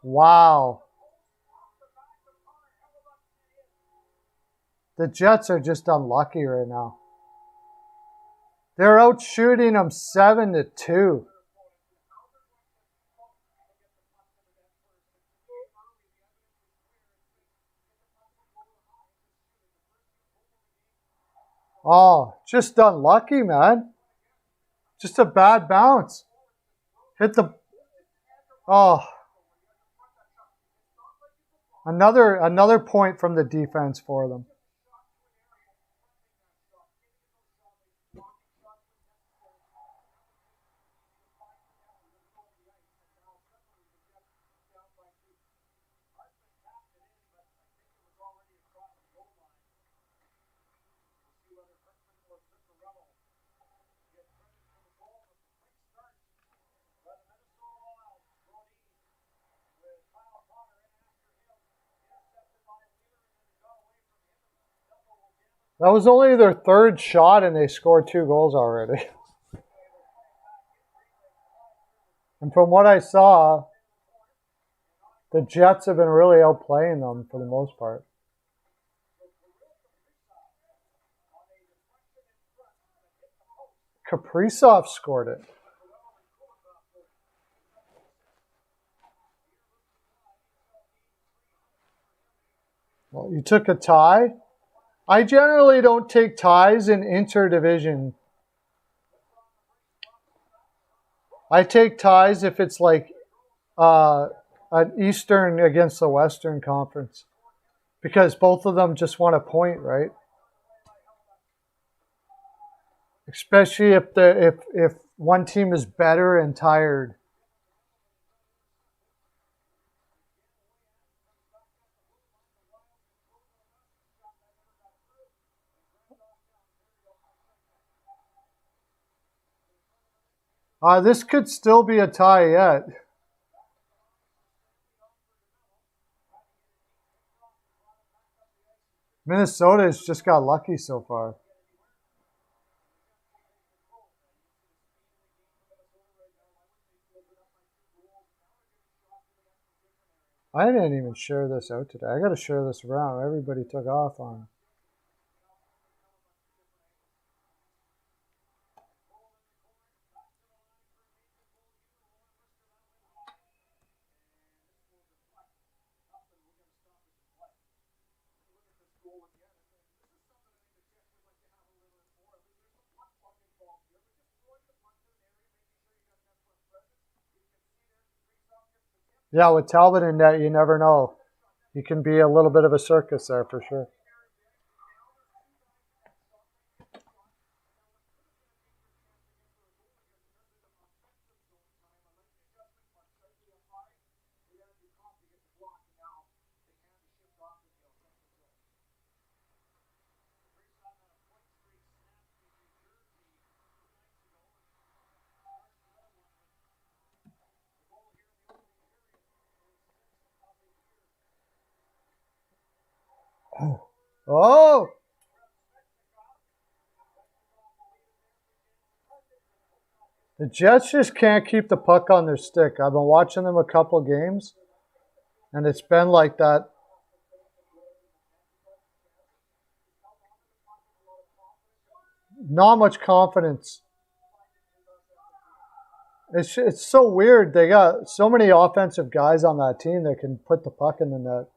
Wow. The Jets are just unlucky right now. They're out shooting them 7-2. Oh, just unlucky, man. Just a bad bounce. Hit the... Oh. Another point from the defense for them. That was only their third shot, and they scored 2 goals already. And from what I saw, the Jets have been really outplaying them for the most part. Kaprizov scored it. Well, you took a tie? I generally don't take ties in interdivision. I take ties if it's like an Eastern against the Western Conference, because both of them just want a point, right? Especially if one team is better and tired. This could still be a tie yet. Minnesota has just got lucky so far. I didn't even share this out today. I got to share this around. Everybody took off on it. Yeah, with Talbot in net, you never know. He can be a little bit of a circus there for sure. Oh! The Jets just can't keep the puck on their stick. I've been watching them a couple games, and it's been like that. Not much confidence. It's so weird. They got so many offensive guys on that team that can put the puck in the net.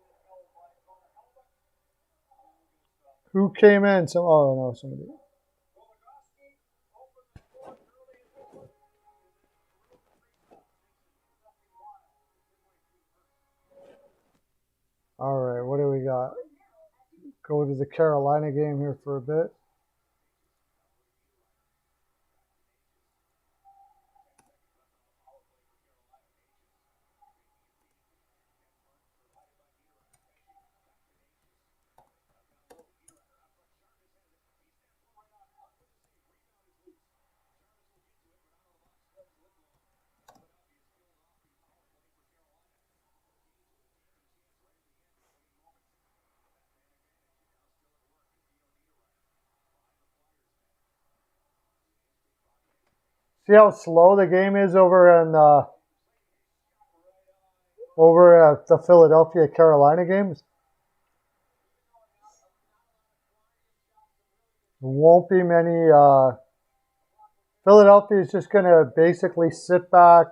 Who came in? Oh, no, somebody. All right, what do we got? Go to the Carolina game here for a bit. See how slow the game is over at the Philadelphia Carolina games? There won't be many. Philadelphia is just going to basically sit back,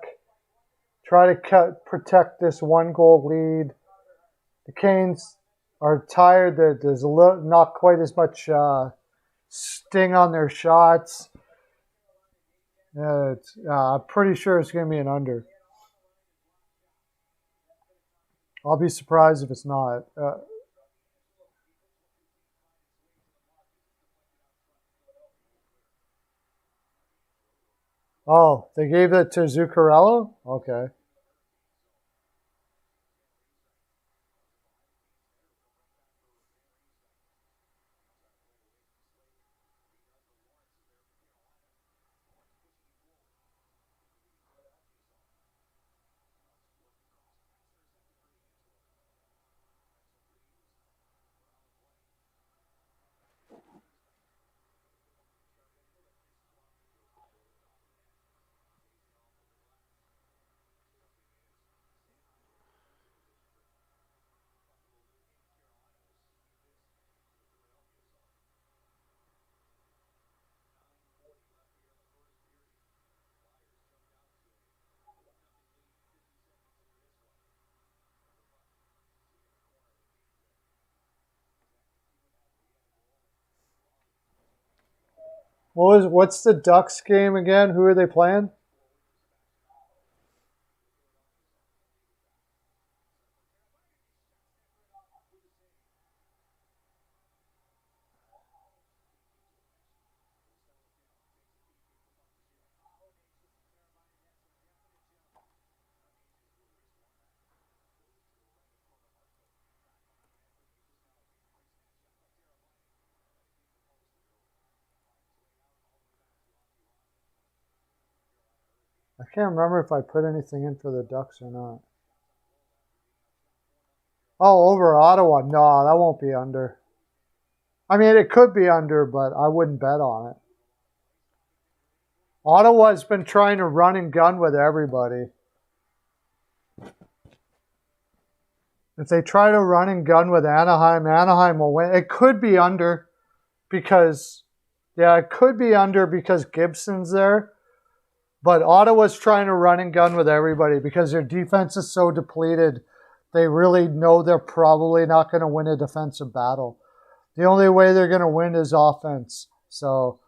try to protect this 1-goal lead. The Canes are tired. There's not quite as much sting on their shots. I'm pretty sure it's going to be an under. I'll be surprised if it's not. Oh, they gave it to Zuccarello? Okay. What's the Ducks game again? Who are they playing? I can't remember if I put anything in for the Ducks or not. Oh, over Ottawa. No, that won't be under. I mean, it could be under, but I wouldn't bet on it. Ottawa's been trying to run and gun with everybody. If they try to run and gun with Anaheim, Anaheim will win. It could be under because, it could be under because Gibson's there. But Ottawa's trying to run and gun with everybody because their defense is so depleted. They really know they're probably not going to win a defensive battle. The only way they're going to win is offense. So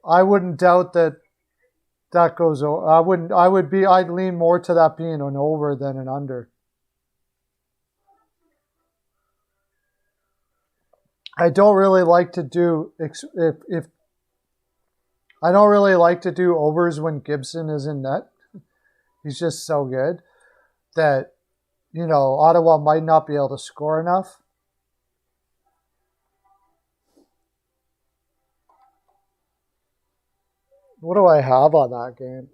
I wouldn't doubt that goes over. I'd lean more to that being an over than an under. I don't really like to do I don't really like to do overs when Gibson is in net. He's just so good that, Ottawa might not be able to score enough. What do I have on that game?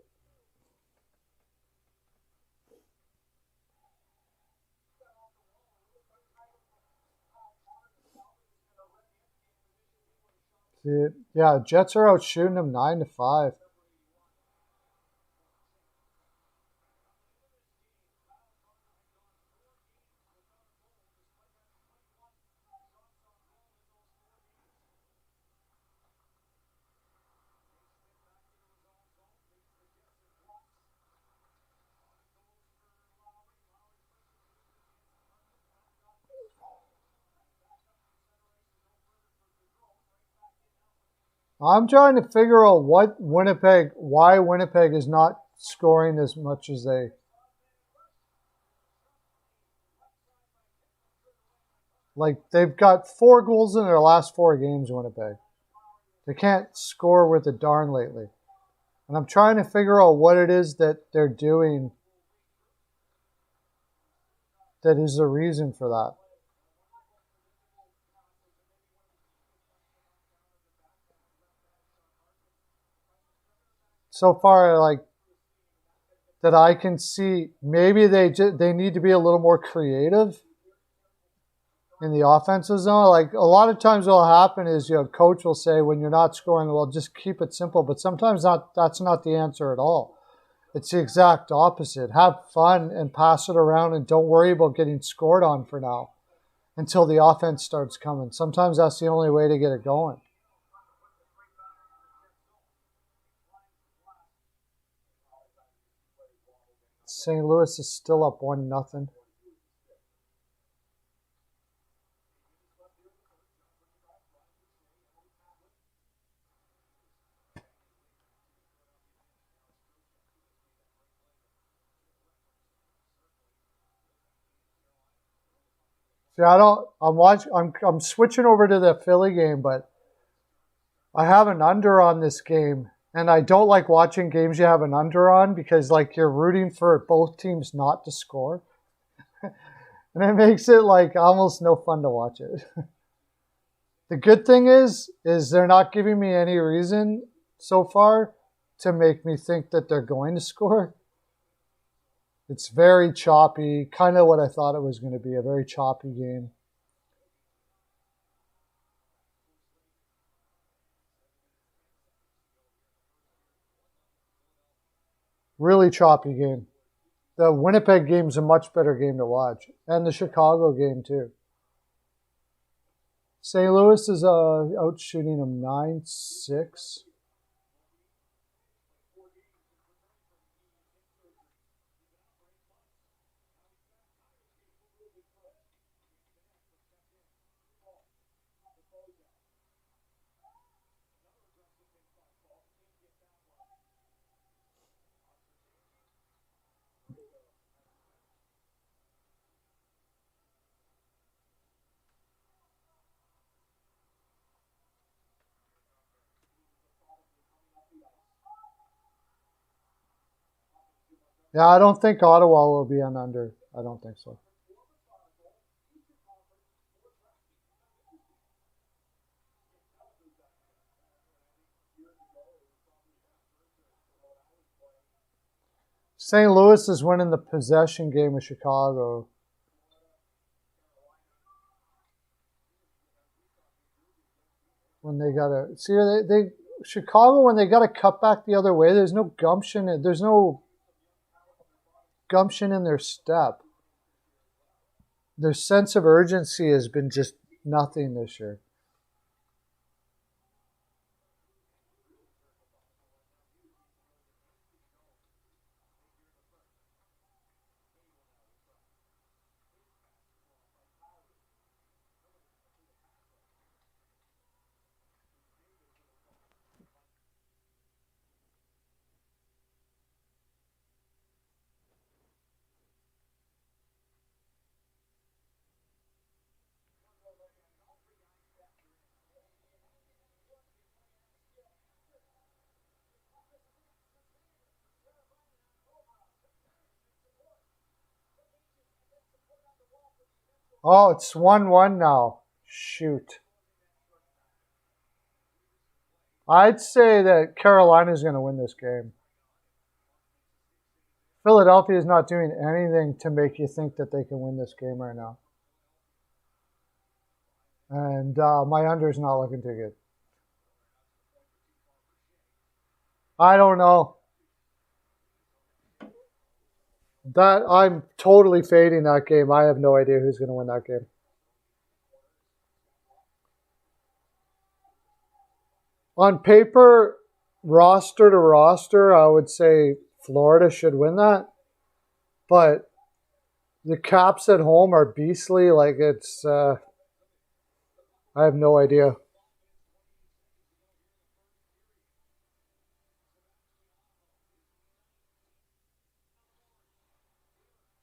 Yeah, Jets are out shooting them 9-5. I'm trying to figure out why Winnipeg is not scoring as much as they. They've got 4 goals in their last 4 games, Winnipeg. They can't score with a darn lately. And I'm trying to figure out what it is that they're doing that is the reason for that. So far, that I can see, maybe they need to be a little more creative. in the offensive zone. Like a lot of times what'll happen is, coach will say when you're not scoring, well, just keep it simple. But sometimes that's not the answer at all. It's the exact opposite. Have fun and pass it around and don't worry about getting scored on for now until the offense starts coming. Sometimes that's the only way to get it going. St. Louis is still up 1-0. See, I'm switching over to the Philly game, but I have an under on this game, and I don't like watching games you have an under on because like you're rooting for both teams not to score. And it makes it like almost no fun to watch it. The good thing is they're not giving me any reason so far to make me think that they're going to score. It's very choppy, kind of what I thought it was going to be, a very choppy game. Really choppy game. The Winnipeg game's a much better game to watch, and the Chicago game too. St. Louis is out shooting them 9-6. Yeah, I don't think Ottawa will be an under. I don't think so. St. Louis is winning the possession game with Chicago. When they gotta they Chicago, when they gotta cut back the other way, there's no gumption. There's no gumption in their step. Their sense of urgency has been just nothing this year. Oh, it's 1-1 now. Shoot. I'd say that Carolina's going to win this game. Philadelphia is not doing anything to make you think that they can win this game right now. And my under's not looking too good. I don't know. I'm totally fading that game. I have no idea who's going to win that game. On paper, roster to roster, I would say Florida should win that. But the Caps at home are beastly. Like I have no idea.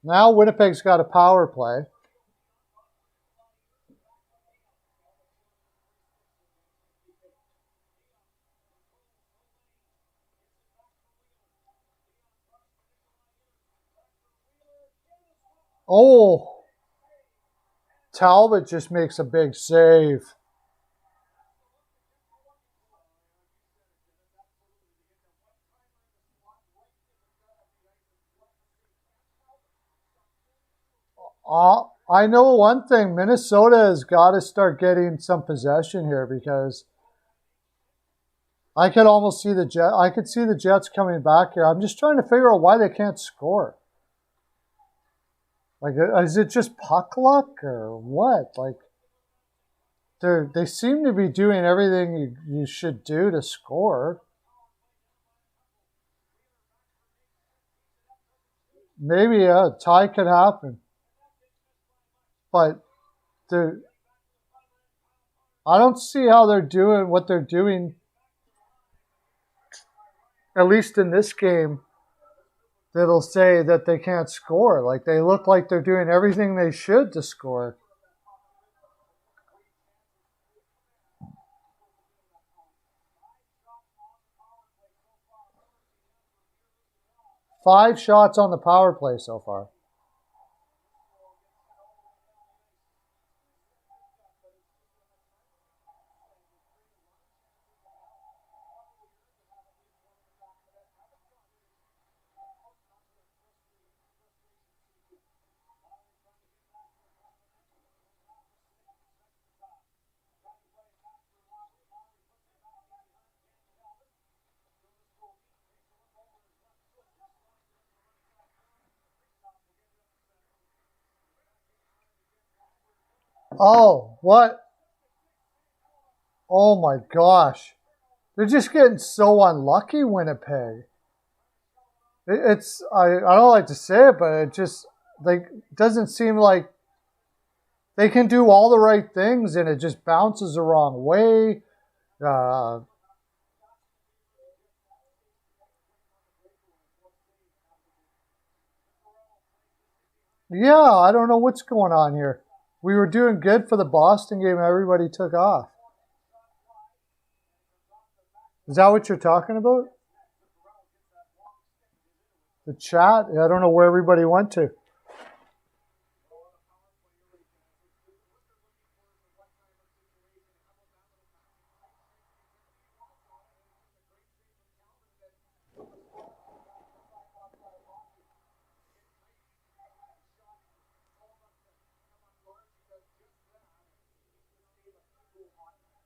Now Winnipeg's got a power play. Oh, Talbot just makes a big save. I know one thing. Minnesota has got to start getting some possession here because I could almost see the Jet. I could see the Jets coming back here. I'm just trying to figure out why they can't score. Like, is it just puck luck or what? Like, they seem to be doing everything you should do to score. Maybe a tie could happen, but I don't see how they're doing what they're doing. At least in this game, that'll say that they can't score. Like they look like they're doing everything they should to score. Five shots on the power play so far. Oh, what? Oh my gosh. They're just getting so unlucky, Winnipeg. I don't like to say it, but it just like doesn't seem like they can do all the right things and it just bounces the wrong way. Yeah, I don't know what's going on here. We were doing good for the Boston game. Everybody took off. Is that what you're talking about? The chat? I don't know where everybody went to.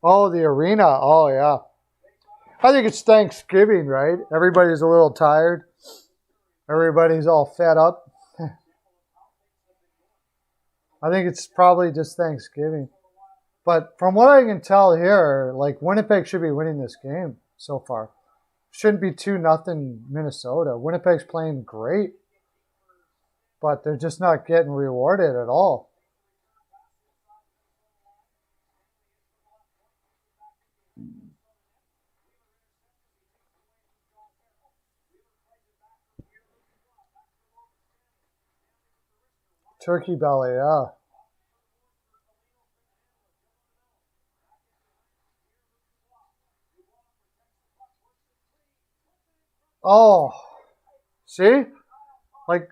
Oh, the arena. Oh, yeah. I think it's Thanksgiving, right? Everybody's a little tired. Everybody's all fed up. I think it's probably just Thanksgiving. But from what I can tell here, like Winnipeg should be winning this game so far. Shouldn't be 2-0 Minnesota. Winnipeg's playing great, but they're just not getting rewarded at all. Turkey belly, yeah. Oh, see? Like,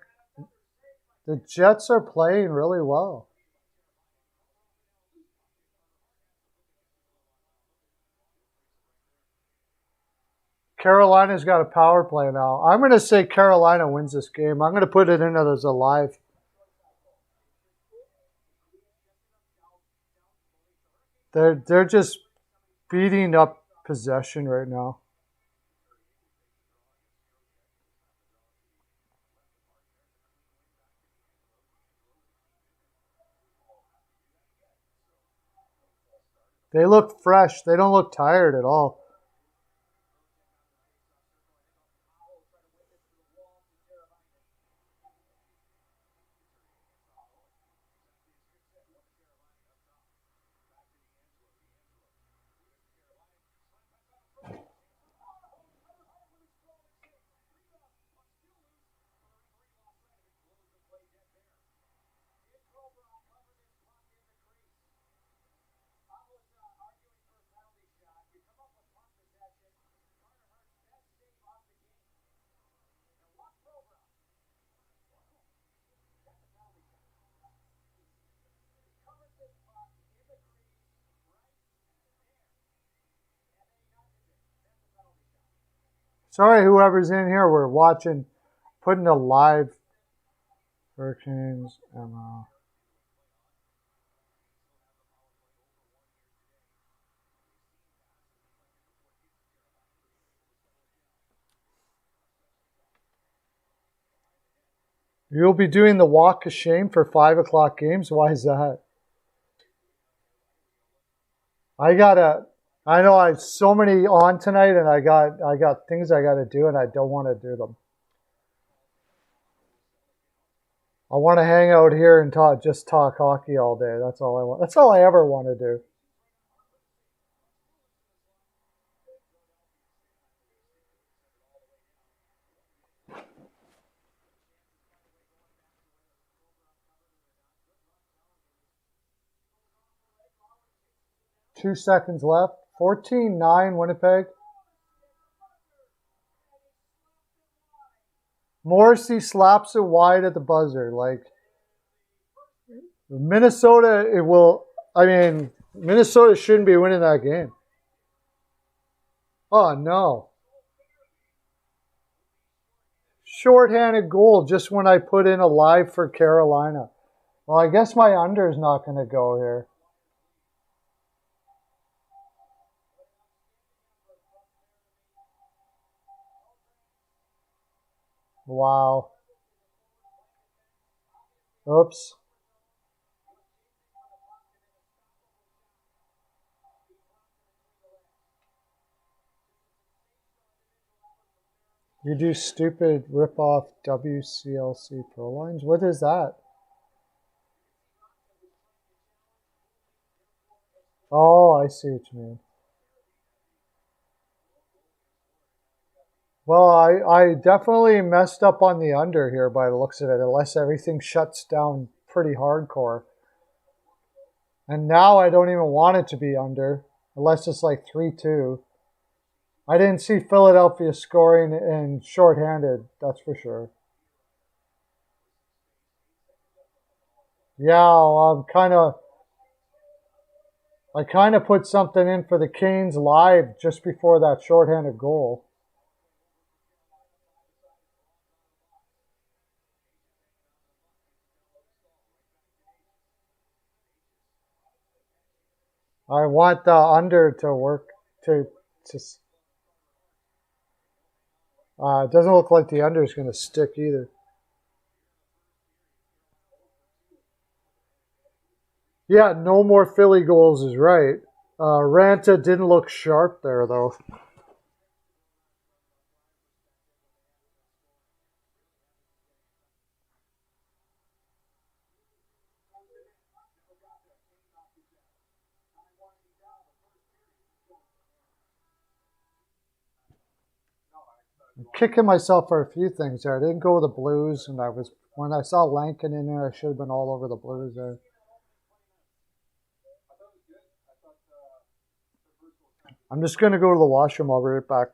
the Jets are playing really well. Carolina's got a power play now. I'm going to say Carolina wins this game. I'm going to put it in as a live. They're just beating up possession right now. They look fresh. They don't look tired at all. Sorry, whoever's in here, we're watching, putting a live Hurricanes. You'll be doing the walk of shame for 5 o'clock games? Why is that? I know I have so many on tonight, and I got things I gotta do, and I don't want to do them. I want to hang out here and just talk hockey all day. That's all I want. That's all I ever want to do. Two seconds left. 14-9 Winnipeg. Morrissey slaps it wide at the buzzer. Like, Minnesota, Minnesota shouldn't be winning that game. Oh, no. Shorthanded goal just when I put in a live for Carolina. Well, I guess my under is not going to go here. Wow. Oops. You do stupid rip-off WCLC Pro lines? What is that? Oh, I see what you mean. Well, I definitely messed up on the under here by the looks of it, unless everything shuts down pretty hardcore. And now I don't even want it to be under, unless it's like 3-2. I didn't see Philadelphia scoring in shorthanded, that's for sure. Yeah, I kind of put something in for the Canes live just before that shorthanded goal. I want the under to work to. It doesn't look like the under is going to stick either. Yeah, no more Philly goals is right. Ranta didn't look sharp there, though. I'm kicking myself for a few things there. I didn't go with the Blues, and when I saw Lankin in there, I should have been all over the Blues there. I'm just going to go to the washroom. I'll be right back.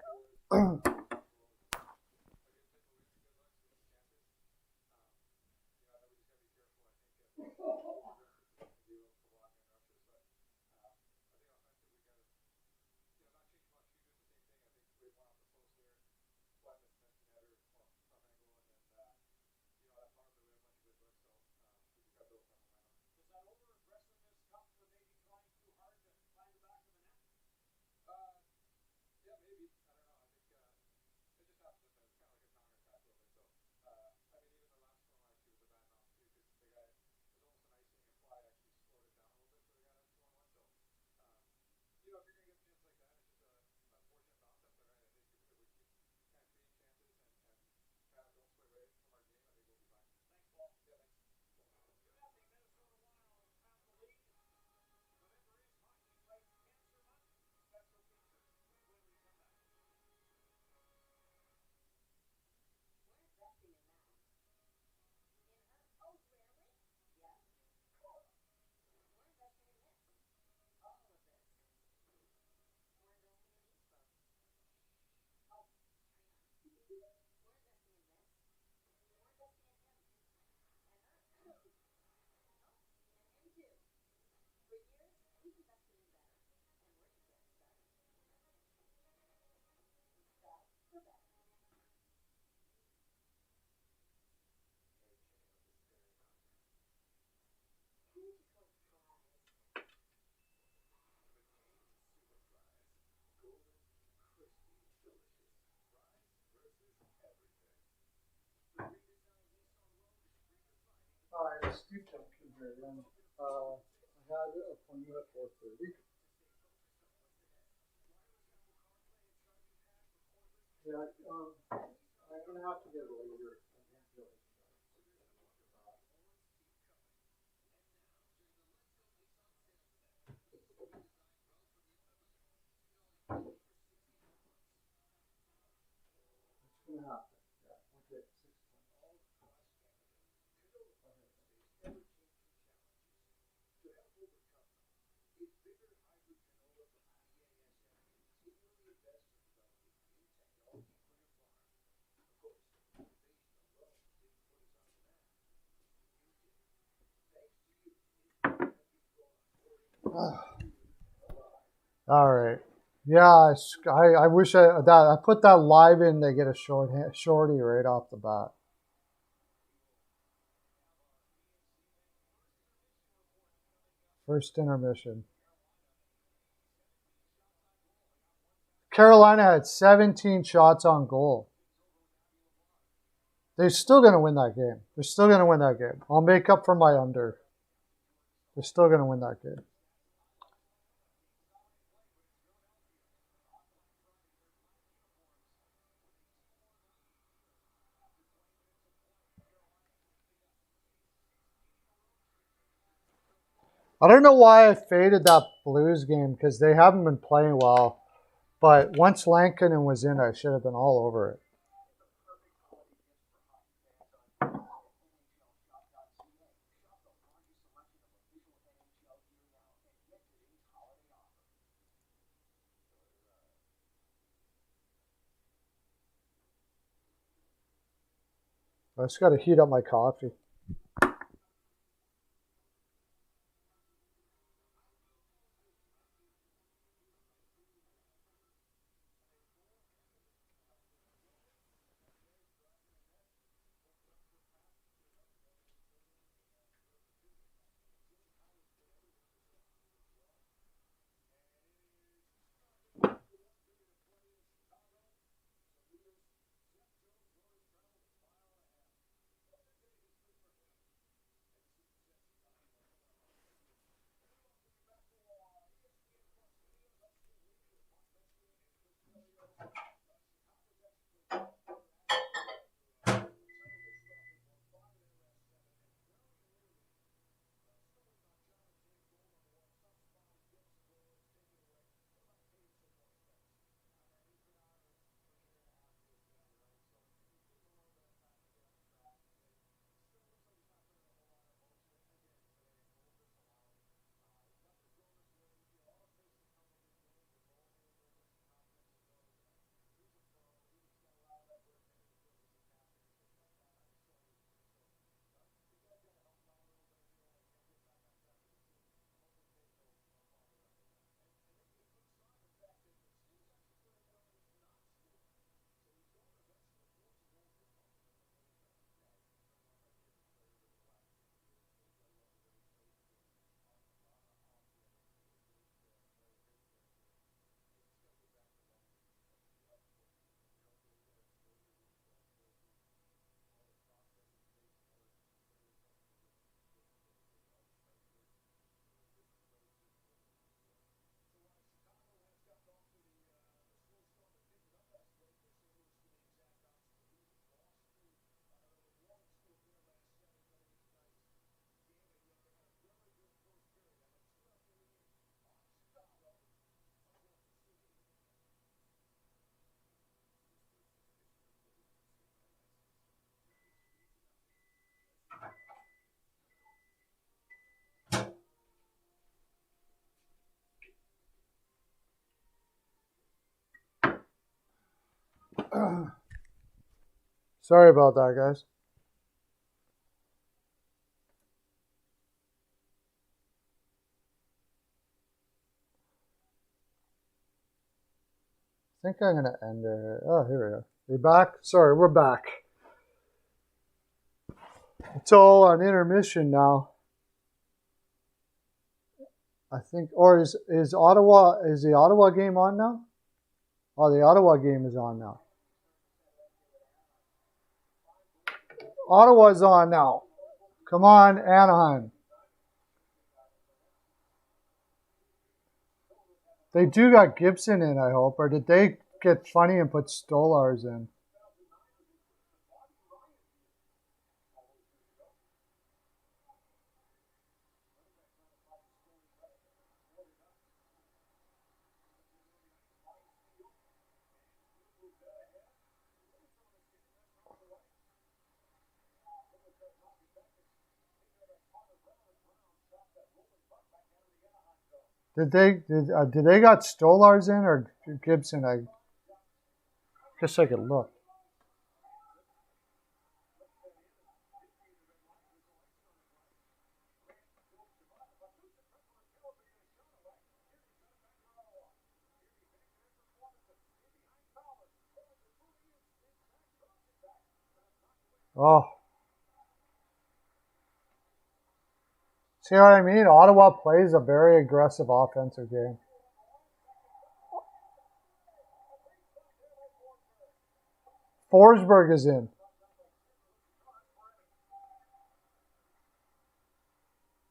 Steve Duncan here. And, I had an appointment at 4:30. Yeah, I'm gonna have to get it later. It's gonna happen. Yeah. Okay. All right. Yeah, I wish I put that live in. They get a shorty right off the bat. First intermission. Carolina had 17 shots on goal. They're still going to win that game. They're still going to win that game. I'll make up for my under. They're still going to win that game. I don't know why I faded that Blues game because they haven't been playing well. But once Lankinen was in, I should have been all over it. I just got to heat up my coffee. Sorry about that, guys. I think I'm going to end it. Oh, here we are. We back? Sorry, we're back. It's all on intermission now. I think, or is the Ottawa game on now? Oh, the Ottawa game is on now. Ottawa's on now. Come on, Anaheim. They do got Gibson in, I hope. Or did they get funny and put Stolars in? Did they got Stolars in or Gibson? I guess I could look. Oh, see what I mean? Ottawa plays a very aggressive offensive game. Forsberg is in.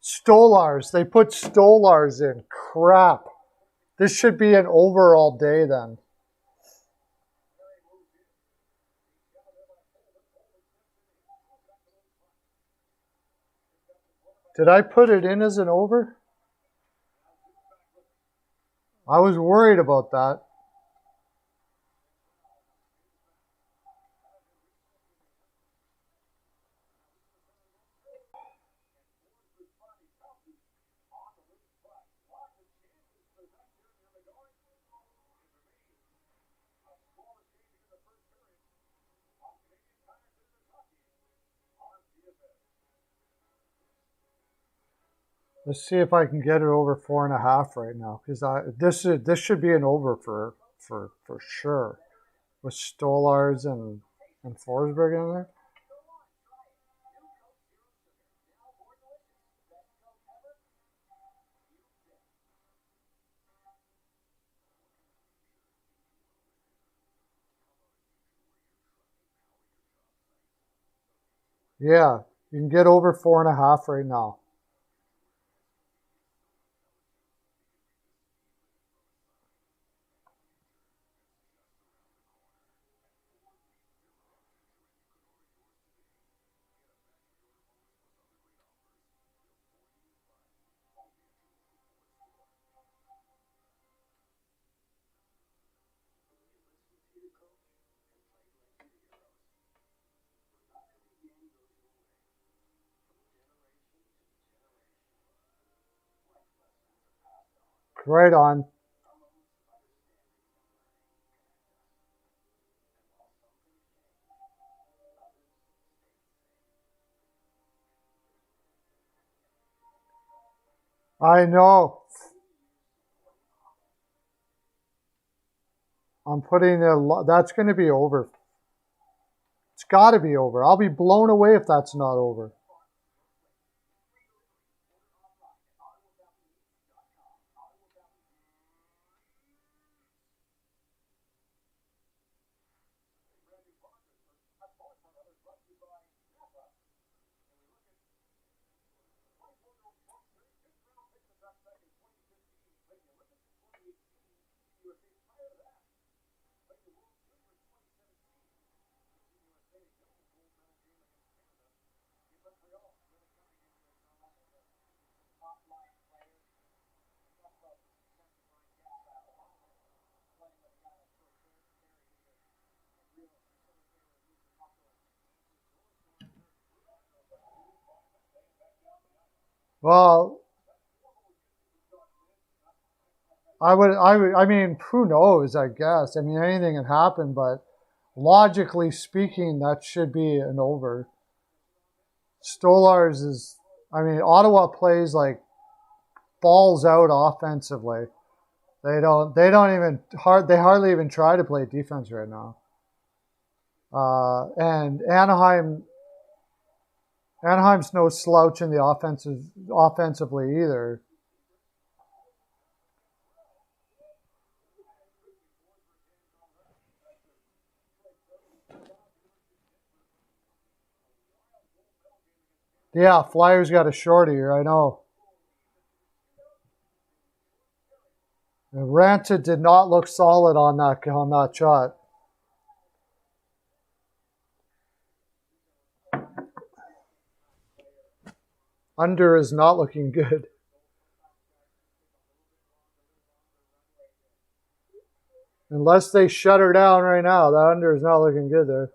Stolars. They put Stolars in. Crap. This should be an over all day then. Did I put it in as an over? I was worried about that. Let's see if I can get it over 4.5 right now, because this should be an over for sure, with Stolars and Forsberg in there. Yeah, you can get over 4.5 right now. Right on. I know. I'm putting that's going to be over. It's got to be over. I'll be blown away if that's not over. Well, I mean, who knows, I guess. I mean, anything can happen, but logically speaking, that should be an over. Stolars is, I mean, Ottawa plays like balls out offensively. They hardly even try to play defense right now. And Anaheim's no slouch in the offensively either. Yeah, Flyers got a shorty here, I know. And Rancid did not look solid on that shot. Under is not looking good. Unless they shut her down right now, the under is not looking good there.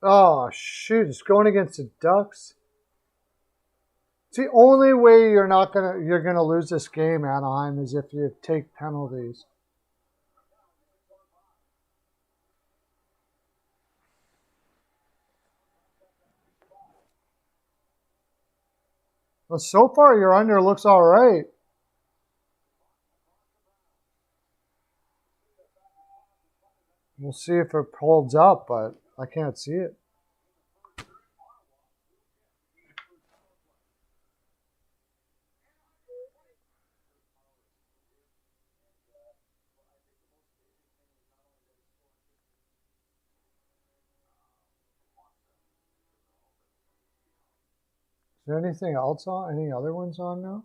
Oh shoot! It's going against the Ducks. It's the only way you're gonna lose this game, Anaheim, is if you take penalties. Well, so far your under looks all right. We'll see if it holds up, but I can't see it. Is there anything else on? Any other ones on now?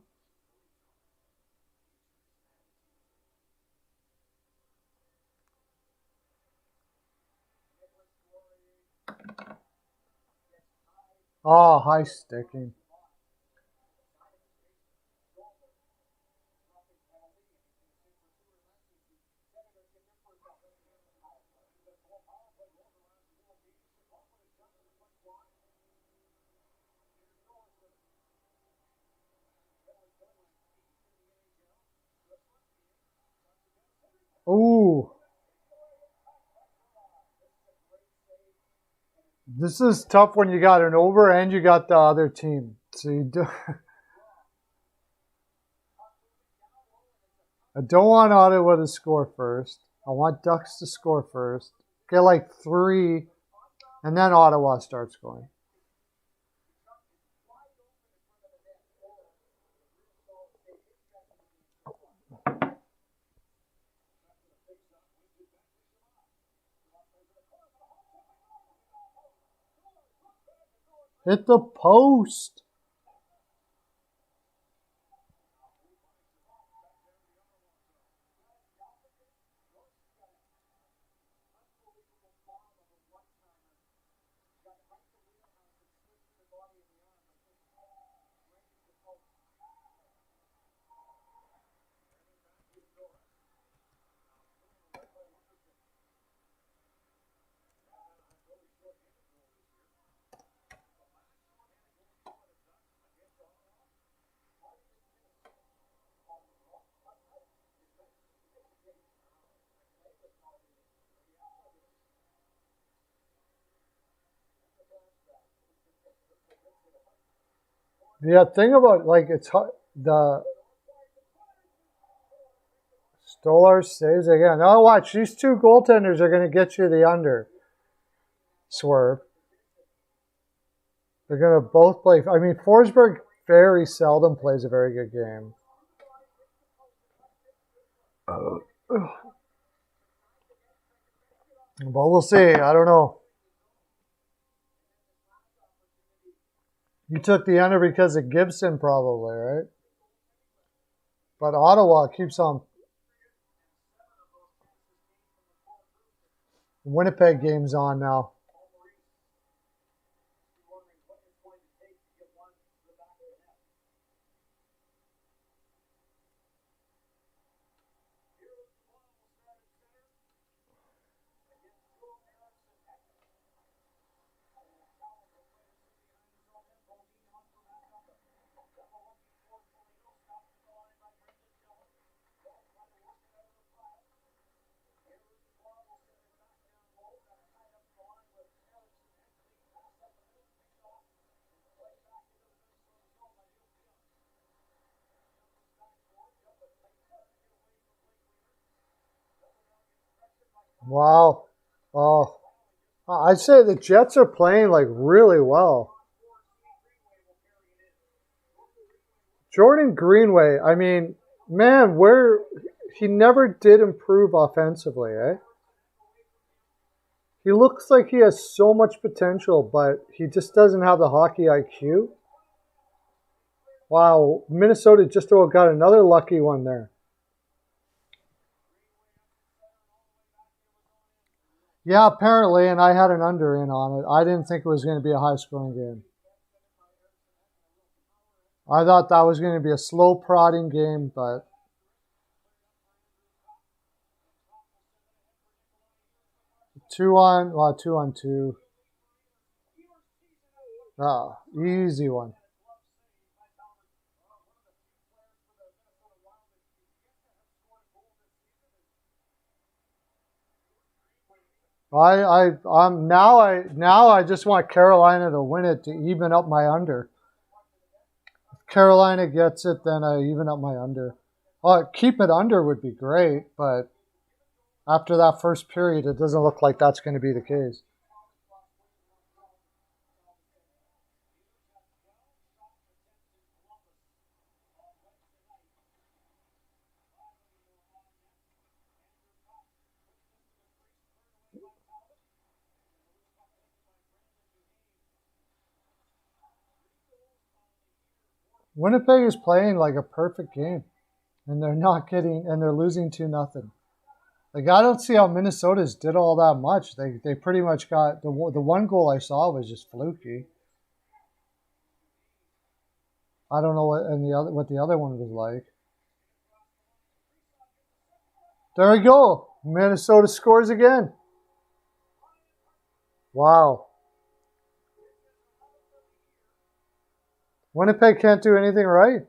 Oh, high sticking. Ooh. This is tough when you got an over and you got the other team. So you do. I don't want Ottawa to score first. I want Ducks to score first. Get like 3, and then Ottawa starts scoring. Hit the post. Yeah, thing about like it's the Stolar saves again. Oh, watch, these 2 goaltenders are going to get you the under. Swerve. They're going to both play. I mean, Forsberg very seldom plays a very good game. But we'll see. I don't know. You took the under because of Gibson, probably, right? But Ottawa keeps on. Winnipeg game's on now. Wow. Oh, I'd say the Jets are playing like really well. Jordan Greenway, I mean, man, he never did improve offensively, eh? He looks like he has so much potential, but he just doesn't have the hockey IQ. Wow, Minnesota just got another lucky one there. Yeah, apparently, and I had an under in on it. I didn't think it was going to be a high-scoring game. I thought that was going to be a slow prodding game, but 2-on-2. Ah, easy one. Now I just want Carolina to win it to even up my under. If Carolina gets it, then I even up my under. Keep it under would be great, but after that first period, it doesn't look like that's going to be the case. Winnipeg is playing like a perfect game, and they're losing 2-0. Like, I don't see how Minnesota's did all that much. They pretty much got the one goal I saw was just fluky. I don't know what the other one was like. There we go. Minnesota scores again. Wow. Winnipeg can't do anything right.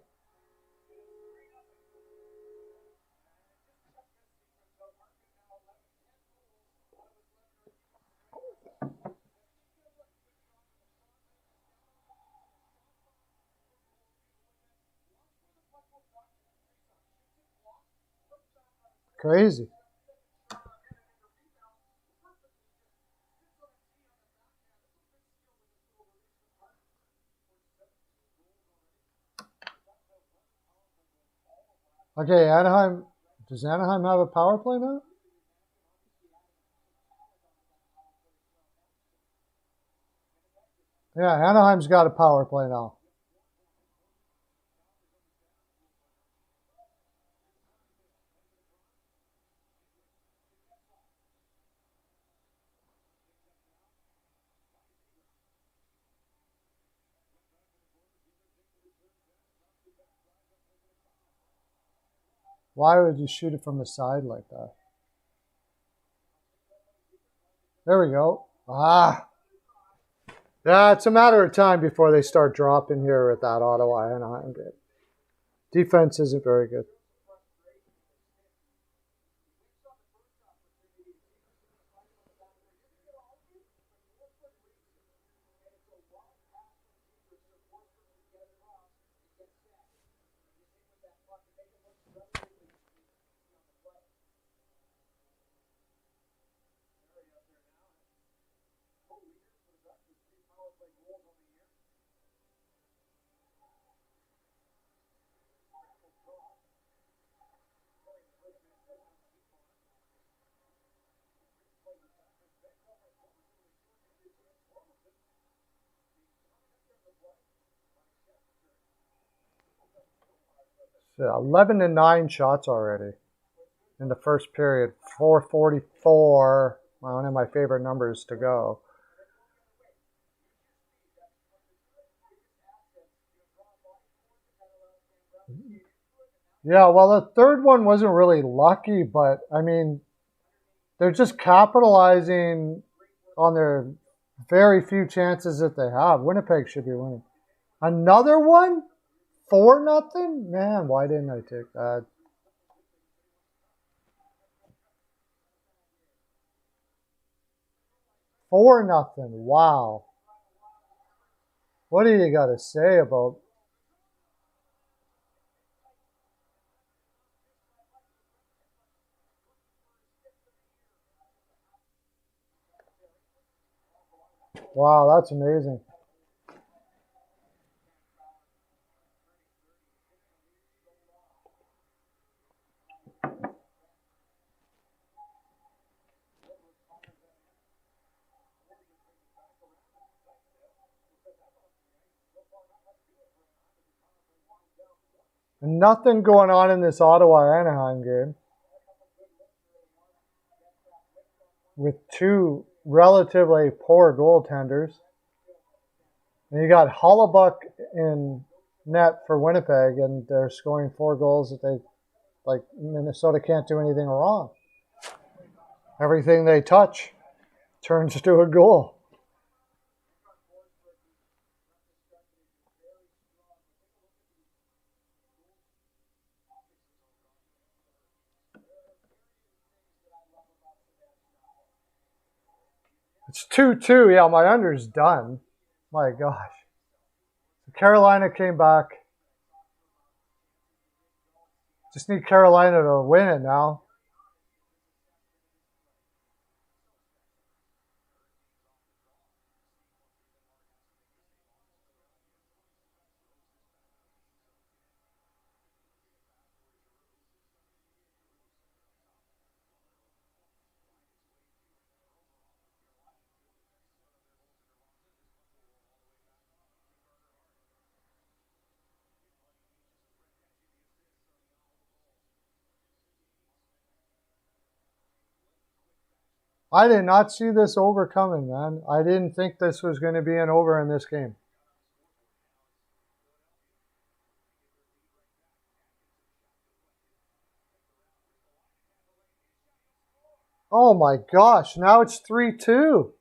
Crazy. Okay, Anaheim. Does Anaheim have a power play now? Yeah, Anaheim's got a power play now. Why would you shoot it from the side like that? There we go. Ah. Yeah, it's a matter of time before they start dropping here at that Ottawa Anaheim game. Defense isn't very good. So 11-9 shots already in the first period. 4:44. One of my favorite numbers to go. Yeah, well, the third one wasn't really lucky, but I mean, they're just capitalizing on their very few chances that they have. Winnipeg should be winning. Another one? 4-0? Man, why didn't I take that? Four nothing. Wow. What do you got to say about? Wow, that's amazing. Nothing going on in this Ottawa-Anaheim game with two relatively poor goaltenders. And you got Hollebuck in net for Winnipeg, and they're scoring 4 goals that they, like, Minnesota can't do anything wrong. Everything they touch turns to a goal. It's 2-2. Yeah, my under's done. My gosh. Carolina came back. Just need Carolina to win it now. I did not see this over coming, man. I didn't think this was going to be an over in this game. Oh my gosh, now it's 3-2.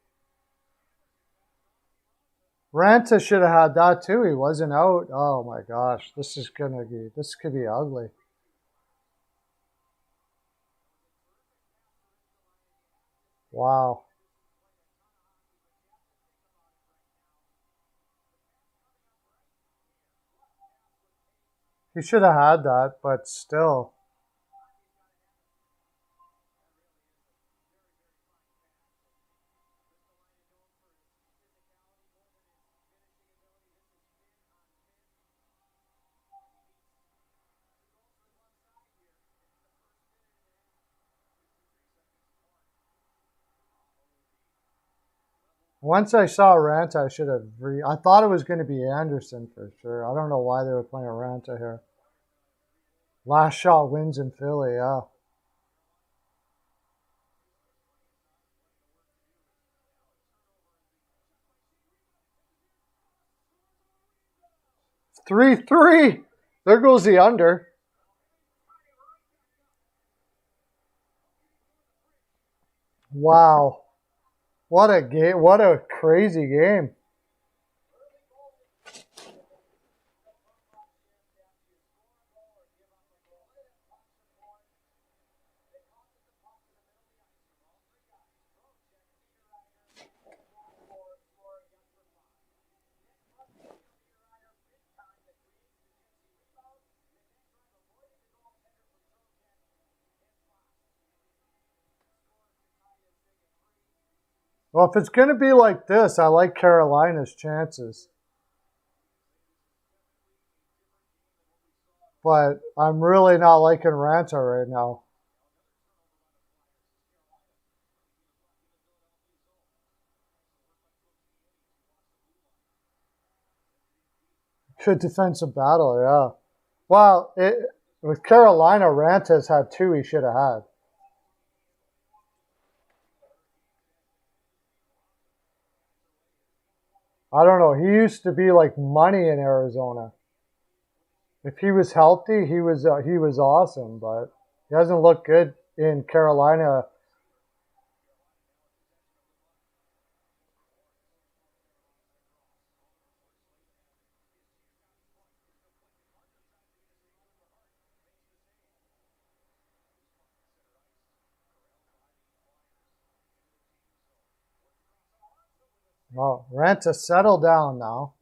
Ranta should have had that too. He wasn't out. Oh my gosh, this could be ugly. Wow. He should have had that, but still. Once I saw Ranta, I should have. I thought it was going to be Anderson for sure. I don't know why they were playing Ranta here. Last shot wins in Philly, yeah. It's 3-3. There goes the under. Wow. What a game. What a crazy game. Well, if it's going to be like this, I like Carolina's chances. But I'm really not liking Ranta right now. Good defensive battle, yeah. Well, with Carolina, Ranta's had 2 he should have had. I don't know. He used to be like money in Arizona. If he was healthy, he was awesome, but he hasn't looked good in Carolina. Well, Ranta, settle down now.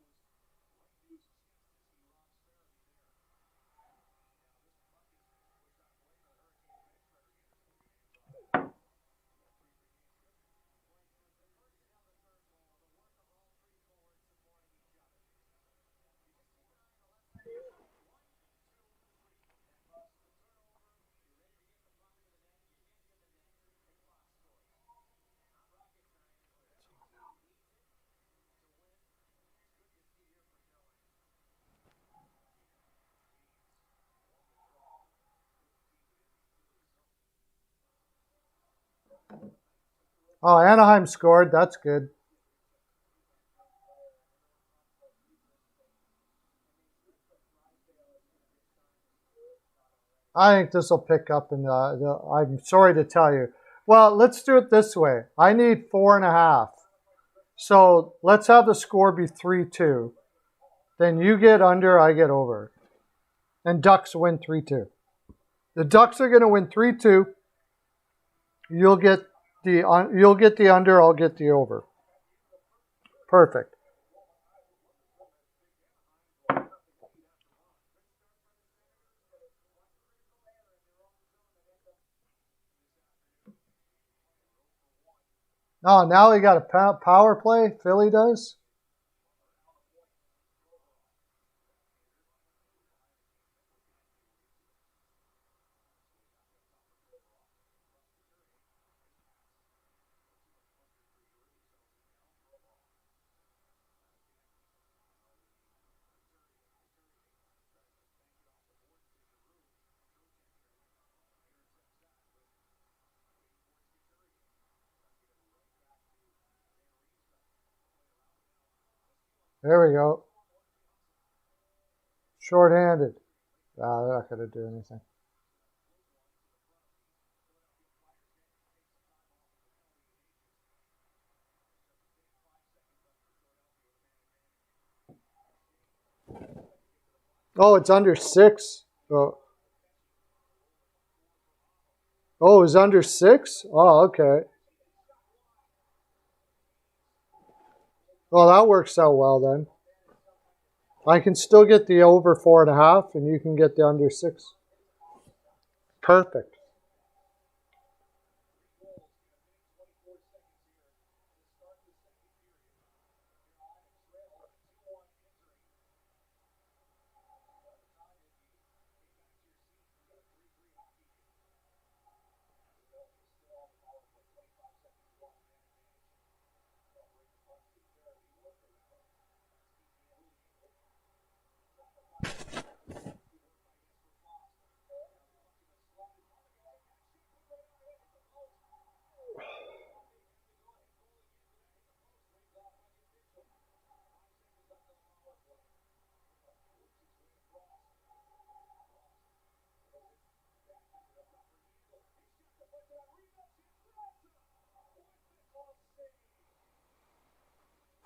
Oh, Anaheim scored. That's good. I think this will pick up in I'm sorry to tell you. Well, let's do it this way. I need 4.5. So let's have the score be 3-2. Then you get under, I get over. And Ducks win 3-2. The Ducks are going to win 3-2. You'll get the under, I'll get the over. Perfect. Oh, now he got a power play. Philly does. There we go. Short-handed. They're not going to do anything. Oh, it's under 6. Oh, it's under 6? Oh, okay. Well, that works out well then. I can still get the over 4.5, and you can get the under 6. Perfect.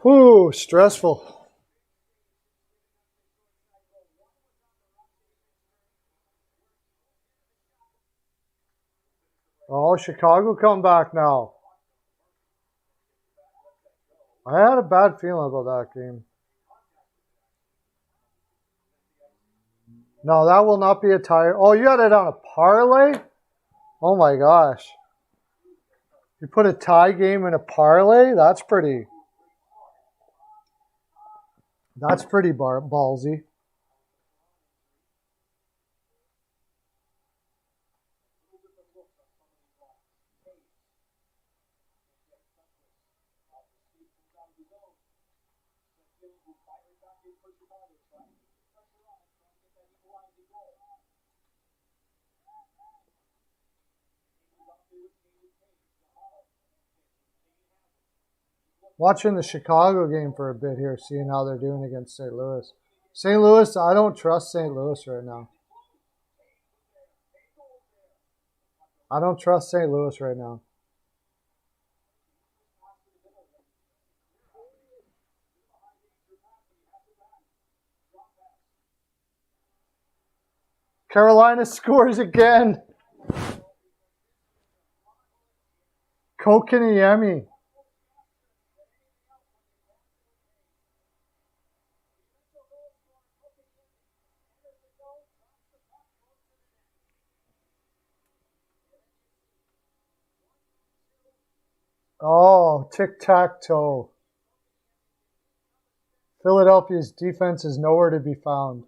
Whew, stressful. Oh, Chicago come back now. I had a bad feeling about that game. No, that will not be a tie. Oh, you had it on a parlay? Oh my gosh. You put a tie game in a parlay? That's pretty ballsy. Watching the Chicago game for a bit here, seeing how they're doing against St. Louis. St. Louis, I don't trust St. Louis right now. I don't trust St. Louis right now. Carolina scores again. Kokiniemi. Oh, tic-tac-toe. Philadelphia's defense is nowhere to be found.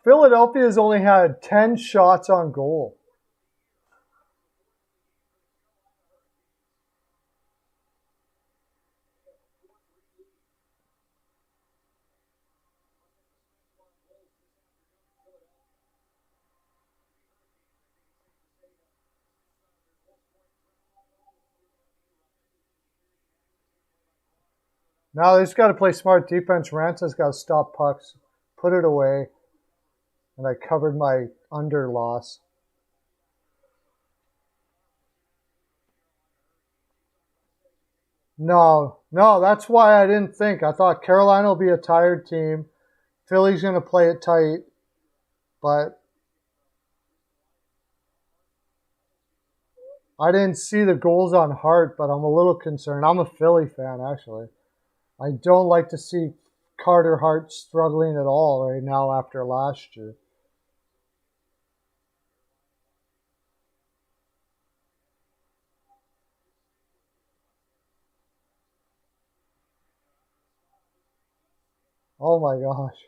Philadelphia has only had 10 shots on goal. Now they just got to play smart defense. Ranta's got to stop pucks, put it away, and I covered my under loss. No, that's why I didn't think. I thought Carolina will be a tired team. Philly's going to play it tight, but I didn't see the goals on Hart, but I'm a little concerned. I'm a Philly fan, actually. I don't like to see Carter Hart struggling at all right now after last year. Oh my gosh.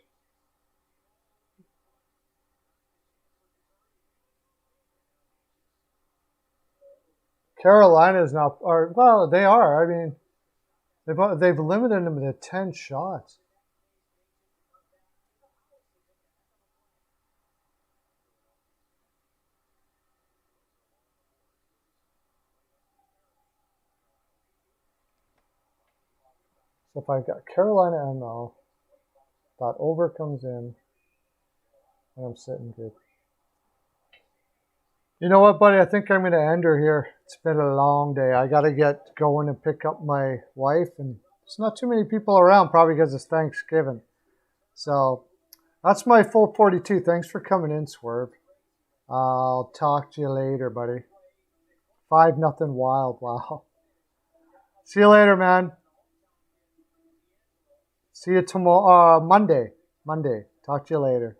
Carolina's not, or well, they are. I mean, they've limited them to 10 shots. So if I got Carolina ML, that over comes in, and I'm sitting good. You know what, buddy? I think I'm going to end her here. It's been a long day. I got to get going and pick up my wife, and there's not too many people around, probably because it's Thanksgiving. So that's my full 42. Thanks for coming in, Swerve. I'll talk to you later, buddy. 5-0 Wild. Wow. See you later, man. See you tomorrow. Monday. Talk to you later.